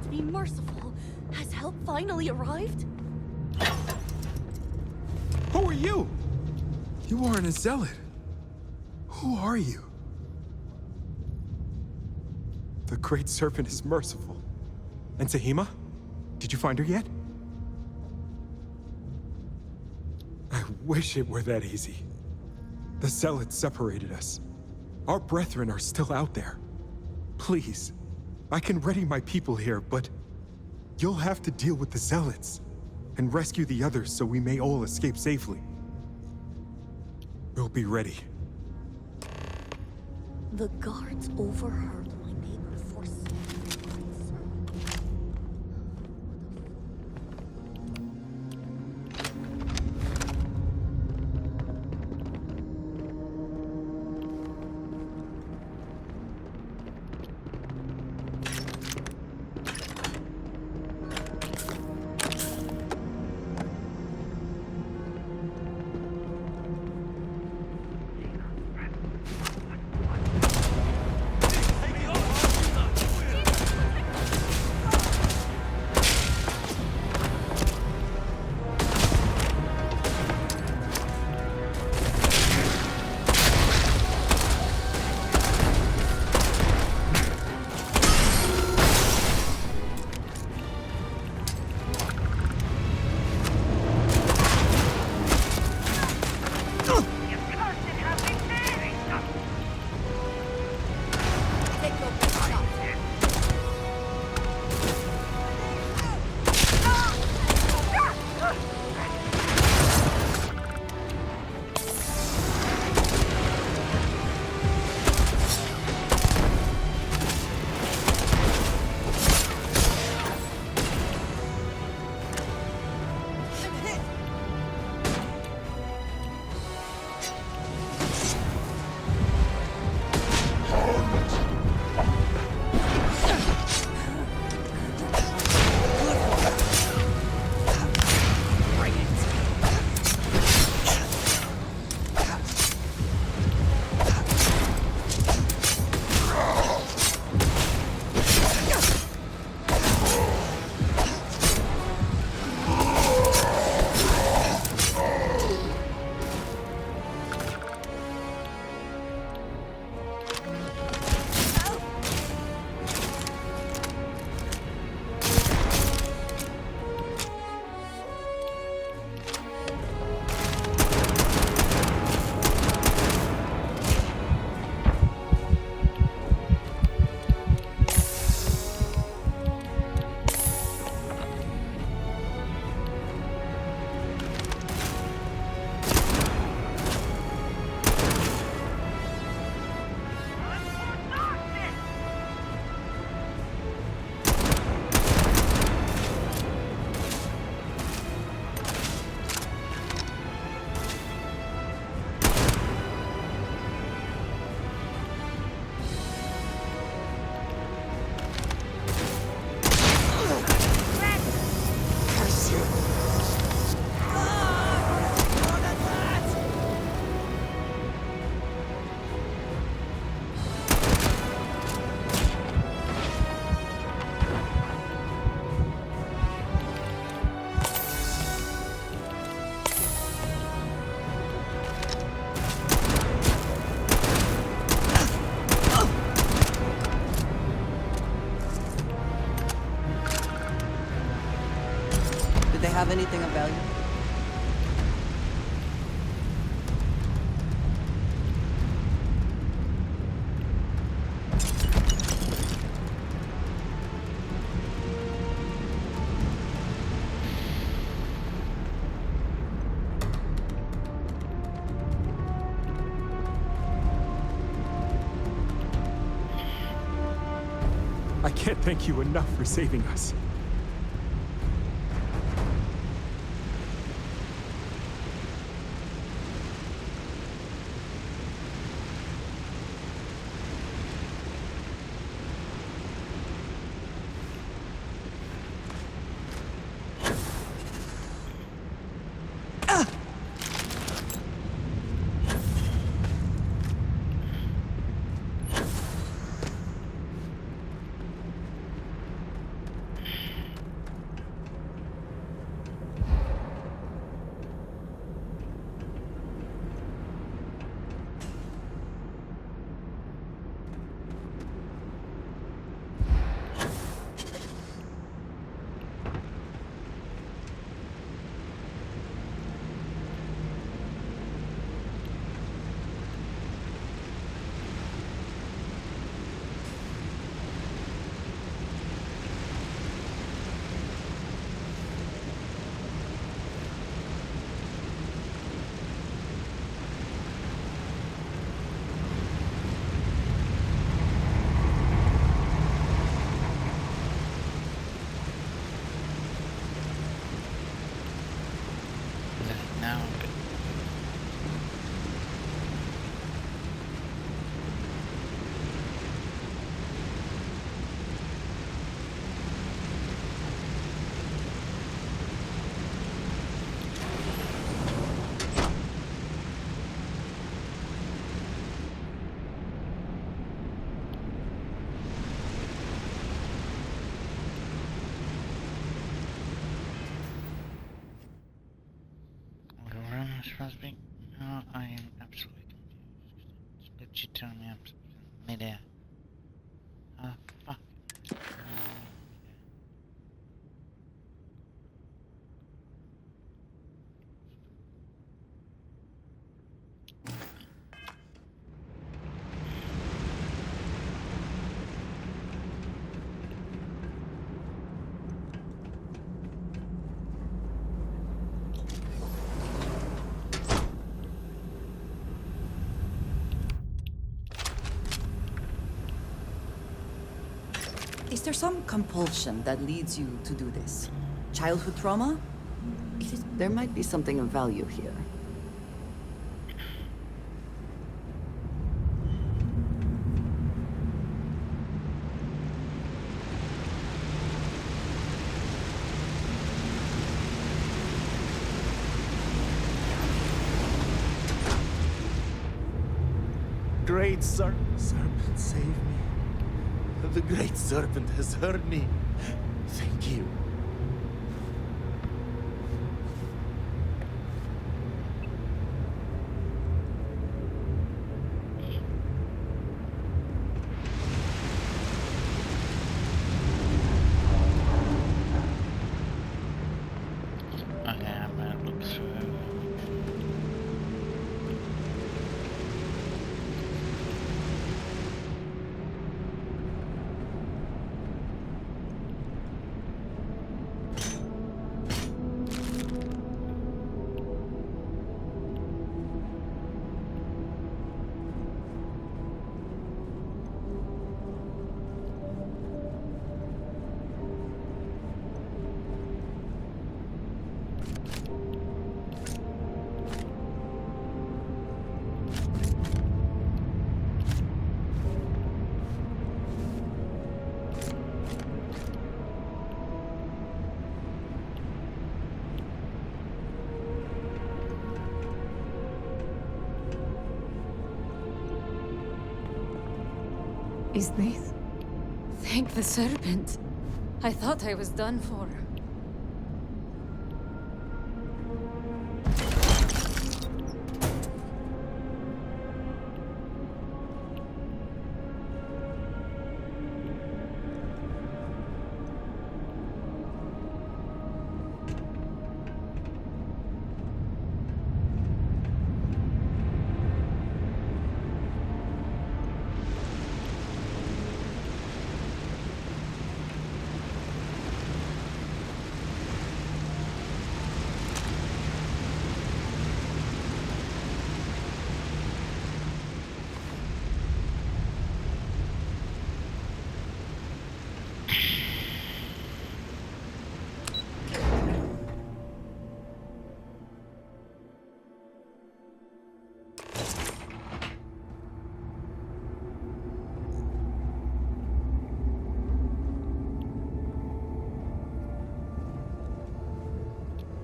be merciful. Has help finally arrived? Who are you? You aren't a zealot. Who are you? The Great Serpent is merciful. And Tahima? Did you find her yet? I wish it were that easy. The Zealots separated us. Our brethren are still out there. Please, I can ready my people here, but you'll have to deal with the Zealots and rescue the others so we may all escape safely. We'll be ready. The guards overheard my neighbor forsake the Great Serpent. Have anything of value? I can't thank you enough for saving us. has been... No, I am absolutely confused. Did you tell me I'm in midair? Ah, fuck. Is there some compulsion that leads you to do this? Childhood trauma? There might be something of value here. Great serpent, save me. The great serpent has heard me. Thank you. Okay, I'm gonna look through. Is this? Thank the serpent. I thought I was done for.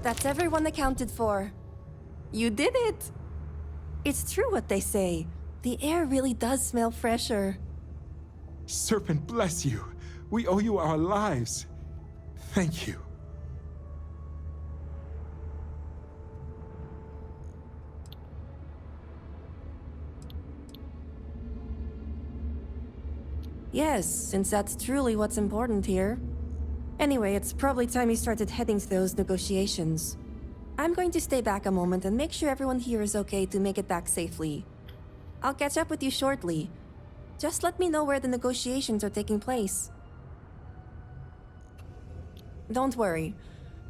That's everyone accounted for. You did it! It's true what they say. The air really does smell fresher. Serpent bless you. We owe you our lives. Thank you. Yes, since that's truly what's important here. Anyway, it's probably time you started heading to those negotiations. I'm going to stay back a moment and make sure everyone here is okay to make it back safely. I'll catch up with you shortly. Just let me know where the negotiations are taking place. Don't worry.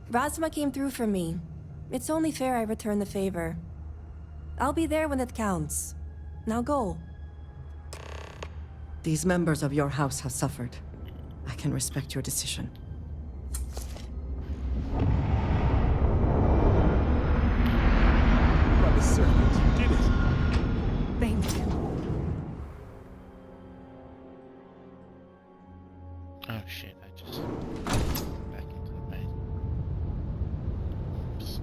Razma came through for me. It's only fair I return the favor. I'll be there when it counts. Now go. These members of your house have suffered. I can respect your decision. Brother Serpent, you did it. Thank you. Oh shit, I just back into the base. Oops.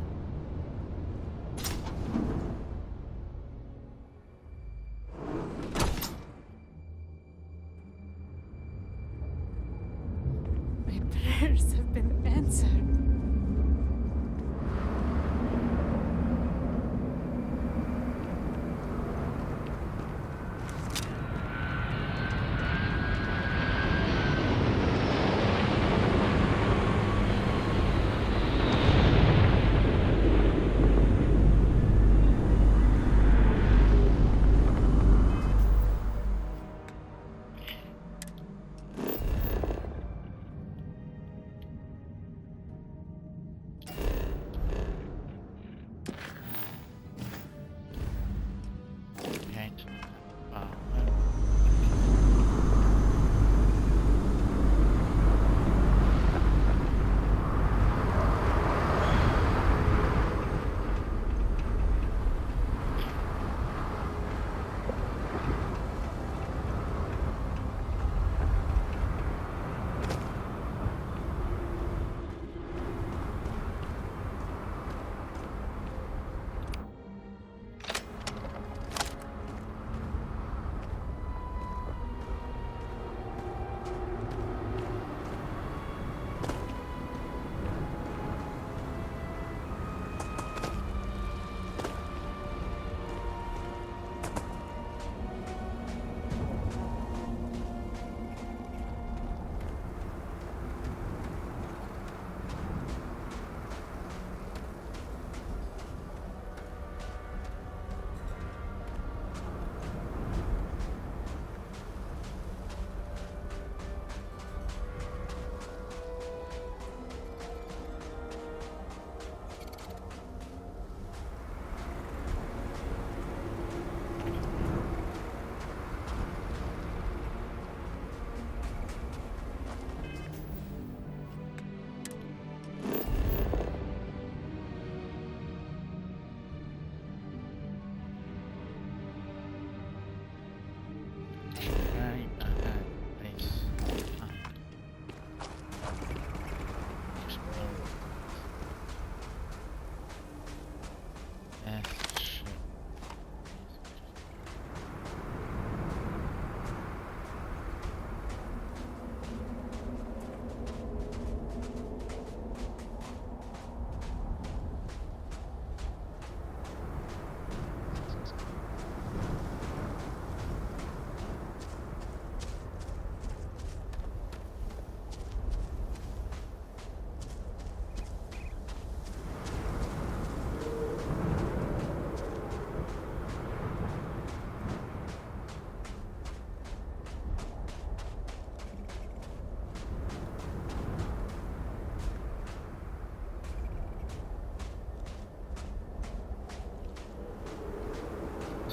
My prayers have been answered.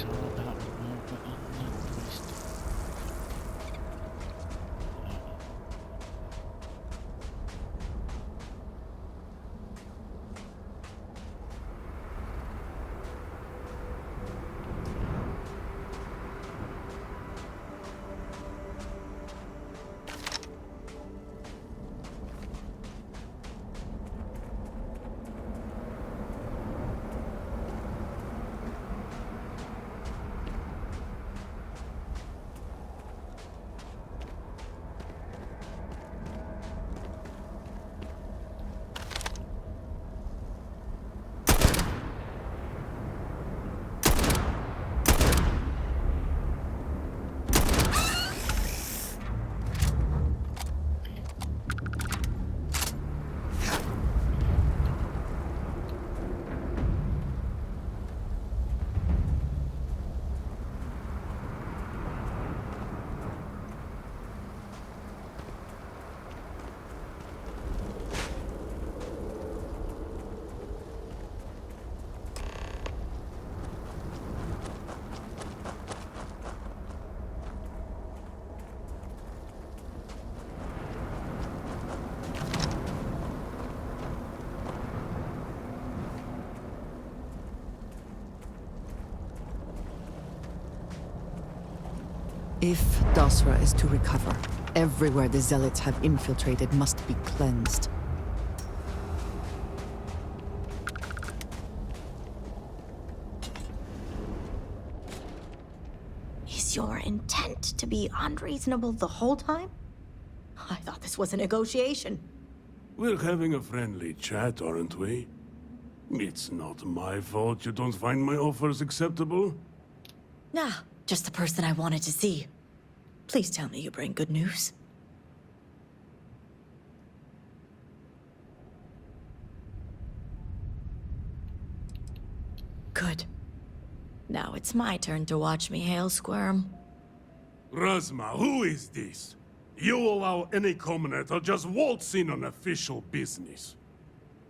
all about removal and revisting. If Dasra is to recover, everywhere the Zealots have infiltrated must be cleansed. Is your intent to be unreasonable the whole time? I thought this was a negotiation. We're having a friendly chat, aren't we? It's not my fault you don't find my offers acceptable. Nah, just the person I wanted to see. Please tell me you bring good news. Good. Now it's my turn to watch Mihail squirm. Razma, who is this? You allow any commoner to just waltz in on official business.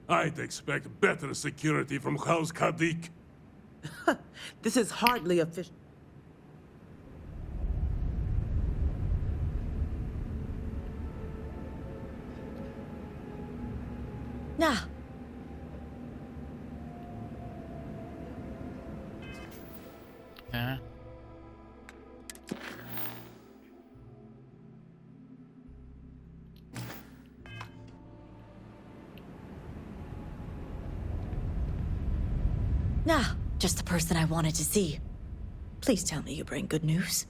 I'd expect better security from House Kadik. This is hardly official. Nah. Yeah. Nah, just the person I wanted to see. Please tell me you bring good news.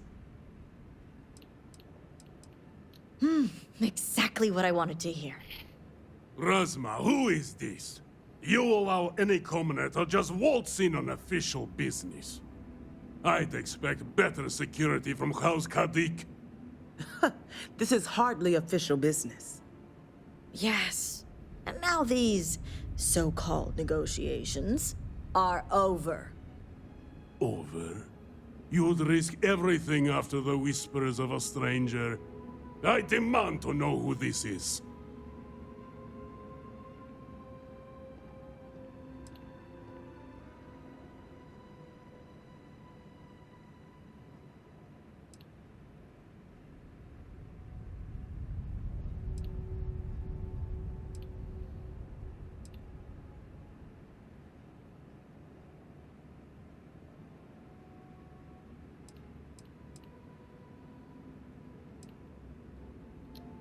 Exactly what I wanted to hear. Razma, who is this? You allow any commoner to just waltz in on official business. I'd expect better security from House Kadik. This is hardly official business. Yes. And now these so-called negotiations are over. Over? You'd risk everything after the whispers of a stranger. I demand to know who this is.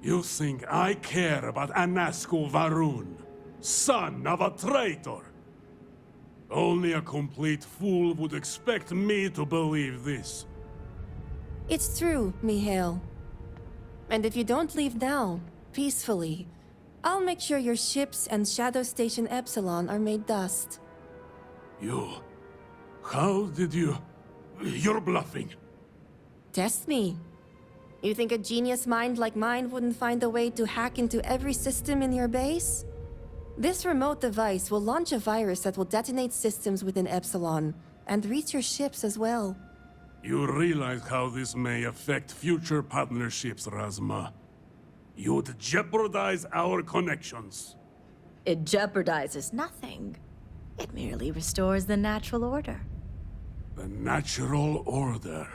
You think I care about Anasco Varun, son of a traitor? Only a complete fool would expect me to believe this. It's true, Mihail. And if you don't leave now, peacefully, I'll make sure your ships and Shadow Station Epsilon are made dust. You... How did you... You're bluffing. Test me. You think a genius mind like mine wouldn't find a way to hack into every system in your base? This remote device will launch a virus that will detonate systems within Epsilon, and reach your ships as well. You realize how this may affect future partnerships, Razma. You'd jeopardize our connections. It jeopardizes nothing. It merely restores the natural order. The natural order.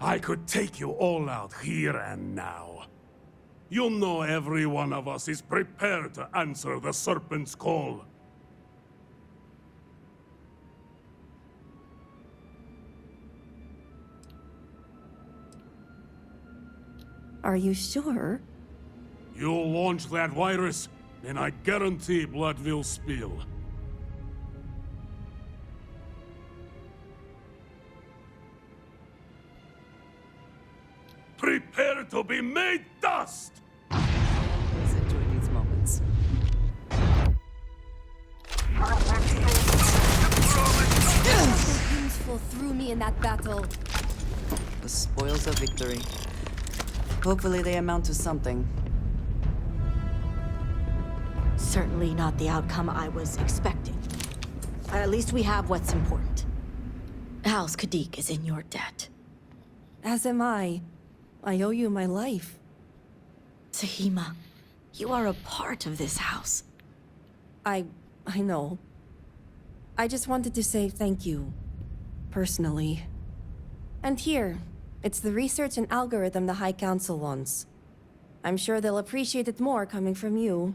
I could take you all out here and now. You know every one of us is prepared to answer the Serpent's call. Are you sure? You launch that virus, and I guarantee blood will spill. Prepare to be made dust! Let's enjoy these moments. Something useful threw me in that battle. The spoils of victory. Hopefully they amount to something. Certainly not the outcome I was expecting. At least we have what's important. House Kadik is in your debt. As am I. I owe you my life. Sahima, you are a part of this house. I know. I just wanted to say thank you. Personally. And here, it's the research and algorithm the High Council wants. I'm sure they'll appreciate it more coming from you.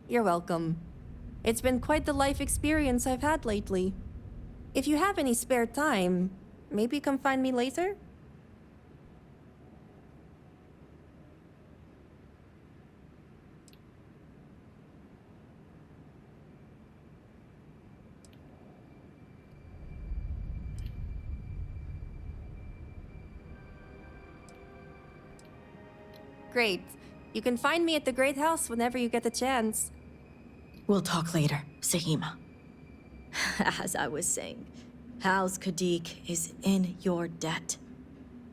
You're welcome. It's been quite the life experience I've had lately. If you have any spare time, maybe come find me later? Great. You can find me at the Great House whenever you get the chance. We'll talk later, Sahima. As I was saying, House Kadik is in your debt.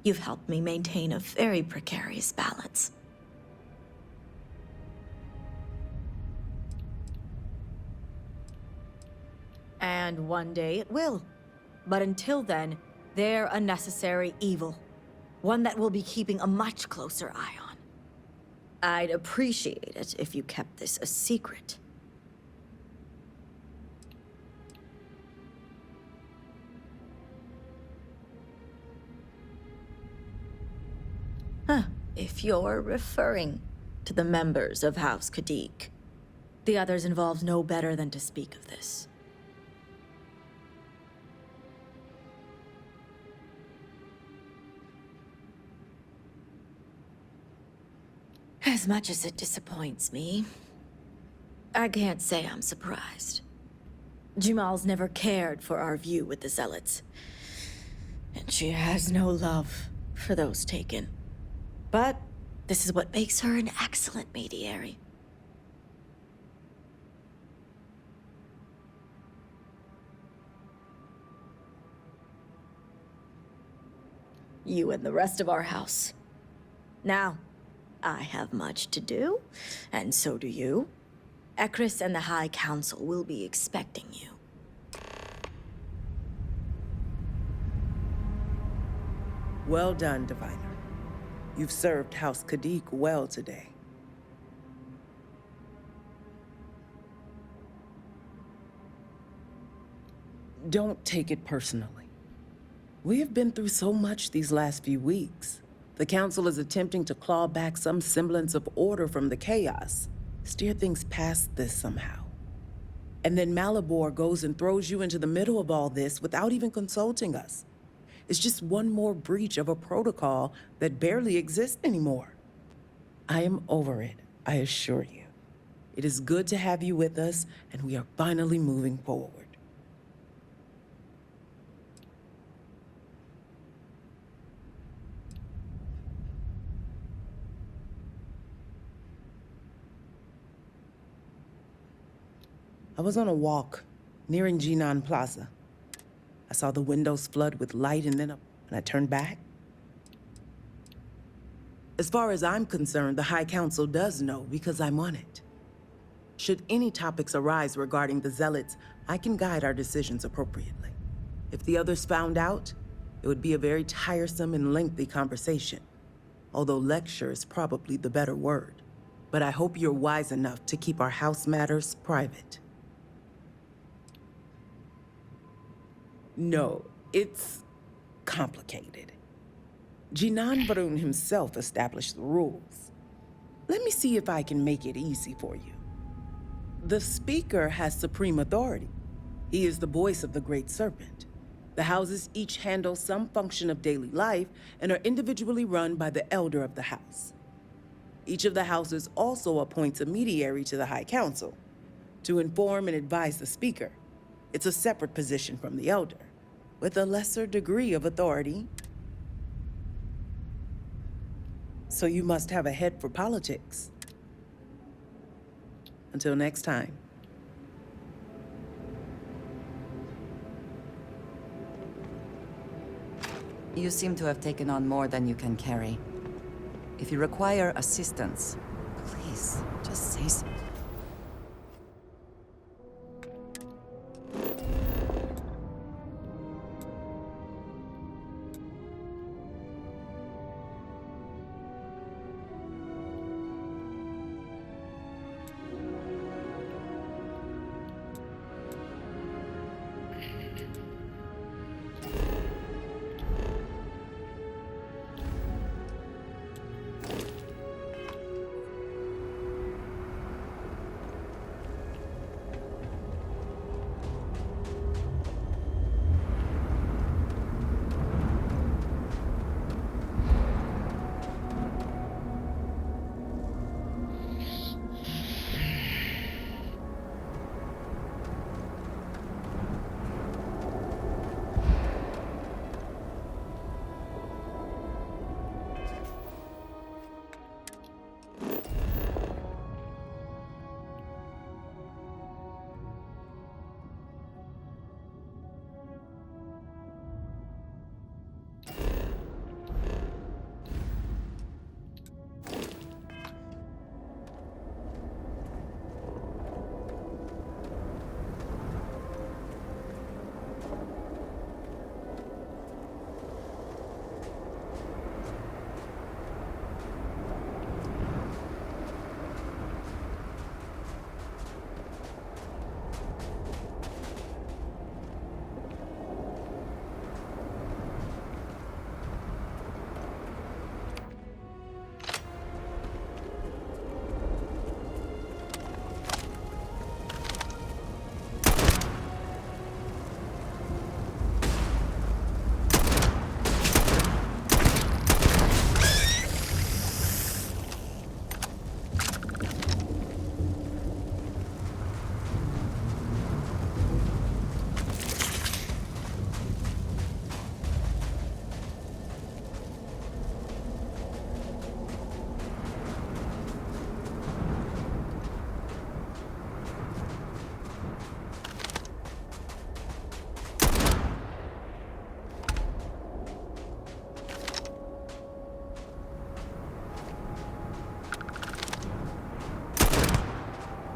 You've helped me maintain a very precarious balance. And one day it will. But until then, they're a necessary evil. One that we'll be keeping a much closer eye on. I'd appreciate it if you kept this a secret. If you're referring to the members of House Kadik, the others involved know better than to speak of this. As much as it disappoints me, I can't say I'm surprised. Jamal's never cared for our view with the Zealots, and she has no love for those taken. But this is what makes her an excellent mediator. You and the rest of our house. Now, I have much to do, and so do you. Ekris and the High Council will be expecting you. Well done, Diviner. You've served House Kadik well today. Don't take it personally. We have been through so much these last few weeks. The Council is attempting to claw back some semblance of order from the chaos, steer things past this somehow. And then Malabor goes and throws you into the middle of all this without even consulting us. It's just one more breach of a protocol that barely exists anymore. I am over it, I assure you. It is good to have you with us, and we are finally moving forward. I was on a walk, nearing Jinan Plaza. I saw the windows flood with light and then I turned back. As far as I'm concerned, the High Council does know because I'm on it. Should any topics arise regarding the Zealots, I can guide our decisions appropriately. If the others found out, it would be a very tiresome and lengthy conversation. although lecture is probably the better word. But I hope you're wise enough to keep our house matters private. No, it's complicated. Jinan Varun himself established the rules. Let me see if I can make it easy for you. The Speaker has supreme authority. He is the voice of the Great Serpent. The houses each handle some function of daily life and are individually run by the Elder of the House. Each of the houses also appoints a mediary to the High Council to inform and advise the Speaker. It's a separate position from the Elder, with a lesser degree of authority. So you must have a head for politics. Until next time. You seem to have taken on more than you can carry. If you require assistance, please, just say so.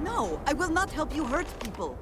No, I will not help you hurt people.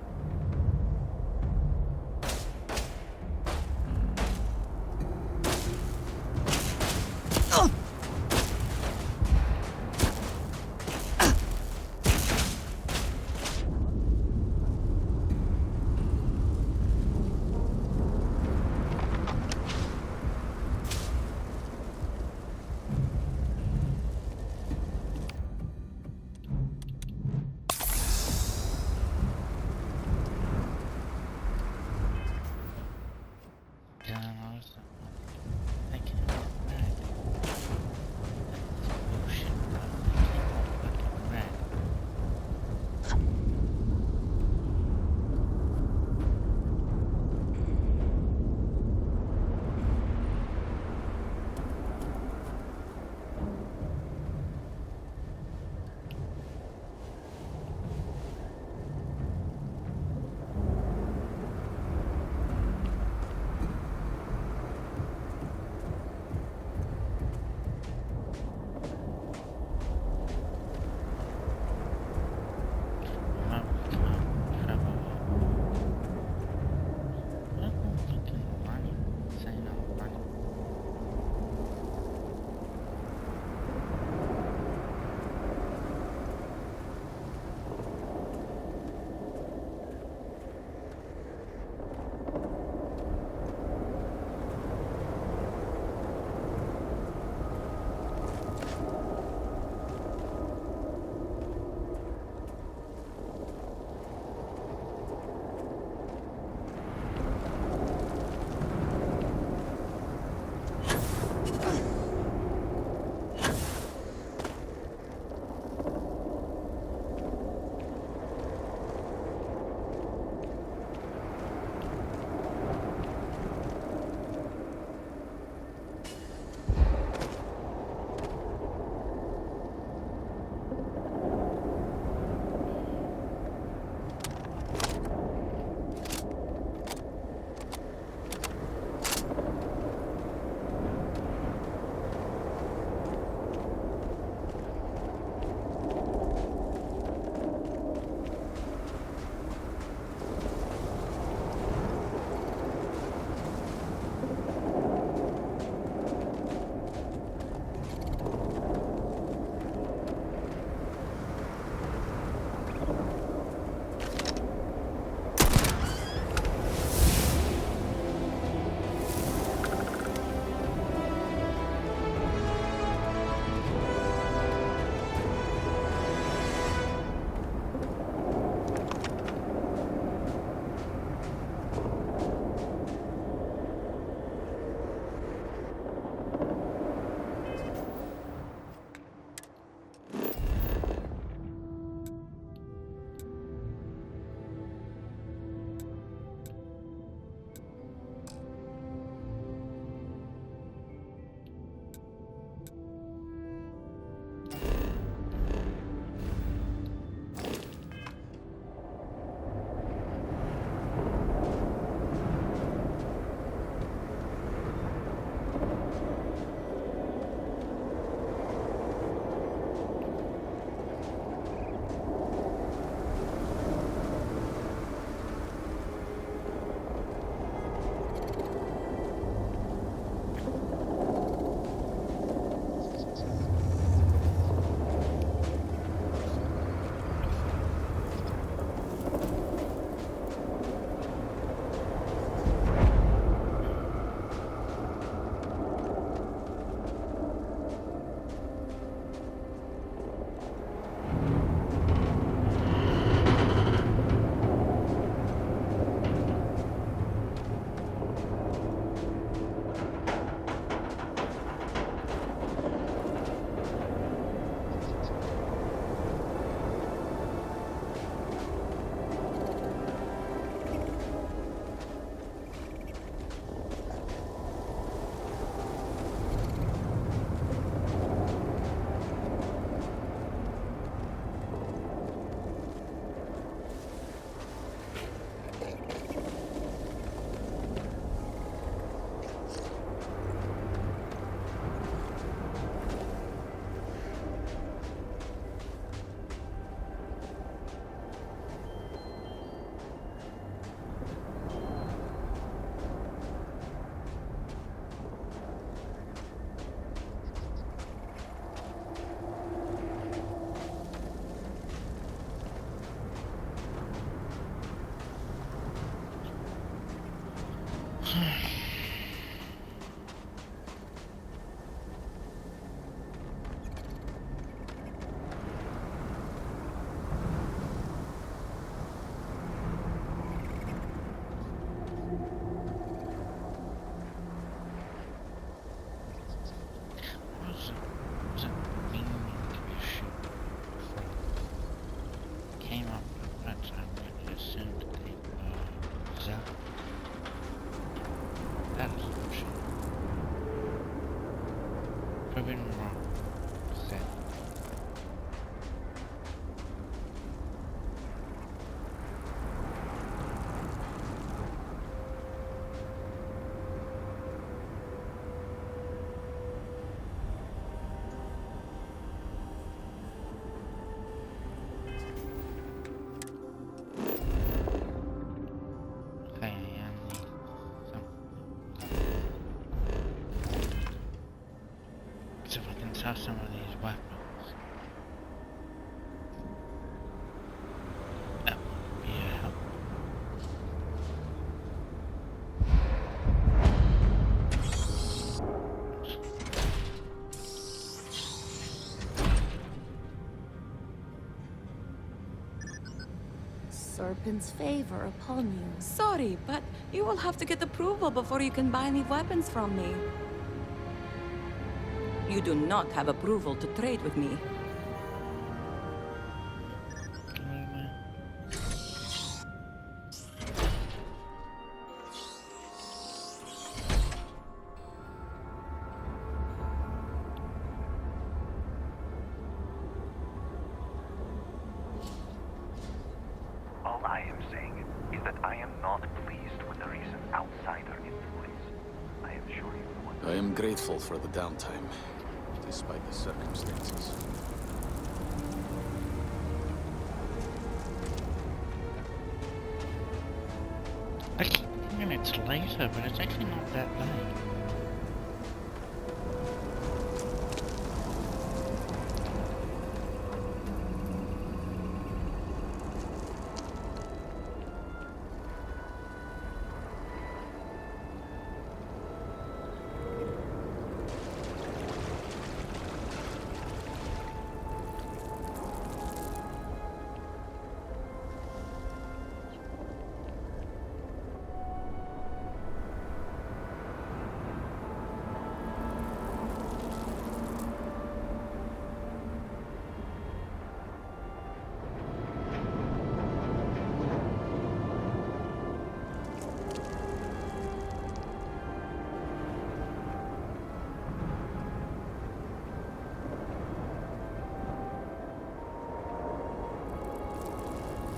have been wrong. Said. So if I can touch some of these weapons, that would be a help. Serpent's favor upon you. Sorry, but you will have to get approval before you can buy any weapons from me. You do not have approval to trade with me. All I am saying is that I am not pleased with the recent outsider influence. I am sure you will. I am grateful for the downtime, despite the circumstances. I keep thinking it's later, but it's actually not that late.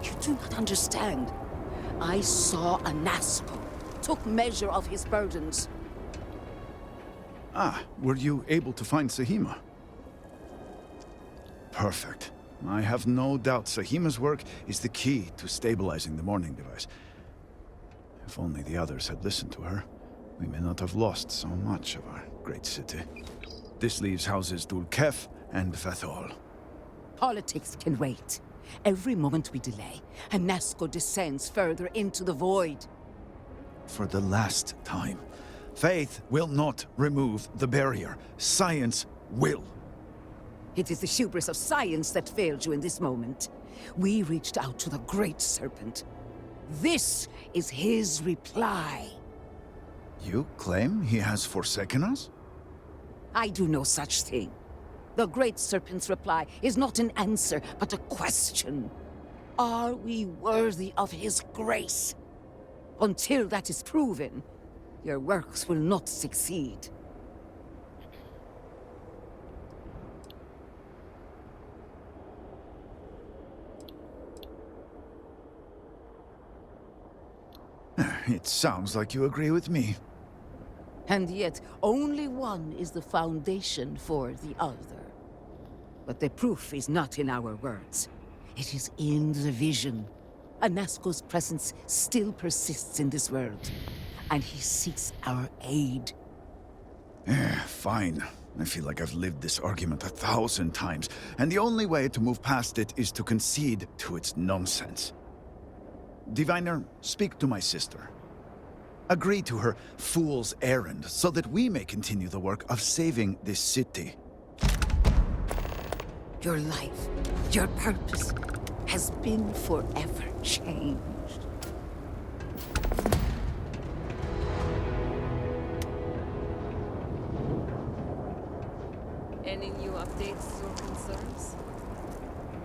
You do not understand. I saw Anasco, took measure of his burdens. Ah, were you able to find Sahima? Perfect. I have no doubt Sahima's work is the key to stabilizing the mourning device. If only the others had listened to her, we may not have lost so much of our great city. This leaves houses Dul Kef and Fathol. Politics can wait. Every moment we delay, Anasco descends further into the void. For the last time, faith will not remove the barrier. Science will. It is the hubris of science that failed you in this moment. We reached out to the Great Serpent. This is his reply. You claim he has forsaken us? I do no such thing. The Great Serpent's reply is not an answer, but a question. Are we worthy of his grace? Until that is proven, your works will not succeed. It sounds like you agree with me. And yet, only one is the foundation for the other. But the proof is not in our words. It is in the vision. Anasco's presence still persists in this world, and he seeks our aid. Fine. I feel like I've lived this argument 1,000 times, and the only way to move past it is to concede to its nonsense. Diviner, speak to my sister. Agree to her fool's errand so that we may continue the work of saving this city. Your life, your purpose, has been forever changed. Any new updates or concerns?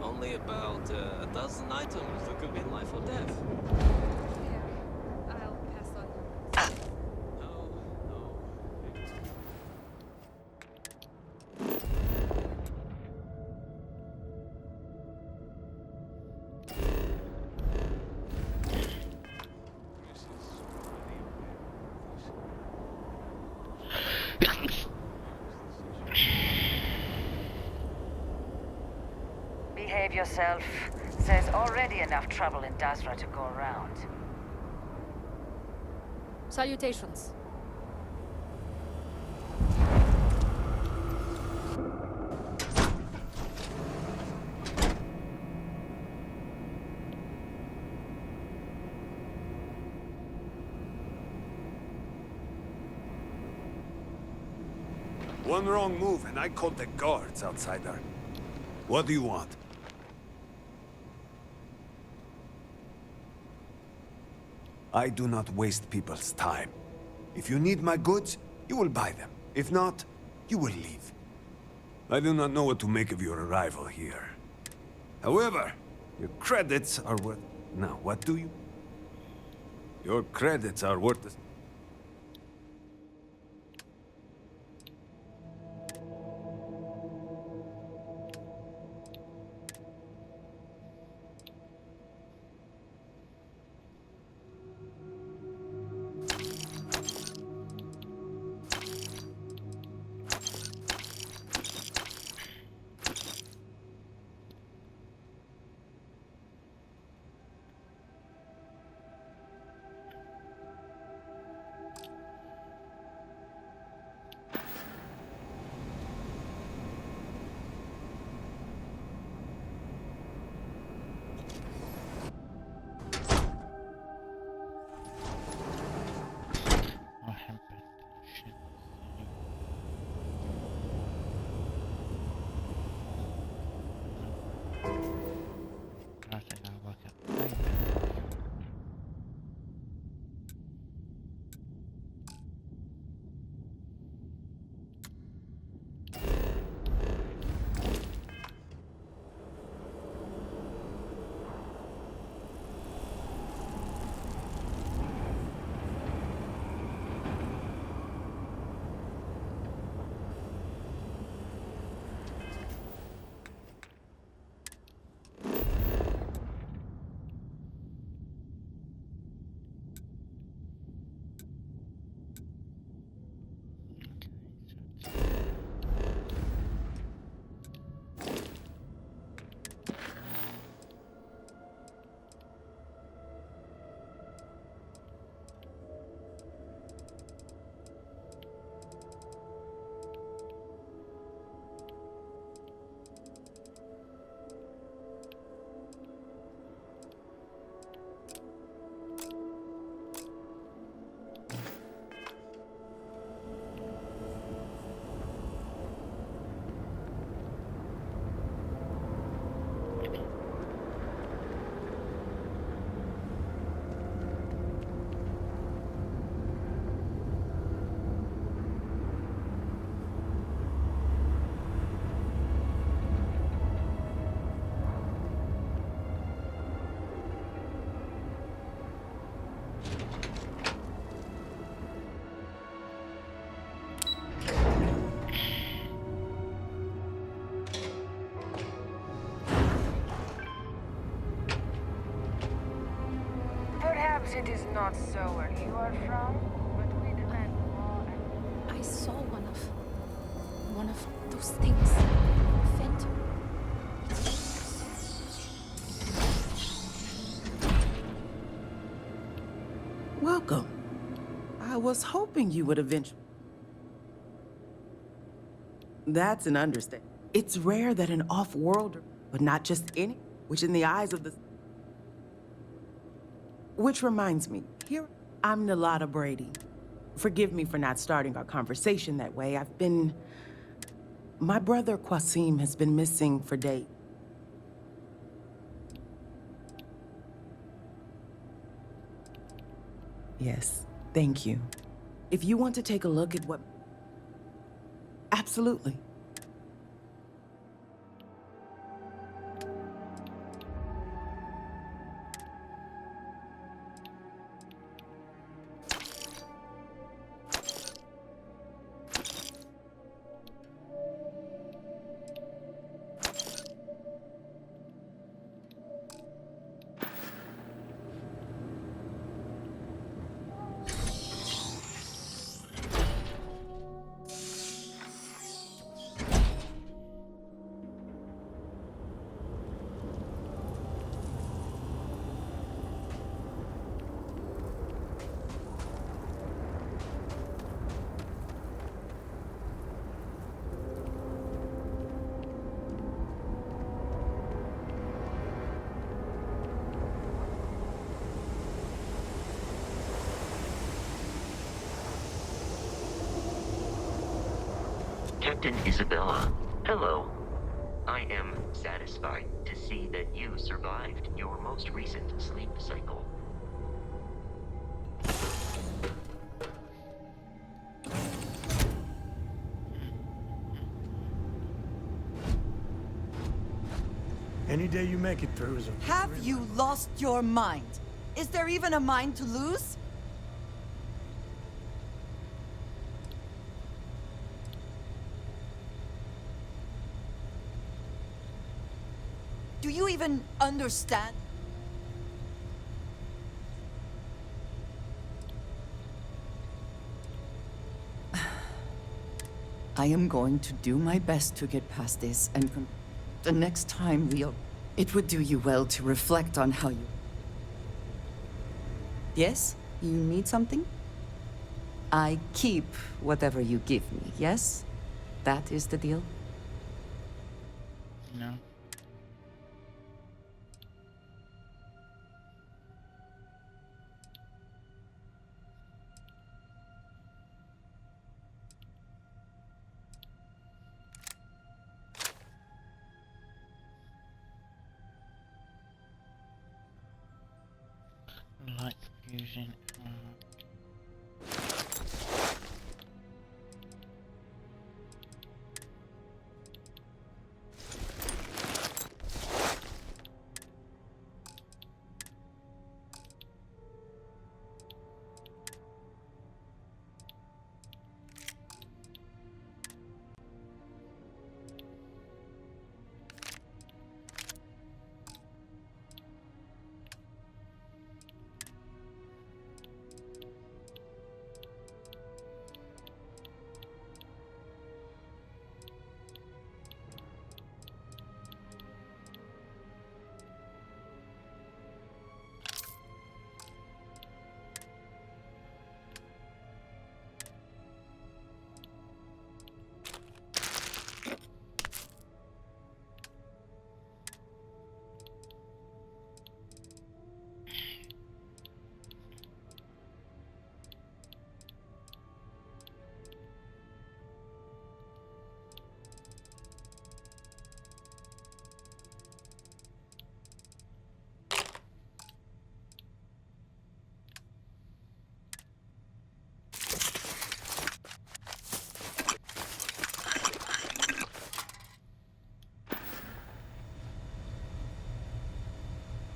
Only about a dozen items that could mean life or death. I'll pass on. yourself. There's already enough trouble in Dasra to go around. Salutations. One wrong move and I called the guards, outsider. What do you want? I do not waste people's time. If you need my goods, you will buy them. If not, you will leave. I do not know what to make of your arrival here. However, your credits are worth... Now, what do you... Your credits are worth... Perhaps it is not so where you are from, but we demand law and... I saw one of those things. Phantom. Welcome. I was hoping you would eventually... That's an understatement. It's rare that an off-worlder, but not just any, which in the eyes of the... Which reminds me, here, I'm Nalada Brady. Forgive me for not starting our conversation that way. My brother Qasim has been missing for days. Yes, thank you. If you want to take a look at what... Absolutely. Captain Isabella, hello. I am satisfied to see that you survived your most recent sleep cycle. Any day you make it through is a... Have you lost your mind? Is there even a mind to lose? Do you even understand? I am going to do my best to get past this, and the next time we'll... It would do you well to reflect on how you... Yes? You need something? I keep whatever you give me, yes? That is the deal? No. Light fusion.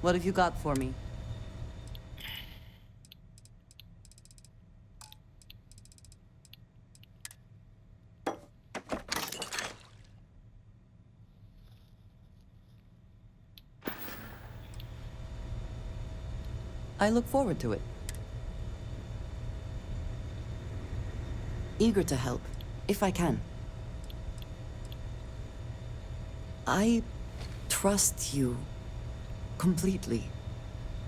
What have you got for me? I look forward to it. Eager to help, if I can. I trust you completely.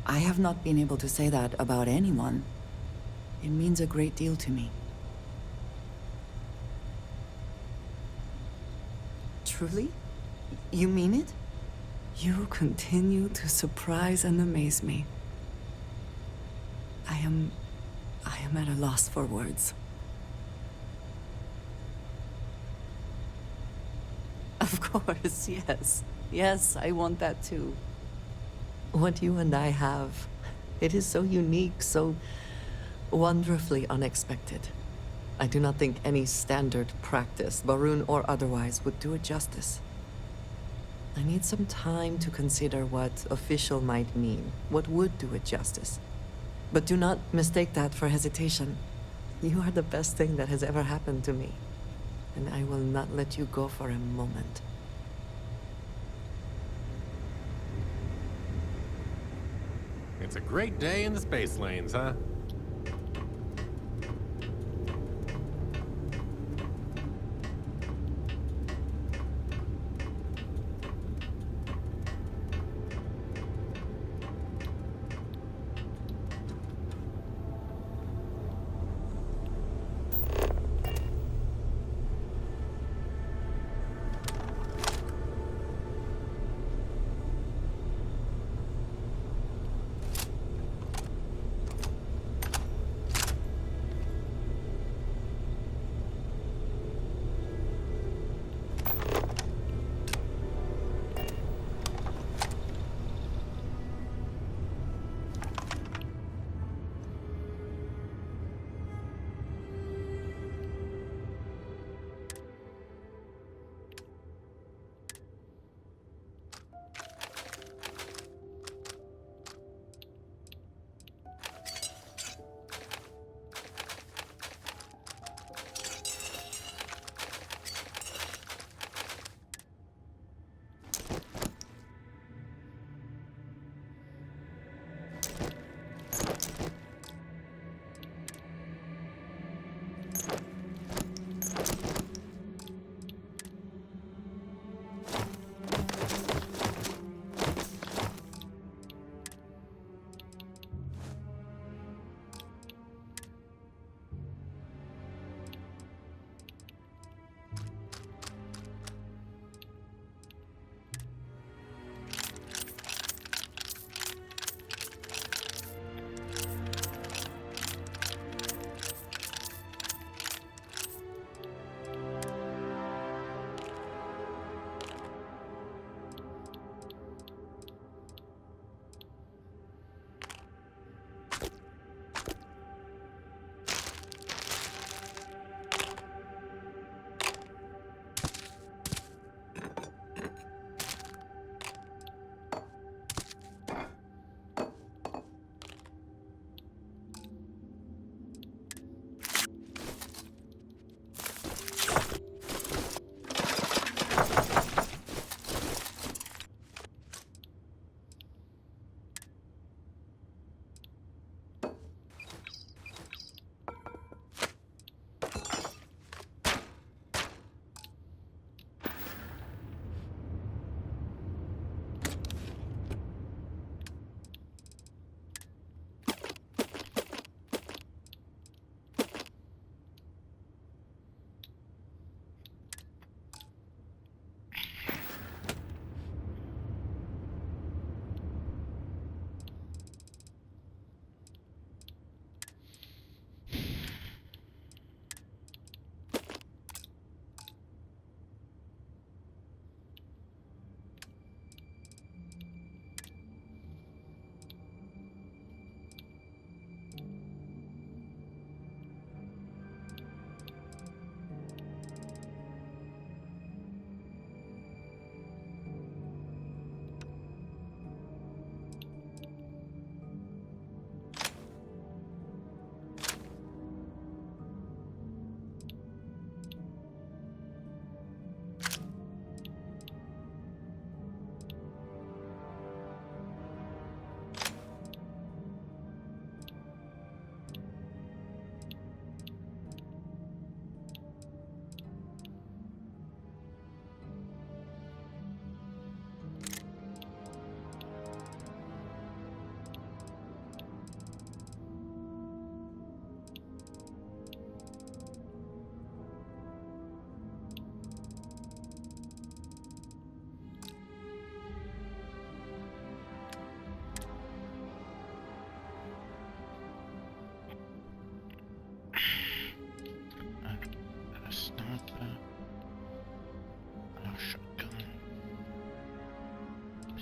I have not been able to say that about anyone. It means a great deal to me. Truly? You mean it? You continue to surprise and amaze me. I am at a loss for words. Of course, yes. Yes, I want that too. What you and I have, it is so unique, so wonderfully unexpected. I do not think any standard practice, Barun or otherwise, would do it justice. I need some time to consider what official might mean, what would do it justice. But do not mistake that for hesitation. You are the best thing that has ever happened to me, and I will not let you go for a moment. It's a great day in the space lanes, huh?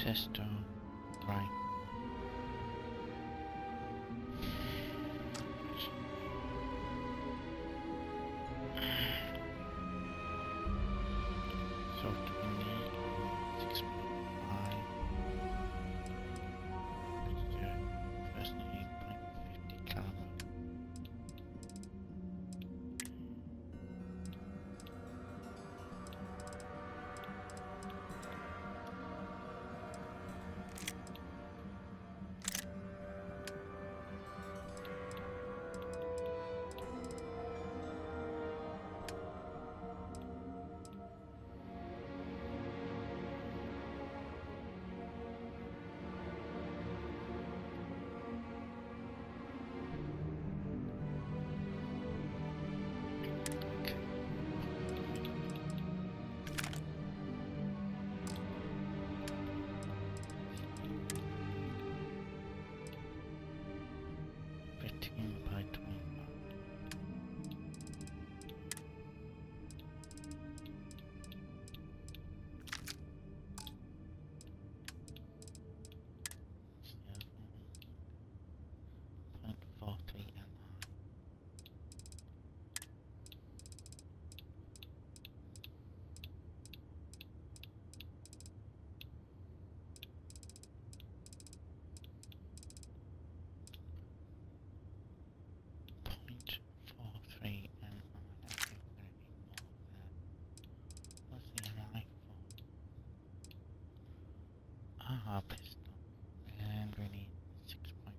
access to right. So do we need 6.5? Let's do it. First need 8.50 caliber. Ah, pistol. And we need 6.5.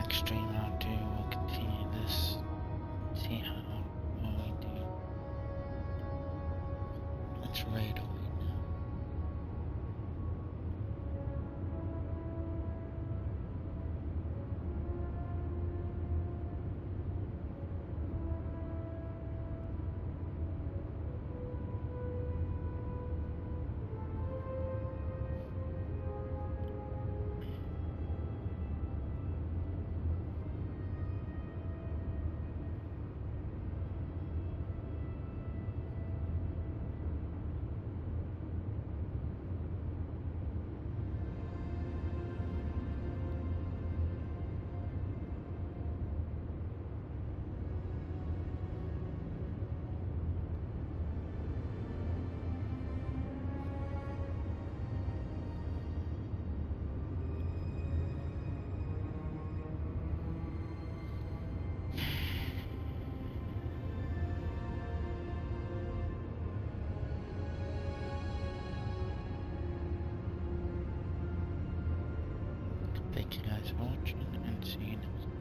Stream out too, we'll continue this, see how well we do. Let's raid away now. watching and seeing us.